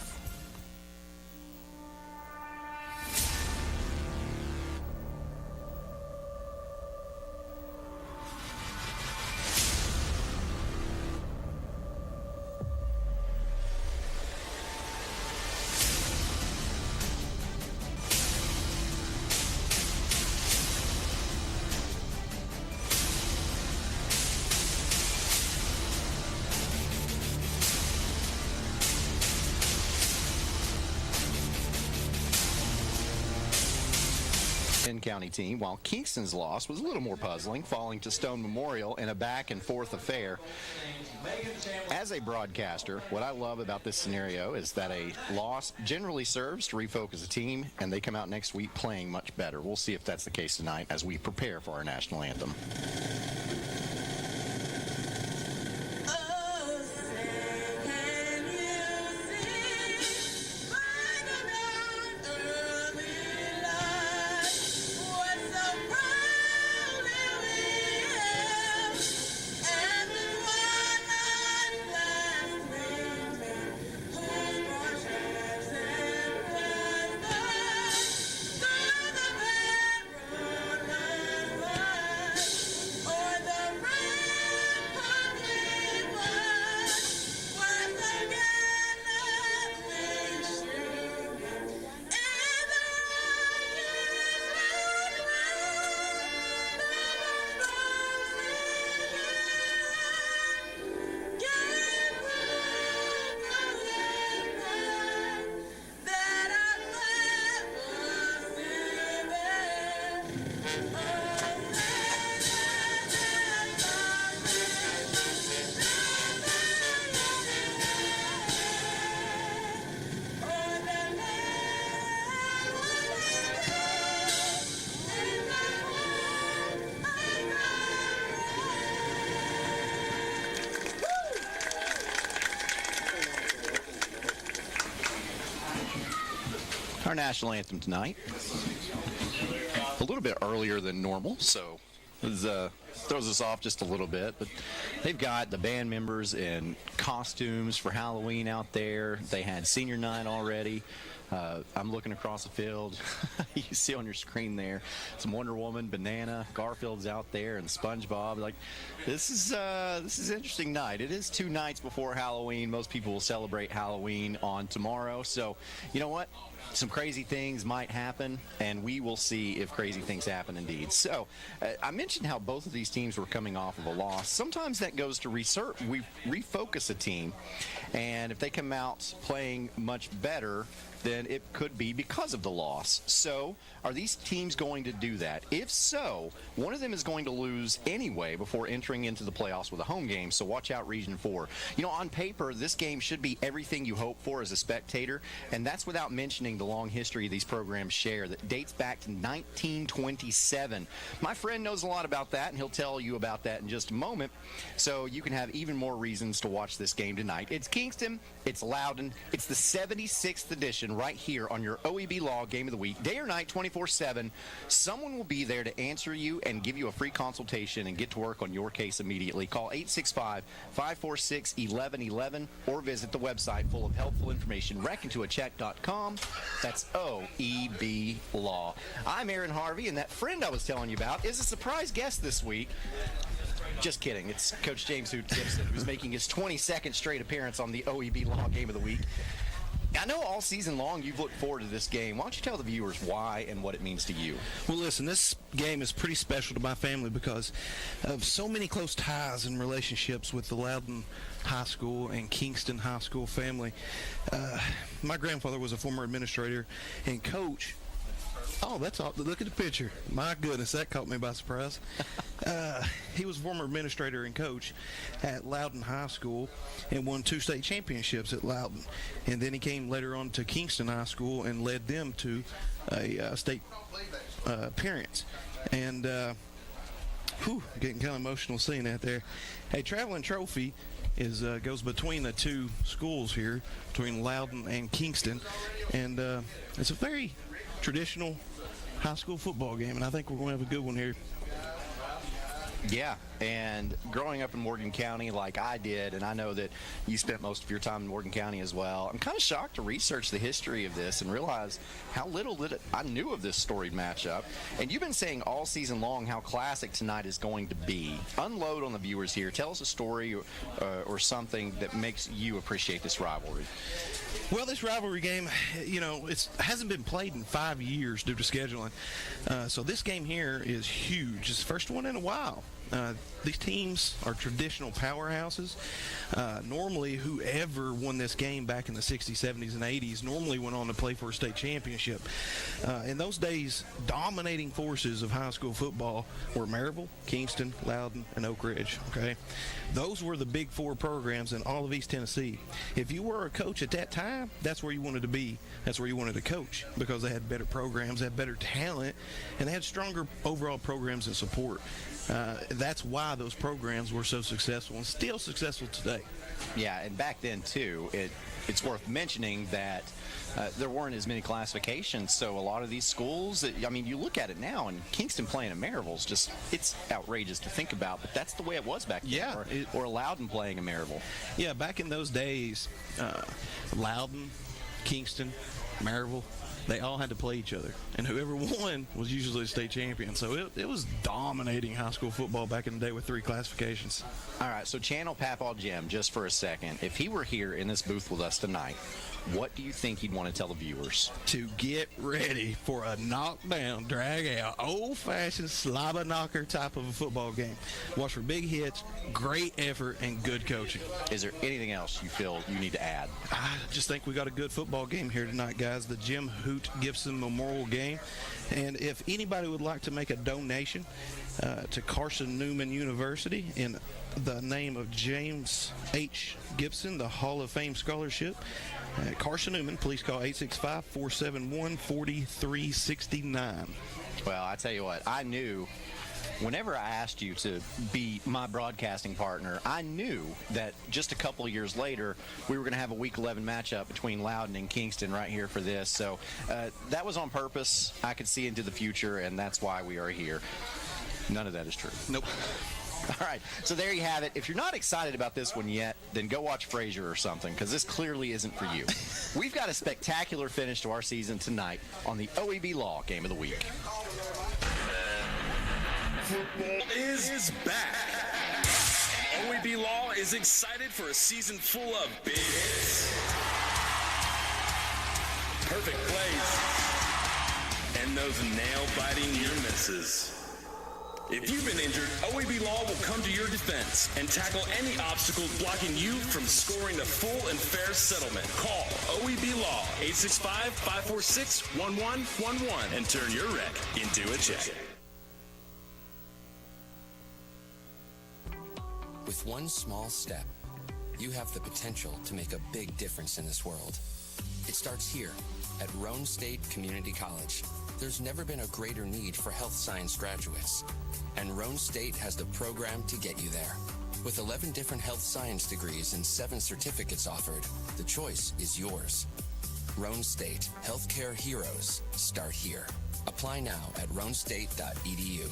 County team, while Kingston's loss was a little more puzzling, falling to Stone Memorial in a back-and-forth affair. As a broadcaster, what I love about this scenario is that a loss generally serves to refocus a team, and they come out next week playing much better. We'll see if that's the case tonight as we prepare for our national anthem. Our national anthem tonight, a little bit earlier than normal, so it throws us off just a little bit. But they've got the band members in costumes for Halloween out there. They had senior night already. I'm looking across the field. You see on your screen there some Wonder Woman, Banana, Garfield's out there, and SpongeBob. Like, this is an interesting night. It is 2 nights before Halloween. Most people will celebrate Halloween on tomorrow. So, you know what? Some crazy things might happen, and we will see if crazy things happen indeed. So, I mentioned how both of these teams were coming off of a loss. Sometimes that goes to refocus a team, and if they come out playing much better, then it could be because of the loss. So, are these teams going to do that? If so, one of them is going to lose anyway before entering into the playoffs with a home game, so watch out Region 4. You know, on paper, this game should be everything you hope for as a spectator, and that's without mentioning the long history these programs share that dates back to 1927. My friend knows a lot about that, and he'll tell you about that in just a moment, so you can have even more reasons to watch this game tonight. It's Kingston, it's Loudon, it's the 76th edition right here on your OEB Law Game of the Week, day or night, 24/7. Someone will be there to answer you and give you a free consultation and get to work on your case immediately. Call 865-546-1111 or visit the website full of helpful information, reckontoacheck.com. That's OEB Law. I'm Aaron Harvey, and that friend I was telling you about is a surprise guest this week. Just kidding. It's Coach James Hoot Gibson, who's making his 22nd straight appearance on the OEB Law Game of the Week. I know all season long you've looked forward to this game. Why don't you tell the viewers why and what it means to you? Well, listen, this game is pretty special to my family because of so many close ties and relationships with the Loudon High School and Kingston High School family. My grandfather was a former administrator and coach. Oh, that's all. Look at the picture. My goodness, that caught me by surprise. He was a former administrator and coach at Loudon High School and won 2 state championships at Loudon. And then he came later on to Kingston High School and led them to a state appearance. And, getting kind of emotional seeing that there. A traveling trophy goes between the 2 schools here, between Loudon and Kingston. And it's a very traditional high school football game, and I think we're going to have a good one here. Yeah, and growing up in Morgan County like I did, and I know that you spent most of your time in Morgan County as well, I'm kind of shocked to research the history of this and realize how little I knew of this storied matchup. And you've been saying all season long how classic tonight is going to be. Unload on the viewers here. Tell us a story or something that makes you appreciate this rivalry. Well, this rivalry game, it hasn't been played in 5 years due to scheduling. So this game here is huge. It's the first one in a while. These teams are traditional powerhouses. Normally, whoever won this game back in the 60s, 70s, and 80s normally went on to play for a state championship. In those days, dominating forces of high school football were Maryville, Kingston, Loudon, and Oak Ridge. Okay, those were the big 4 programs in all of East Tennessee. If you were a coach at that time, that's where you wanted to be. That's where you wanted to coach because they had better programs, they had better talent, and they had stronger overall programs and support. That's why those programs were so successful and still successful today. Yeah, and back then, too, it's worth mentioning that there weren't as many classifications, so a lot of these schools, you look at it now, and Kingston playing at Maryville is just, it's outrageous to think about, but that's the way it was back then. Yeah. Or Loudon playing at Maryville. Yeah, back in those days, Loudon, Kingston, Maryville, they all had to play each other, and whoever won was usually the state champion. So it was dominating high school football back in the day with 3 classifications. All right, so channel Papaw Jim just for a second. If he were here in this booth with us tonight, what do you think he'd want to tell the viewers? To get ready for a knockdown, drag-out, old-fashioned slobber knocker type of a football game. Watch for big hits, great effort, and good coaching. Is there anything else you feel you need to add? I just think we got a good football game here tonight, guys. The Jim Hoot Gibson Memorial Game. And if anybody would like to make a donation to Carson Newman University in the name of James H. Gibson, the Hall of Fame Scholarship, Carson Newman, please call 865-471-4369. Well, I tell you what, I knew whenever I asked you to be my broadcasting partner, I knew that just a couple of years later, we were going to have a Week 11 matchup between Loudon and Kingston right here for this. So that was on purpose. I could see into the future, and that's why we are here. None of that is true. Nope. All right, so there you have it. If you're not excited about this one yet, then go watch Frasier or something, because this clearly isn't for you. We've got a spectacular finish to our season tonight on the OEB Law Game of the Week. Football is back. OEB Law is excited for a season full of big hits, perfect plays, and those nail-biting near misses. If you've been injured, OEB Law will come to your defense and tackle any obstacles blocking you from scoring a full and fair settlement. Call OEB Law 865-546-1111 and turn your wreck into a check. With one small step, you have the potential to make a big difference in this world. It starts here at Roane State Community College. There's never been a greater need for health science graduates, and Roane State has the program to get you there. With 11 different health science degrees and 7 certificates offered, the choice is yours. Roane State, healthcare heroes start here. Apply now at roanestate.edu.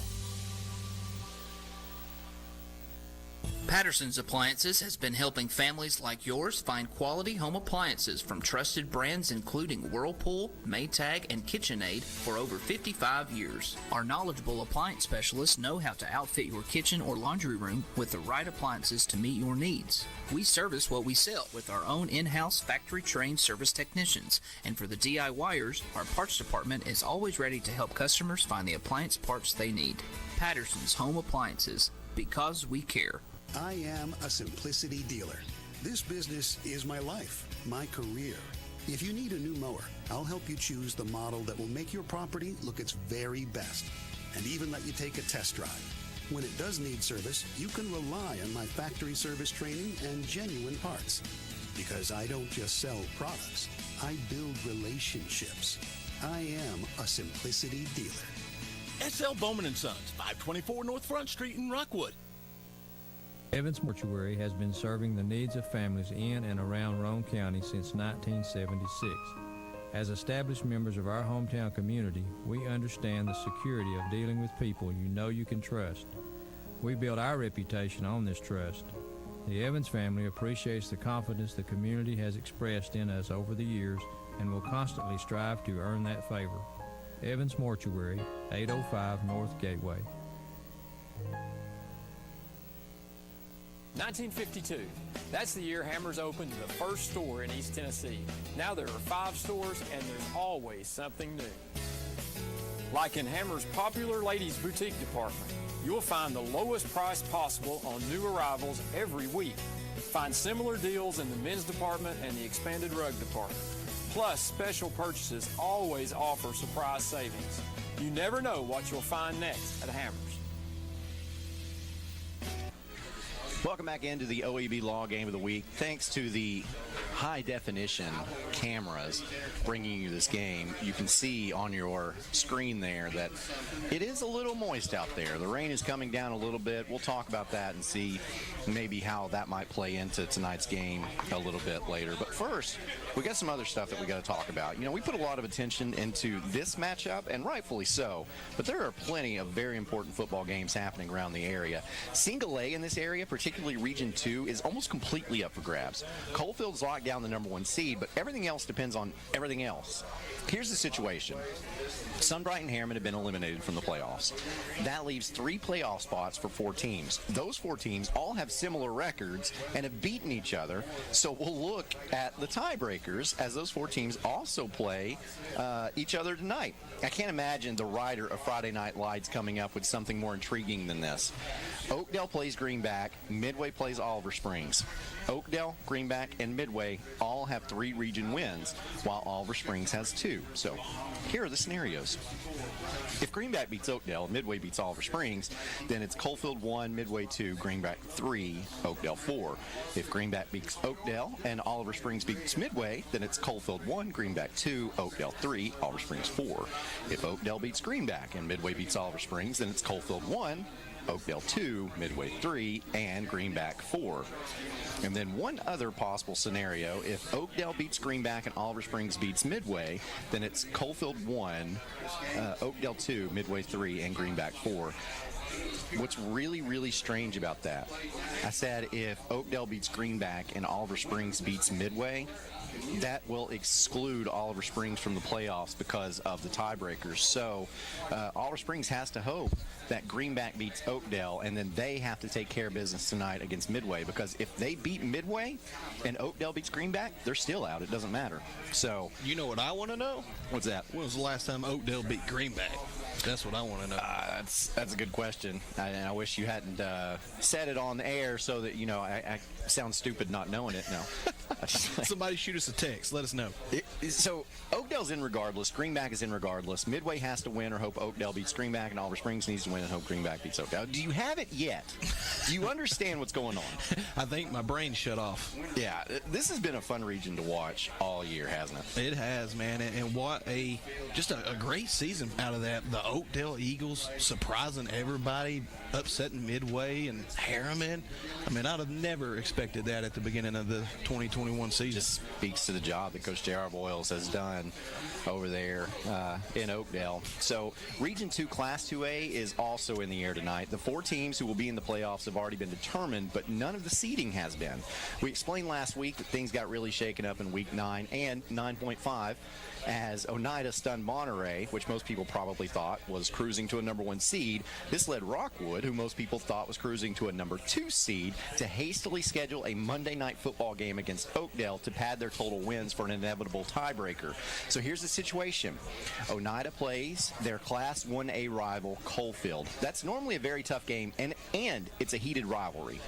Patterson's Appliances has been helping families like yours find quality home appliances from trusted brands including Whirlpool, Maytag, and KitchenAid for over 55 years. Our knowledgeable appliance specialists know how to outfit your kitchen or laundry room with the right appliances to meet your needs. We service what we sell with our own in-house factory-trained service technicians, and for the DIYers, our parts department is always ready to help customers find the appliance parts they need. Patterson's Home Appliances, because we care. I am a simplicity dealer. This business is my life, my career. If you need a new mower, I'll help you choose the model that will make your property look its very best, and even let you take a test drive. When it does need service, you can rely on my factory service training and genuine parts. Because I don't just sell products, I build relationships. I am a simplicity dealer. SL Bowman & Sons, 524 North Front Street in Rockwood. Evans Mortuary has been serving the needs of families in and around Roane County since 1976. As established members of our hometown community, we understand the security of dealing with people you know you can trust. We build our reputation on this trust. The Evans family appreciates the confidence the community has expressed in us over the years and will constantly strive to earn that favor. Evans Mortuary, 805 North Gateway. 1952. That's the year Hammers opened the first store in East Tennessee. Now there are 5 stores, and there's always something new. Like in Hammers' popular ladies' boutique department, you'll find the lowest price possible on new arrivals every week. Find similar deals in the men's department and the expanded rug department. Plus, special purchases always offer surprise savings. You never know what you'll find next at Hammers. Welcome back into the OEB Law Game of the Week. Thanks to the high-definition cameras bringing you this game, you can see on your screen there that it is a little moist out there. The rain is coming down a little bit. We'll talk about that and see maybe how that might play into tonight's game a little bit later. But first, we got some other stuff that we got to talk about. You know, we put a lot of attention into this matchup, and rightfully so, but there are plenty of very important football games happening around the area. Single A in this area, particularly Region 2, is almost completely up for grabs. Coalfield's locked down the number 1 seed, but everything else depends on everything else. Here's the situation. Sunbright and Harriman have been eliminated from the playoffs. That leaves 3 playoff spots for 4 teams. Those 4 teams all have similar records and have beaten each other, so we'll look at the tiebreakers as those 4 teams also play each other tonight. I can't imagine the writer of Friday Night Lights coming up with something more intriguing than this. Oakdale plays Greenback, Midway plays Oliver Springs. Oakdale, Greenback, and Midway Midway all have 3 region wins, while Oliver Springs has 2. So here are the scenarios. If Greenback beats Oakdale and Midway beats Oliver Springs, then it's Coalfield 1, Midway 2, Greenback 3, Oakdale 4. If Greenback beats Oakdale and Oliver Springs beats Midway, then it's Coalfield 1, Greenback 2, Oakdale 3, Oliver Springs 4. If Oakdale beats Greenback and Midway beats Oliver Springs, then it's Coalfield 1, Oakdale 2, Midway 3, and Greenback 4. And then one other possible scenario, if Oakdale beats Greenback and Oliver Springs beats Midway, then it's Coalfield 1, Oakdale 2, Midway 3, and Greenback 4. What's really, really strange about that, I said if Oakdale beats Greenback and Oliver Springs beats Midway, that will exclude Oliver Springs from the playoffs because of the tiebreakers. So Oliver Springs has to hope that Greenback beats Oakdale, and then they have to take care of business tonight against Midway, because if they beat Midway and Oakdale beats Greenback, they're still out. It doesn't matter. So you know what I want to know? What's that? When was the last time Oakdale beat Greenback? That's what I want to know. That's a good question. I wish you hadn't said it on the air so that, I sound stupid not knowing it. No. Somebody shoot us a text. Let us know. So Oakdale's in regardless. Greenback is in regardless. Midway has to win or hope Oakdale beats Greenback, and Oliver Springs needs to win and hope Greenback beats Oakdale. Do you have it yet? Do you understand what's going on? I think my brain shut off. Yeah, this has been a fun region to watch all year, hasn't it? It has, man. And what a great season out of that. The Oakdale Eagles surprising everybody, upsetting Midway and Harriman. I mean, I'd have never expected that at the beginning of the 2021 season. Just speaks to the job that Coach J.R. Boyles has done over there in Oakdale. So Region 2 Class 2A is also in the air tonight. The 4 teams who will be in the playoffs have already been determined, but none of the seeding has been. We explained last week that things got really shaken up in Week 9 and 9.5 as Oneida stunned Monterey, which most people probably thought was cruising to a number 1 seed. This led Rockwood, who most people thought was cruising to a number 2 seed, to hastily schedule a Monday night football game against Oakdale to pad their total wins for an inevitable tiebreaker. So here's the situation. Oneida plays their Class 1A rival, Coalfield. That's normally a very tough game, and it's a heated rivalry.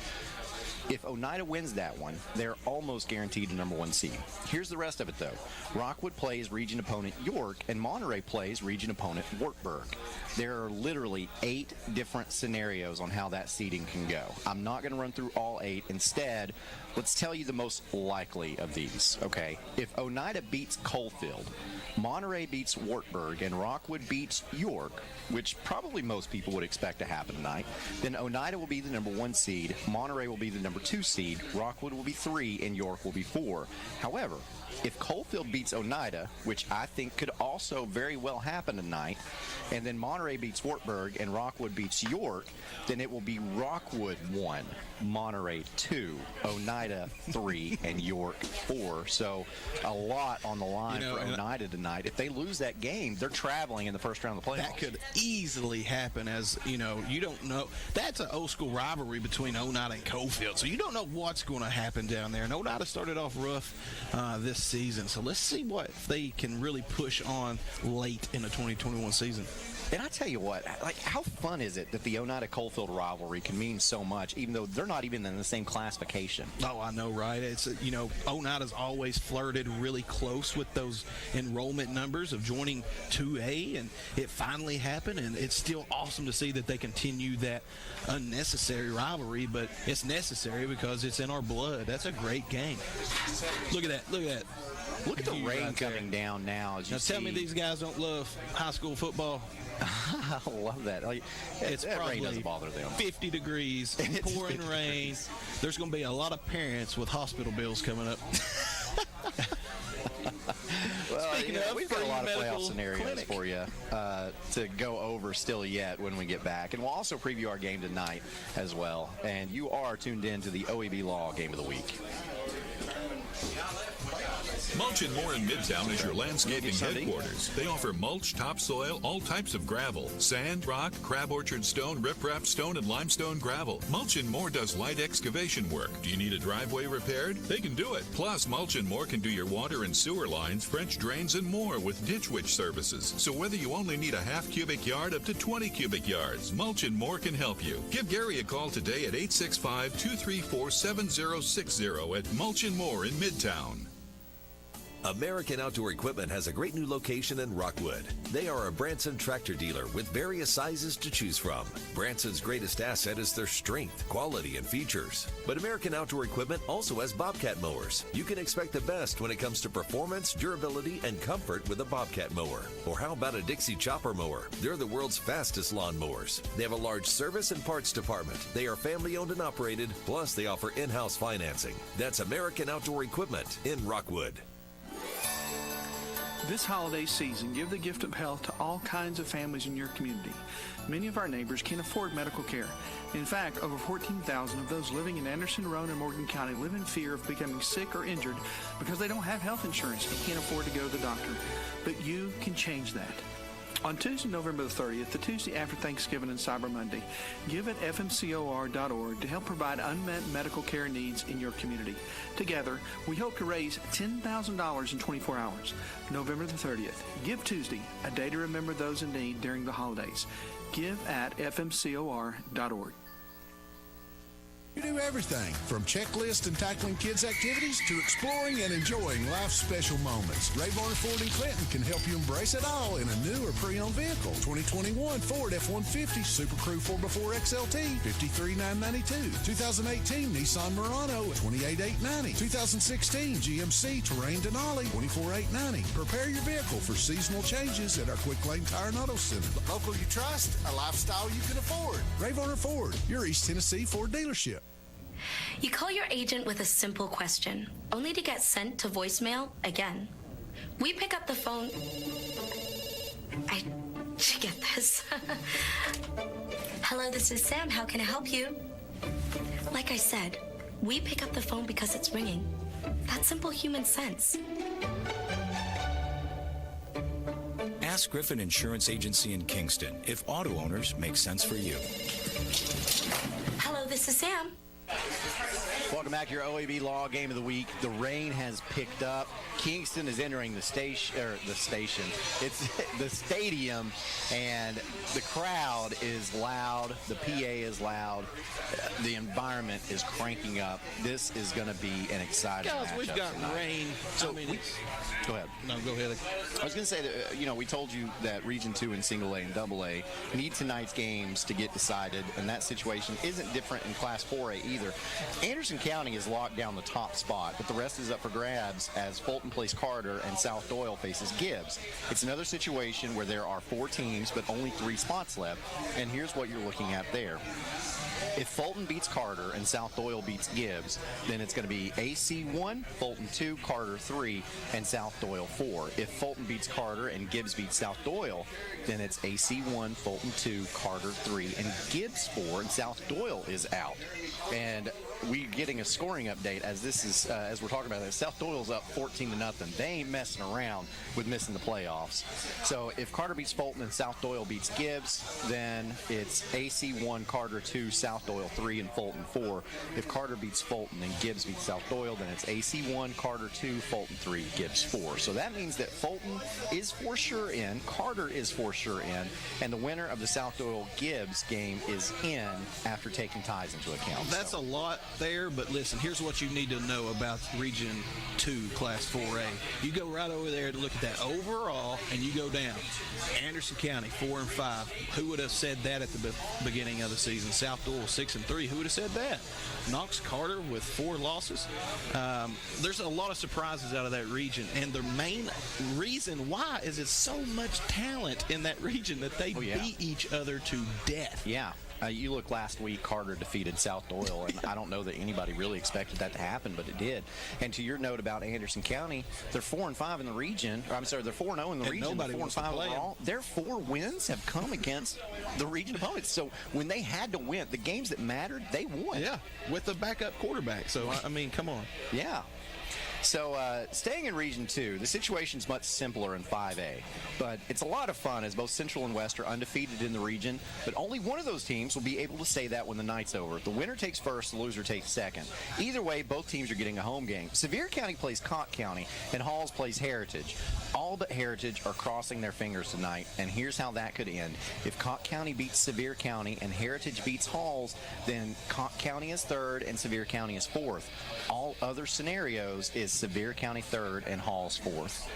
If Oneida wins that one, they're almost guaranteed a number 1 seed. Here's the rest of it, though. Rockwood plays region opponent York, and Monterey plays region opponent Wartburg. There are literally 8 different scenarios on how that seeding can go. I'm not going to run through all 8. Instead, let's tell you the most likely of these, okay? If Oneida beats Coalfield, Monterey beats Wartburg, and Rockwood beats York, which probably most people would expect to happen tonight, then Oneida will be the number 1 seed, Monterey will be the number 2 seed, Rockwood will be 3, and York will be 4. However, if Coalfield beats Oneida, which I think could also very well happen tonight, and then Monterey beats Wartburg and Rockwood beats York, then it will be Rockwood 1, Monterey 2, Oneida 3, and York 4. So a lot on the line for Oneida tonight. If they lose that game, they're traveling in the first round of the playoffs. That could easily happen, as you don't know. That's an old school rivalry between Oneida and Coalfield, so you don't know what's going to happen down there. And Oneida started off rough this season, so let's see what if they can really push on late in the 2021 season. And I tell you what, how fun is it that the Oneida-Coalfield rivalry can mean so much, even though they're not even in the same classification? Oh, I know, right? It's Oneida's always flirted really close with those enrollment numbers of joining 2A, and it finally happened, and it's still awesome to see that they continue that unnecessary rivalry, but it's necessary because it's in our blood. That's a great game. Look at that. Look at the rain coming down now. As you see. Tell me these guys don't love high school football. I love that. It's probably rain doesn't bother them. 50 degrees, pouring rain. There's going to be a lot of parents with hospital bills coming up. Well, we've got a lot of playoff scenarios for you to go over still yet when we get back. And we'll also preview our game tonight as well. And you are tuned in to the OEB Law Game of the Week. Mulch & More in Midtown is your landscaping headquarters. They offer mulch, topsoil, all types of gravel, sand, rock, crab orchard stone, riprap stone, and limestone gravel. Mulch & More does light excavation work. Do you need a driveway repaired? They can do it. Plus, Mulch & More can do your water and sewer lines, French drains, and more with Ditch Witch services. So whether you only need a half cubic yard up to 20 cubic yards, Mulch & More can help you. Give Gary a call today at 865-234-7060 at Mulch & More in Midtown. American Outdoor Equipment has a great new location in Rockwood. They are a Branson tractor dealer with various sizes to choose from. Branson's greatest asset is their strength, quality, and features. But American Outdoor Equipment also has Bobcat mowers. You can expect the best when it comes to performance, durability, and comfort with a Bobcat mower. Or how about a Dixie Chopper mower? They're the world's fastest lawn mowers. They have a large service and parts department. They are family owned and operated, plus they offer in-house financing. That's American Outdoor Equipment in Rockwood. This holiday season, give the gift of health to all kinds of families in your community. Many of our neighbors can't afford medical care. In fact, over 14,000 of those living in Anderson, Roane, and Morgan County live in fear of becoming sick or injured because they don't have health insurance and can't afford to go to the doctor. But you can change that. On Tuesday, November the 30th, the Tuesday after Thanksgiving and Cyber Monday, give at fmcor.org to help provide unmet medical care needs in your community. Together, we hope to raise $10,000 in 24 hours. November the 30th, Give Tuesday, a day to remember those in need during the holidays. Give at fmcor.org. You do everything from checklists and tackling kids' activities to exploring and enjoying life's special moments. Ray Varner Ford in Clinton can help you embrace it all in a new or pre-owned vehicle. 2021 Ford F-150 Super Crew 4x4 XLT, $53,992. 2018 Nissan Murano, $28,890. 2016 GMC Terrain Denali, $24,890. Prepare your vehicle for seasonal changes at our Quick Lane Tire and Auto Center. Local you trust, a lifestyle you can afford. Ray Varner Ford, your East Tennessee Ford dealership. You call your agent with a simple question, only to get sent to voicemail again. We pick up the phone. Did you get this? Hello, this is Sam. How can I help you? Like I said, we pick up the phone because it's ringing. That's simple human sense. Ask Griffin Insurance Agency in Kingston if auto owners make sense for you. Hello, this is Sam. Welcome back to your OAB Law Game of the Week. The rain has picked up. Kingston is entering the station. It's the stadium, and the crowd is loud. The PA is loud. The environment is cranking up. This is going to be an exciting matchup. We've got tonight. rain. So go ahead. No, go ahead. I was going to say that, we told you that Region 2 and Single A and Double A need tonight's games to get decided, and that situation isn't different in Class 4A either. Anderson County is locked down the top spot, but the rest is up for grabs as Fulton plays Carter and South Doyle faces Gibbs. It's another situation where there are 4 teams, but only 3 spots left, and here's what you're looking at there. If Fulton beats Carter and South Doyle beats Gibbs, then it's going to be AC 1, Fulton 2, Carter 3, and South Doyle 4. If Fulton beats Carter and Gibbs beats South Doyle, then it's AC 1, Fulton 2, Carter 3, and Gibbs 4, and South Doyle is out. And we're getting a scoring update as this is as we're talking about this. South Doyle's up 14-0. They ain't messing around with missing the playoffs. So if Carter beats Fulton and South Doyle beats Gibbs, then it's AC 1, Carter 2, South Doyle 3, and Fulton 4. If Carter beats Fulton and Gibbs beats South Doyle, then it's AC 1, Carter 2, Fulton 3, Gibbs 4. So that means that Fulton is for sure in, Carter is for sure in, and the winner of the South Doyle-Gibbs game is in after taking ties into account. That's a lot there, but listen, here's what you need to know about Region 2, Class 4A. You go right over there to look at that overall, and you go down. Anderson County, 4-5. Who would have said that at the beginning of the season? South Doyle, 6-3. Who would have said that? Knox Carter with 4 losses. There's a lot of surprises out of that region, and the main reason why is it's so much talent in that region that they beat each other to death. Yeah. You look last week, Carter defeated South Doyle, and I don't know that anybody really expected that to happen, but it did. And to your note about Anderson County, they're 4-5 in the region. Or, I'm sorry, they're 4-0 in the region. They're 4-5 overall. Their 4 wins have come against the region opponents. So when they had to win, the games that mattered, they won. Yeah, with the backup quarterback. So, I mean, come on. Yeah. So, staying in Region 2, the situation's much simpler in 5A, but it's a lot of fun as both Central and West are undefeated in the region, but only one of those teams will be able to say that when the night's over. The winner takes first, the loser takes second. Either way, both teams are getting a home game. Sevier County plays Cott County, and Halls plays Heritage. All but Heritage are crossing their fingers tonight, and here's how that could end. If Cott County beats Sevier County and Heritage beats Halls, then Cott County is third and Sevier County is fourth. All other scenarios is Sevier County third and Halls fourth.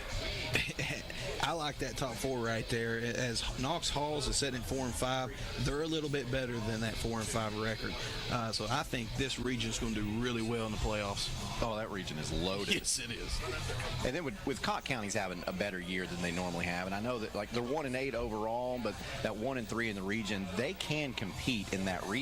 I like that top four right there. As Knox Halls is sitting 4 and 5, they're a little bit better than that 4 and 5 record. So I think this region is going to do really well in the playoffs. Oh, that region is loaded. Yes, it is. And then with Cott County's having a better year than they normally have, and I know that like they're 1 and 8 overall, but that 1 and 3 in the region, they can compete in that region.